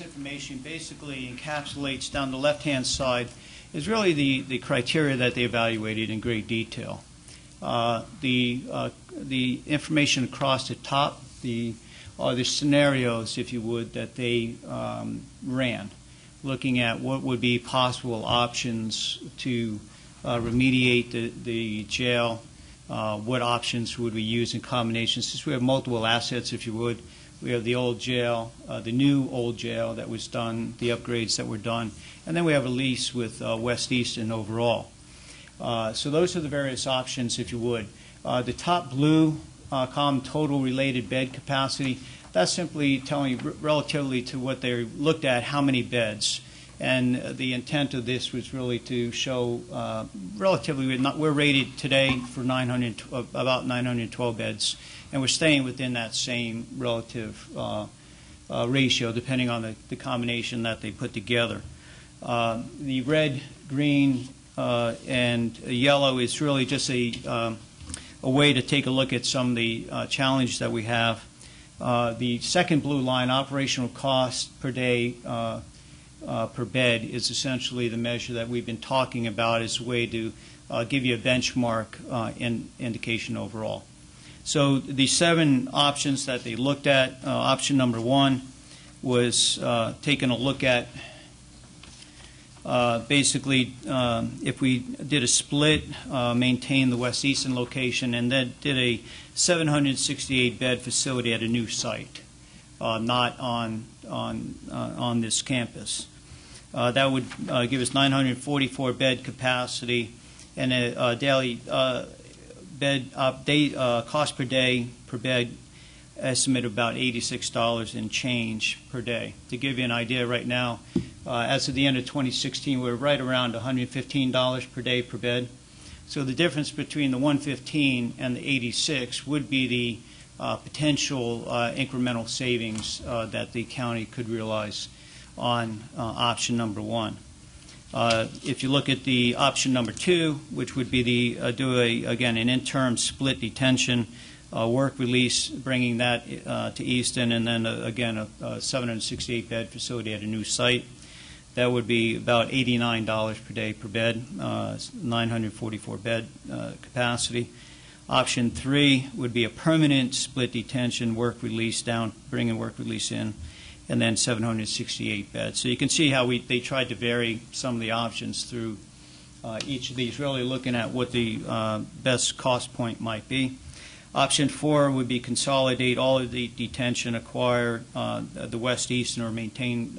Speaker 4: information basically encapsulates down the left-hand side is really the criteria that they evaluated in great detail. The information across the top are the scenarios, if you would, that they ran, looking at what would be possible options to remediate the jail, what options would we use in combination. Since we have multiple assets, if you would, we have the old jail, the new old jail that was done, the upgrades that were done, and then we have a lease with West Easton overall. So those are the various options, if you would. The top blue column, total related bed capacity, that's simply telling you relatively to what they looked at, how many beds. And the intent of this was really to show relatively, we're rated today for about 912 beds, and we're staying within that same relative ratio, depending on the combination that they put together. The red, green, and yellow is really just a way to take a look at some of the challenges that we have. The second blue line, operational cost per day per bed, is essentially the measure that we've been talking about as a way to give you a benchmark indication overall. So the 7 options that they looked at, option number 1 was taking a look at basically if we did a split, maintain the West Easton location, and then did a 768-bed facility at a new site, not on this campus. That would give us 944 bed capacity and a daily cost per day per bed estimate of about $86 and change per day. To give you an idea, right now, as of the end of 2016, we're right around $115 per day per bed. So the difference between the 115 and the 86 would be the potential incremental savings that the county could realize on option number 1. If you look at the option number 2, which would be again an interim split detention work release, bringing that to Easton, and then again a 768-bed facility at a new site, that would be about $89 per day per bed, 944 bed capacity. Option 3 would be a permanent split detention work release down, bringing work release in, and then 768 beds. So you can see how they tried to vary some of the options through each of these, really looking at what the best cost point might be. Option 4 would be consolidate all of the detention, acquire the West Easton, or maintain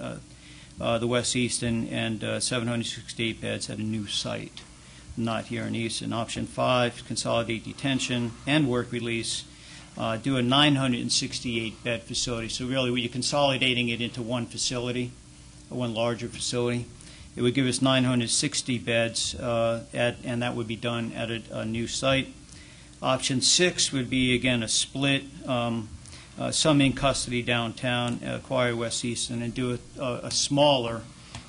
Speaker 4: the West Easton, and 768 beds at a new site, not here in Easton. Option 5, consolidate detention and work release, do a 968-bed facility. So really, you're consolidating it into one facility, one larger facility. It would give us 960 beds, and that would be done at a new site. Option 6 would be, again, a split, some in custody downtown, acquire West Easton, and do a smaller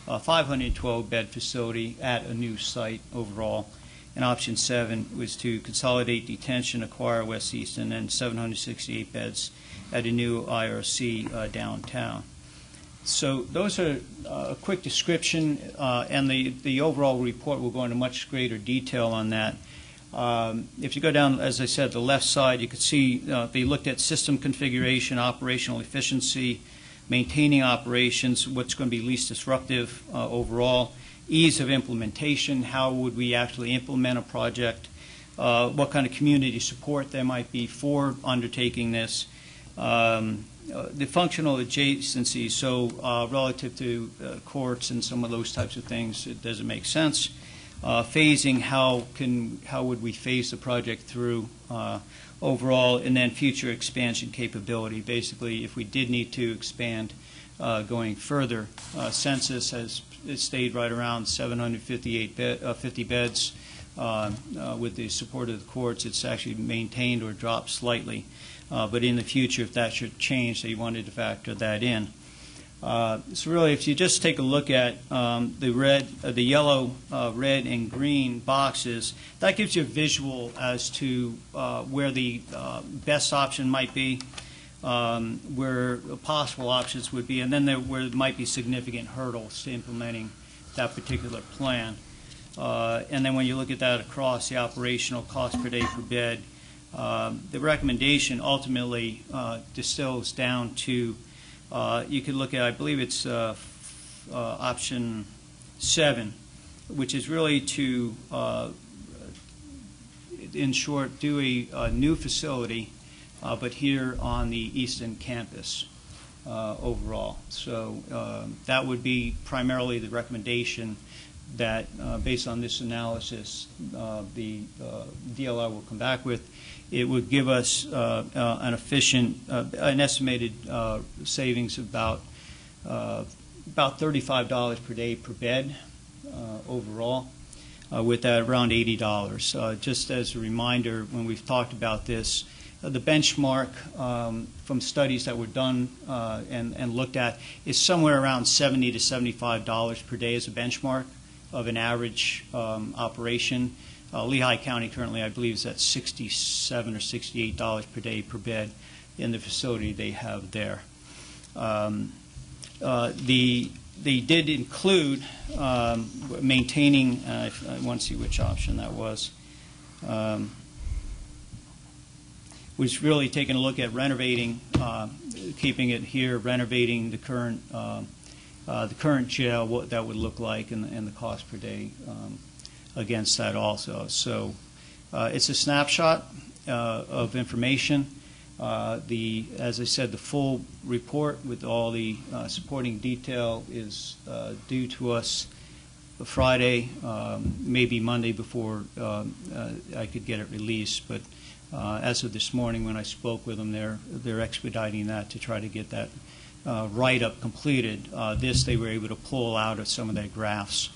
Speaker 4: 512-bed facility at a new site overall. And option 7 was to consolidate detention, acquire West Easton, and 768 beds at a new IRC downtown. So those are a quick description, and the overall report will go into much greater detail on that. If you go down, as I said, the left side, you can see they looked at system configuration, operational efficiency, maintaining operations, what's going to be least disruptive overall, ease of implementation, how would we actually implement a project, what kind of community support there might be for undertaking this, the functional adjacency, so relative to courts and some of those types of things, does it make sense? Phasing, how would we phase the project through overall, and then future expansion capability. Basically, if we did need to expand going further, census has stayed right around 50 beds. With the support of the courts, it's actually maintained or dropped slightly. But in the future, if that should change, they wanted to factor that in. So really, if you just take a look at the yellow, red, and green boxes, that gives you a visual as to where the best option might be, where possible options would be, and then where there might be significant hurdles to implementing that particular plan. And then when you look at that across the operational cost per day per bed, the recommendation ultimately distills down to you could look at, I believe it's option 7, which is really to, in short, do a new facility, but here on the Easton campus overall. So that would be primarily the recommendation that, based on this analysis, the DLR will come back with. It would give us an estimated savings of about $35 per day per bed overall, with that around $80. Just as a reminder, when we've talked about this, the benchmark from studies that were done and looked at is somewhere around $70 to $75 per day as a benchmark of an average operation. Lehigh County currently, I believe, is at $67 or $68 per day per bed in the facility they have there. They did include maintaining, I want to see which option that was really taking a look at renovating, keeping it here, renovating the current jail, what that would look like, and the cost per day against that also. So it's a snapshot of information. As I said, the full report with all the supporting detail is due to us Friday, maybe Monday before I could get it released. But as of this morning, when I spoke with them, they're expediting that to try to get that write-up completed. This they were able to pull out of some of their graphs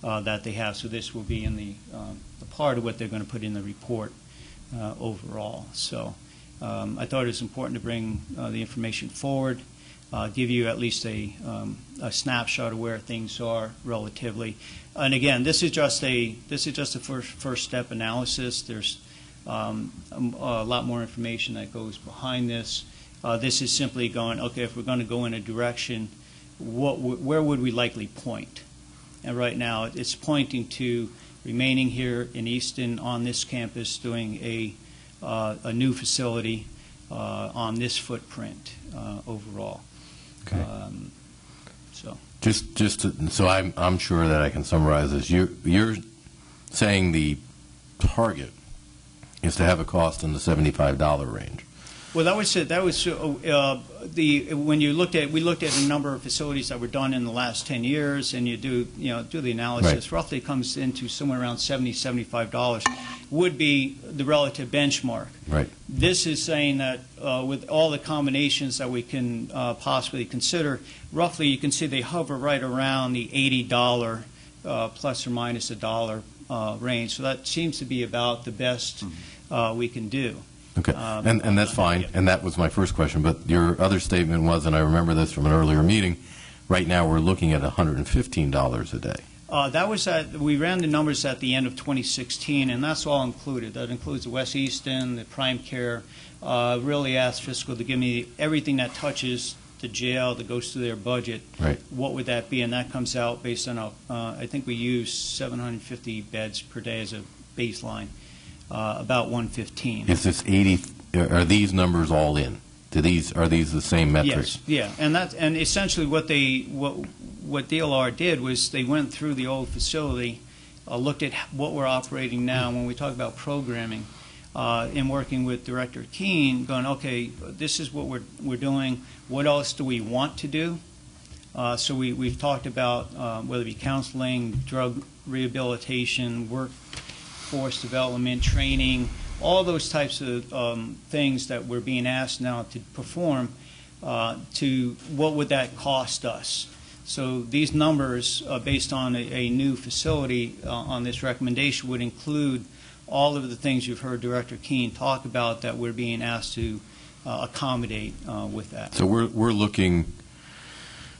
Speaker 4: that they have. So this will be in the part of what they're going to put in the report overall. So I thought it was important to bring the information forward, give you at least a snapshot of where things are relatively. And again, this is just a first step analysis. There's a lot more information that goes behind this. This is simply going, okay, if we're going to go in a direction, where would we likely point? And right now, it's pointing to remaining here in Easton on this campus, doing a new facility on this footprint overall.
Speaker 13: Okay.
Speaker 4: So
Speaker 13: I'm sure that I can summarize this. You're saying the target is to have a cost in the $75 range.
Speaker 4: Well, that was it. That was when we looked at a number of facilities that were done in the last 10 years, and you do the analysis.
Speaker 13: Right.
Speaker 4: Roughly, it comes into somewhere around $70-$75 would be the relative benchmark.
Speaker 13: Right.
Speaker 4: This is saying that with all the combinations that we can possibly consider, roughly you can see they hover right around the $80 plus or minus $1 range. So that seems to be about the best we can do.
Speaker 13: Okay, and that's fine, and that was my first question, but your other statement was, and I remember this from an earlier meeting, right now we're looking at $115 a day.
Speaker 4: That was we ran the numbers at the end of 2016, and that's all included. That includes the West Easton, the Prime Care. Really asked fiscal to give me everything that touches the jail that goes through their budget.
Speaker 13: Right.
Speaker 4: What would that be? And that comes out based on I think we use 750 beds per day as a baseline. About 115.
Speaker 13: Is this 80? Are these numbers all in? Are these the same metrics?
Speaker 4: Yes, yeah, and essentially what DLR did was they went through the old facility, looked at what we're operating now. When we talk about programming, and working with Director Keene, going, okay, this is what we're doing. What else do we want to do? So we've talked about whether it be counseling, drug rehabilitation, workforce development, training, all those types of things that we're being asked now to perform, to what would that cost us? So these numbers, based on a new facility on this recommendation, would include all of the things you've heard Director Keene talk about that we're being asked to accommodate with that.
Speaker 13: So we're looking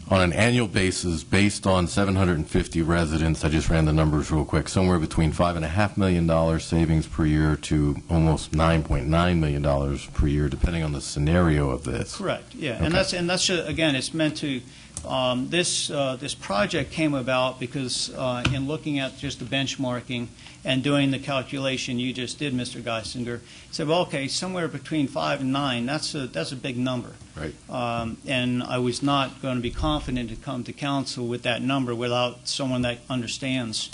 Speaker 13: on an annual basis, based on 750 residents, I just ran the numbers real quick, somewhere between $5.5 million savings per year to almost $9.9 million per year, depending on the scenario of this.
Speaker 4: Correct. Yeah,
Speaker 13: Okay.
Speaker 4: and that's just, again, it's meant to. This project came about because in looking at just the benchmarking and doing the calculation you just did, Mr. Geisinger, said, well, okay, somewhere between 5 and 9, that's a big number.
Speaker 13: Right.
Speaker 4: And I was not going to be confident to come to council with that number without someone that understands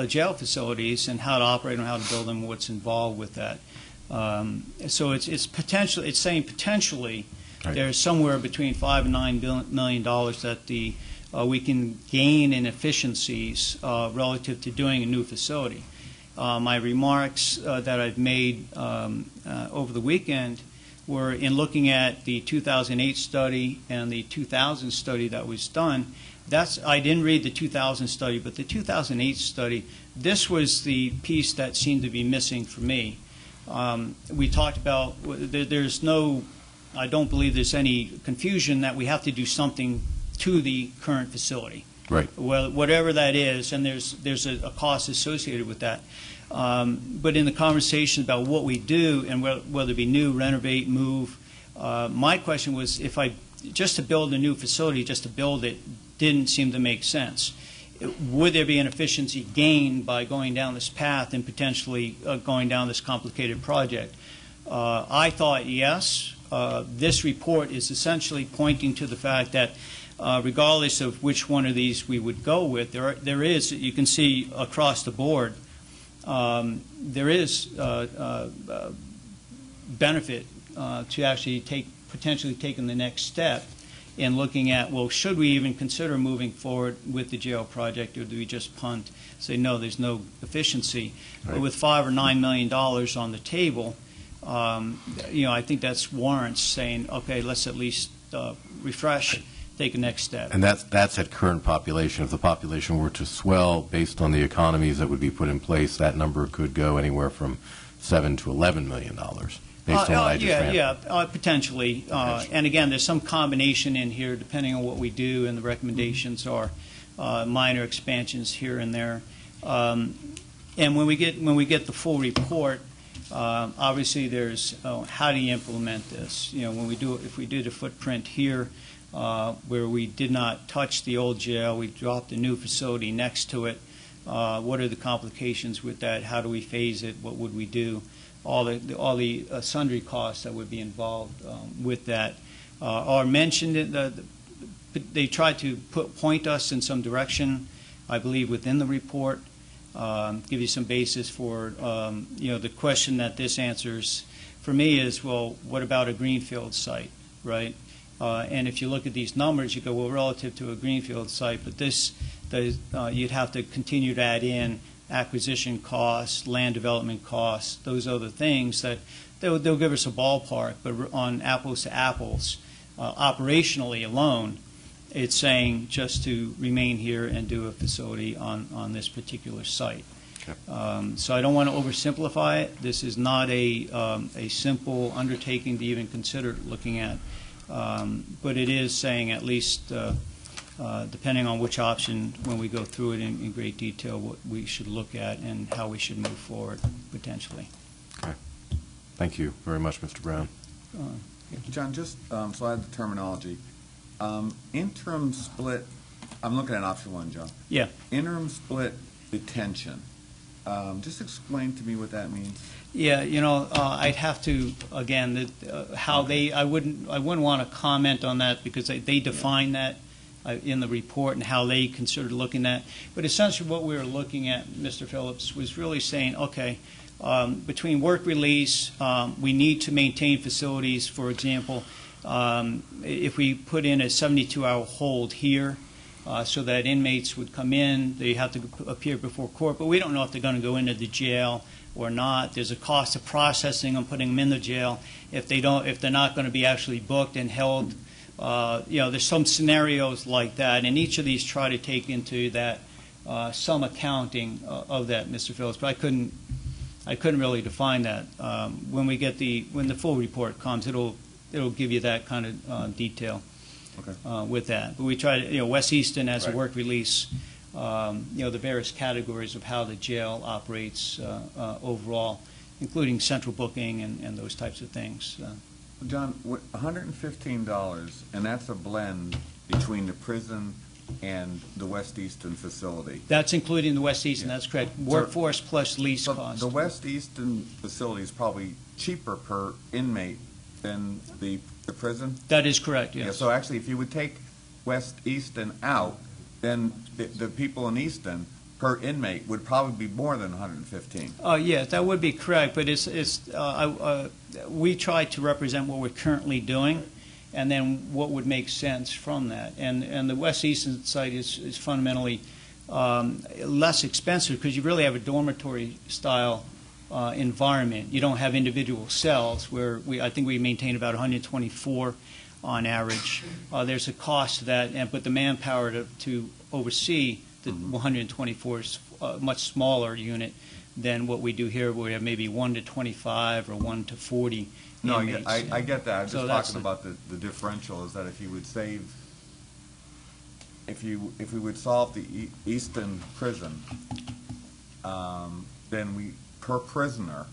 Speaker 4: jail facilities and how to operate them, how to build them, what's involved with that. So it's saying potentially.
Speaker 13: Right.
Speaker 4: There's somewhere between $5 and $9 million that we can gain in efficiencies relative to doing a new facility. My remarks that I've made over the weekend were in looking at the 2008 study and the 2000 study that was done. I didn't read the 2000 study, but the 2008 study, this was the piece that seemed to be missing for me. We talked about I don't believe there's any confusion that we have to do something to the current facility.
Speaker 13: Right.
Speaker 4: Well, whatever that is, and there's a cost associated with that. But in the conversation about what we do and whether it be new, renovate, move, my question was just to build a new facility, just to build it, didn't seem to make sense. Would there be an efficiency gain by going down this path and potentially going down this complicated project? I thought yes. This report is essentially pointing to the fact that regardless of which one of these we would go with, there is, you can see across the board, there is benefit to actually potentially taking the next step in looking at, well, should we even consider moving forward with the jail project, or do we just punt, say, no, there's no efficiency?
Speaker 13: Right.
Speaker 4: But with $5 or $9 million on the table, I think that's warrants saying, okay, let's at least refresh, take a next step.
Speaker 13: And that's at current population. If the population were to swell based on the economies that would be put in place, that number could go anywhere from $7 to $11 million, based on what I just ran.
Speaker 4: Potentially. And again, there's some combination in here depending on what we do, and the recommendations are minor expansions here and there. And when we get the full report, obviously, there's how do you implement this? If we do the footprint here, where we did not touch the old jail, we dropped a new facility next to it. What are the complications with that? How do we phase it? What would we do? All the sundry costs that would be involved with that are mentioned. They try to point us in some direction, I believe, within the report. Give you some basis for the question that this answers for me is, well, what about a greenfield site, right? And if you look at these numbers, you go, well, relative to a greenfield site, but you'd have to continue to add in acquisition costs, land development costs, those other things that they'll give us a ballpark, but on apples to apples, operationally alone, it's saying just to remain here and do a facility on this particular site.
Speaker 2: Okay.
Speaker 4: So I don't want to oversimplify it. This is not a simple undertaking to even consider looking at, but it is saying at least, depending on which option, when we go through it in great detail, what we should look at and how we should move forward potentially.
Speaker 13: Okay. Thank you very much, Mr. Brown.
Speaker 2: John, just so I have the terminology. Interim split, I'm looking at option 1, John.
Speaker 4: Yeah.
Speaker 2: Interim split detention. Just explain to me what that means.
Speaker 4: Yeah, I'd have to, again, how I wouldn't want to comment on that because they define that in the report and how they considered looking at. But essentially what we were looking at, Mr. Phillips, was really saying, okay, between work release, we need to maintain facilities. For example, if we put in a 72-hour hold here, so that inmates would come in, they have to appear before court, but we don't know if they're going to go into the jail or not. There's a cost of processing them, putting them in the jail. If they're not going to be actually booked and held, there's some scenarios like that, and each of these try to take into that some accounting of that, Mr. Phillips. But I couldn't really define that. When the full report comes, it'll give you that kind of detail. Okay. With that. But we try to, West Easton as a work release, the various categories of how the jail operates overall, including central booking and those types of things.
Speaker 2: John, $115, and that's a blend between the prison and the West Easton facility.
Speaker 4: That's including the West Easton, that's correct. Workforce plus lease cost.
Speaker 2: The West Easton facility is probably cheaper per inmate than the prison?
Speaker 4: That is correct, yes.
Speaker 2: Yeah, so actually, if you would take West Easton out, then the people in Easton per inmate would probably be more than 115.
Speaker 4: Yes, that would be correct, but we try to represent what we're currently doing and then what would make sense from that. And the West Easton site is fundamentally less expensive because you really have a dormitory style environment. You don't have individual cells where I think we maintain about 124 on average. There's a cost to that, but the manpower to oversee the 124 is a much smaller unit than what we do here, where we have maybe 1 to 25 or 1 to 40
Speaker 2: No,
Speaker 4: inmates.
Speaker 2: I get that. I'm just talking about the differential is that if you would save, if we would solve the Easton prison, then per prisoner,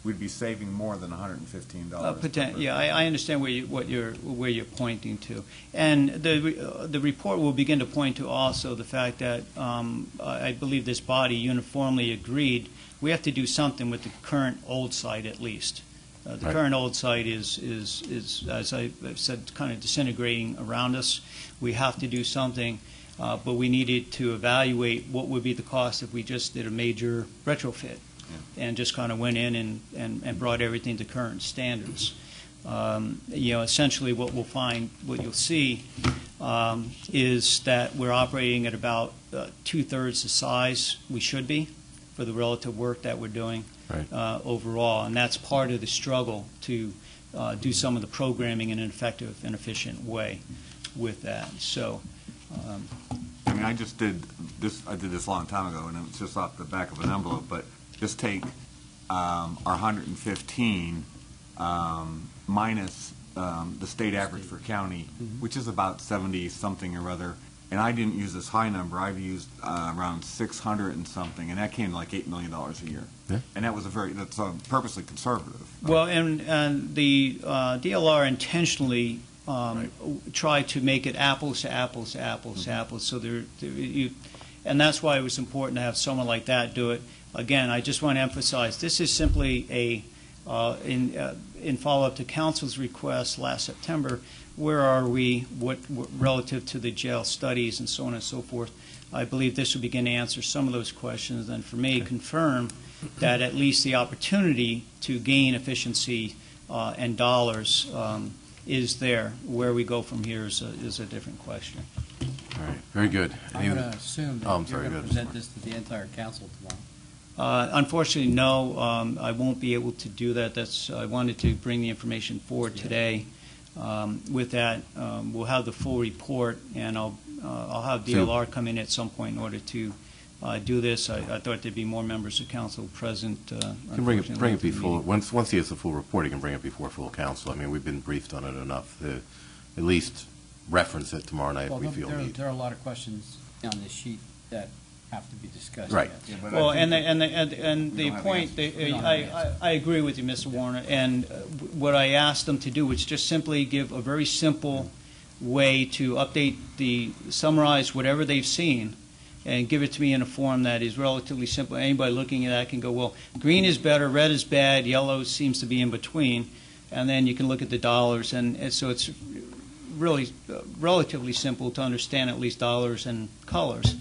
Speaker 2: we'd be saving more than $115.
Speaker 4: Yeah, I understand where you're pointing to, and the report will begin to point to also the fact that I believe this body uniformly agreed we have to do something with the current old site at least. The current old site is, as I've said, kind of disintegrating around us. We have to do something, but we needed to evaluate what would be the cost if we just did a major retrofit. And just kind of went in and brought everything to current standards. Essentially what we'll find, what you'll see, is that we're operating at about 2/3 the size we should be for the relative work that we're doing overall. And that's part of the struggle to do some of the programming in an effective and efficient way with that. So.
Speaker 2: I mean, I did this a long time ago, and it's just off the back of an envelope, but just take our 115 minus the state average for county, which is about 70-something or other. And I didn't use this high number. I've used around 600 and something, and that came to like $8 million a year. Yeah. And that was that's purposely conservative.
Speaker 4: Well, and the DLR intentionally tried to make it apples to apples to apples to apples. So and that's why it was important to have someone like that do it. Again, I just want to emphasize this is simply in follow-up to Council's request last September. Where are we? What relative to the jail studies and so on and so forth? I believe this will begin to answer some of those questions, and for me, confirm that at least the opportunity to gain efficiency and dollars is there. Where we go from here is a different question.
Speaker 13: All right, very good.
Speaker 16: I'm going to assume that
Speaker 13: I'm
Speaker 16: you're
Speaker 13: sorry,
Speaker 16: going
Speaker 13: go
Speaker 16: to
Speaker 13: ahead,
Speaker 16: present this to the entire council tomorrow.
Speaker 4: Unfortunately, no. I won't be able to do that. I wanted to bring the information forward today. With that, we'll have the full report, and I'll have DLR come in at some point in order to do this. I thought there'd be more members of council present.
Speaker 13: You can bring it before, once he has the full report, he can bring it before full council. I mean, we've been briefed on it enough to at least reference it tomorrow night if we feel need.
Speaker 16: There are a lot of questions on this sheet that have to be discussed.
Speaker 13: Right.
Speaker 16: Yet.
Speaker 4: Yeah, well, and the point, I agree with you, Mr. Warner, and what I asked them to do was just simply give a very simple way to summarize whatever they've seen and give it to me in a form that is relatively simple. Anybody looking at that can go, well, green is better, red is bad, yellow seems to be in between, and then you can look at the dollars, and so it's really relatively simple to understand at least dollars and colors.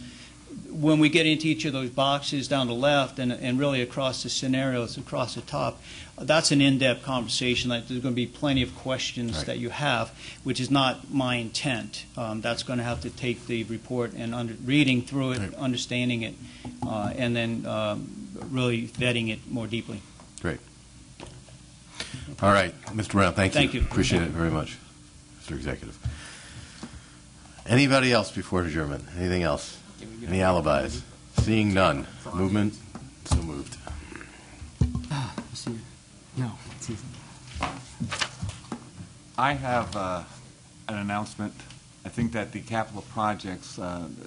Speaker 4: When we get into each of those boxes down the left and really across the scenarios, across the top, that's an in-depth conversation. There's going to be plenty of questions that you have, which is not my intent. That's going to have to take the report and reading through it, understanding it, and then really vetting it more deeply.
Speaker 13: Great. All right, Mr. Brown, thank you.
Speaker 4: Thank you.
Speaker 13: Appreciate it very much, Mr. Executive. Anybody else before adjournment? Anything else? Any alibis? Seeing none. Movement? So moved.
Speaker 16: No, it's easy.
Speaker 2: I have an announcement. I think that the capital projects,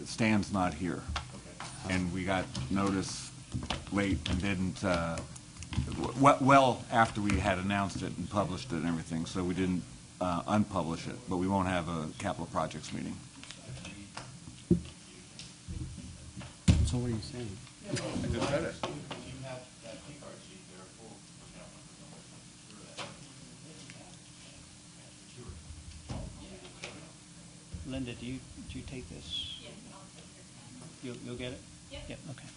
Speaker 2: Stan's not here. And we got notice late and didn't, well after we had announced it and published it and everything, so we didn't unpublish it, but we won't have a capital projects meeting.
Speaker 16: So what are you saying?
Speaker 2: I just said it.
Speaker 4: Linda, do you take this? You'll get it? Yeah. Okay.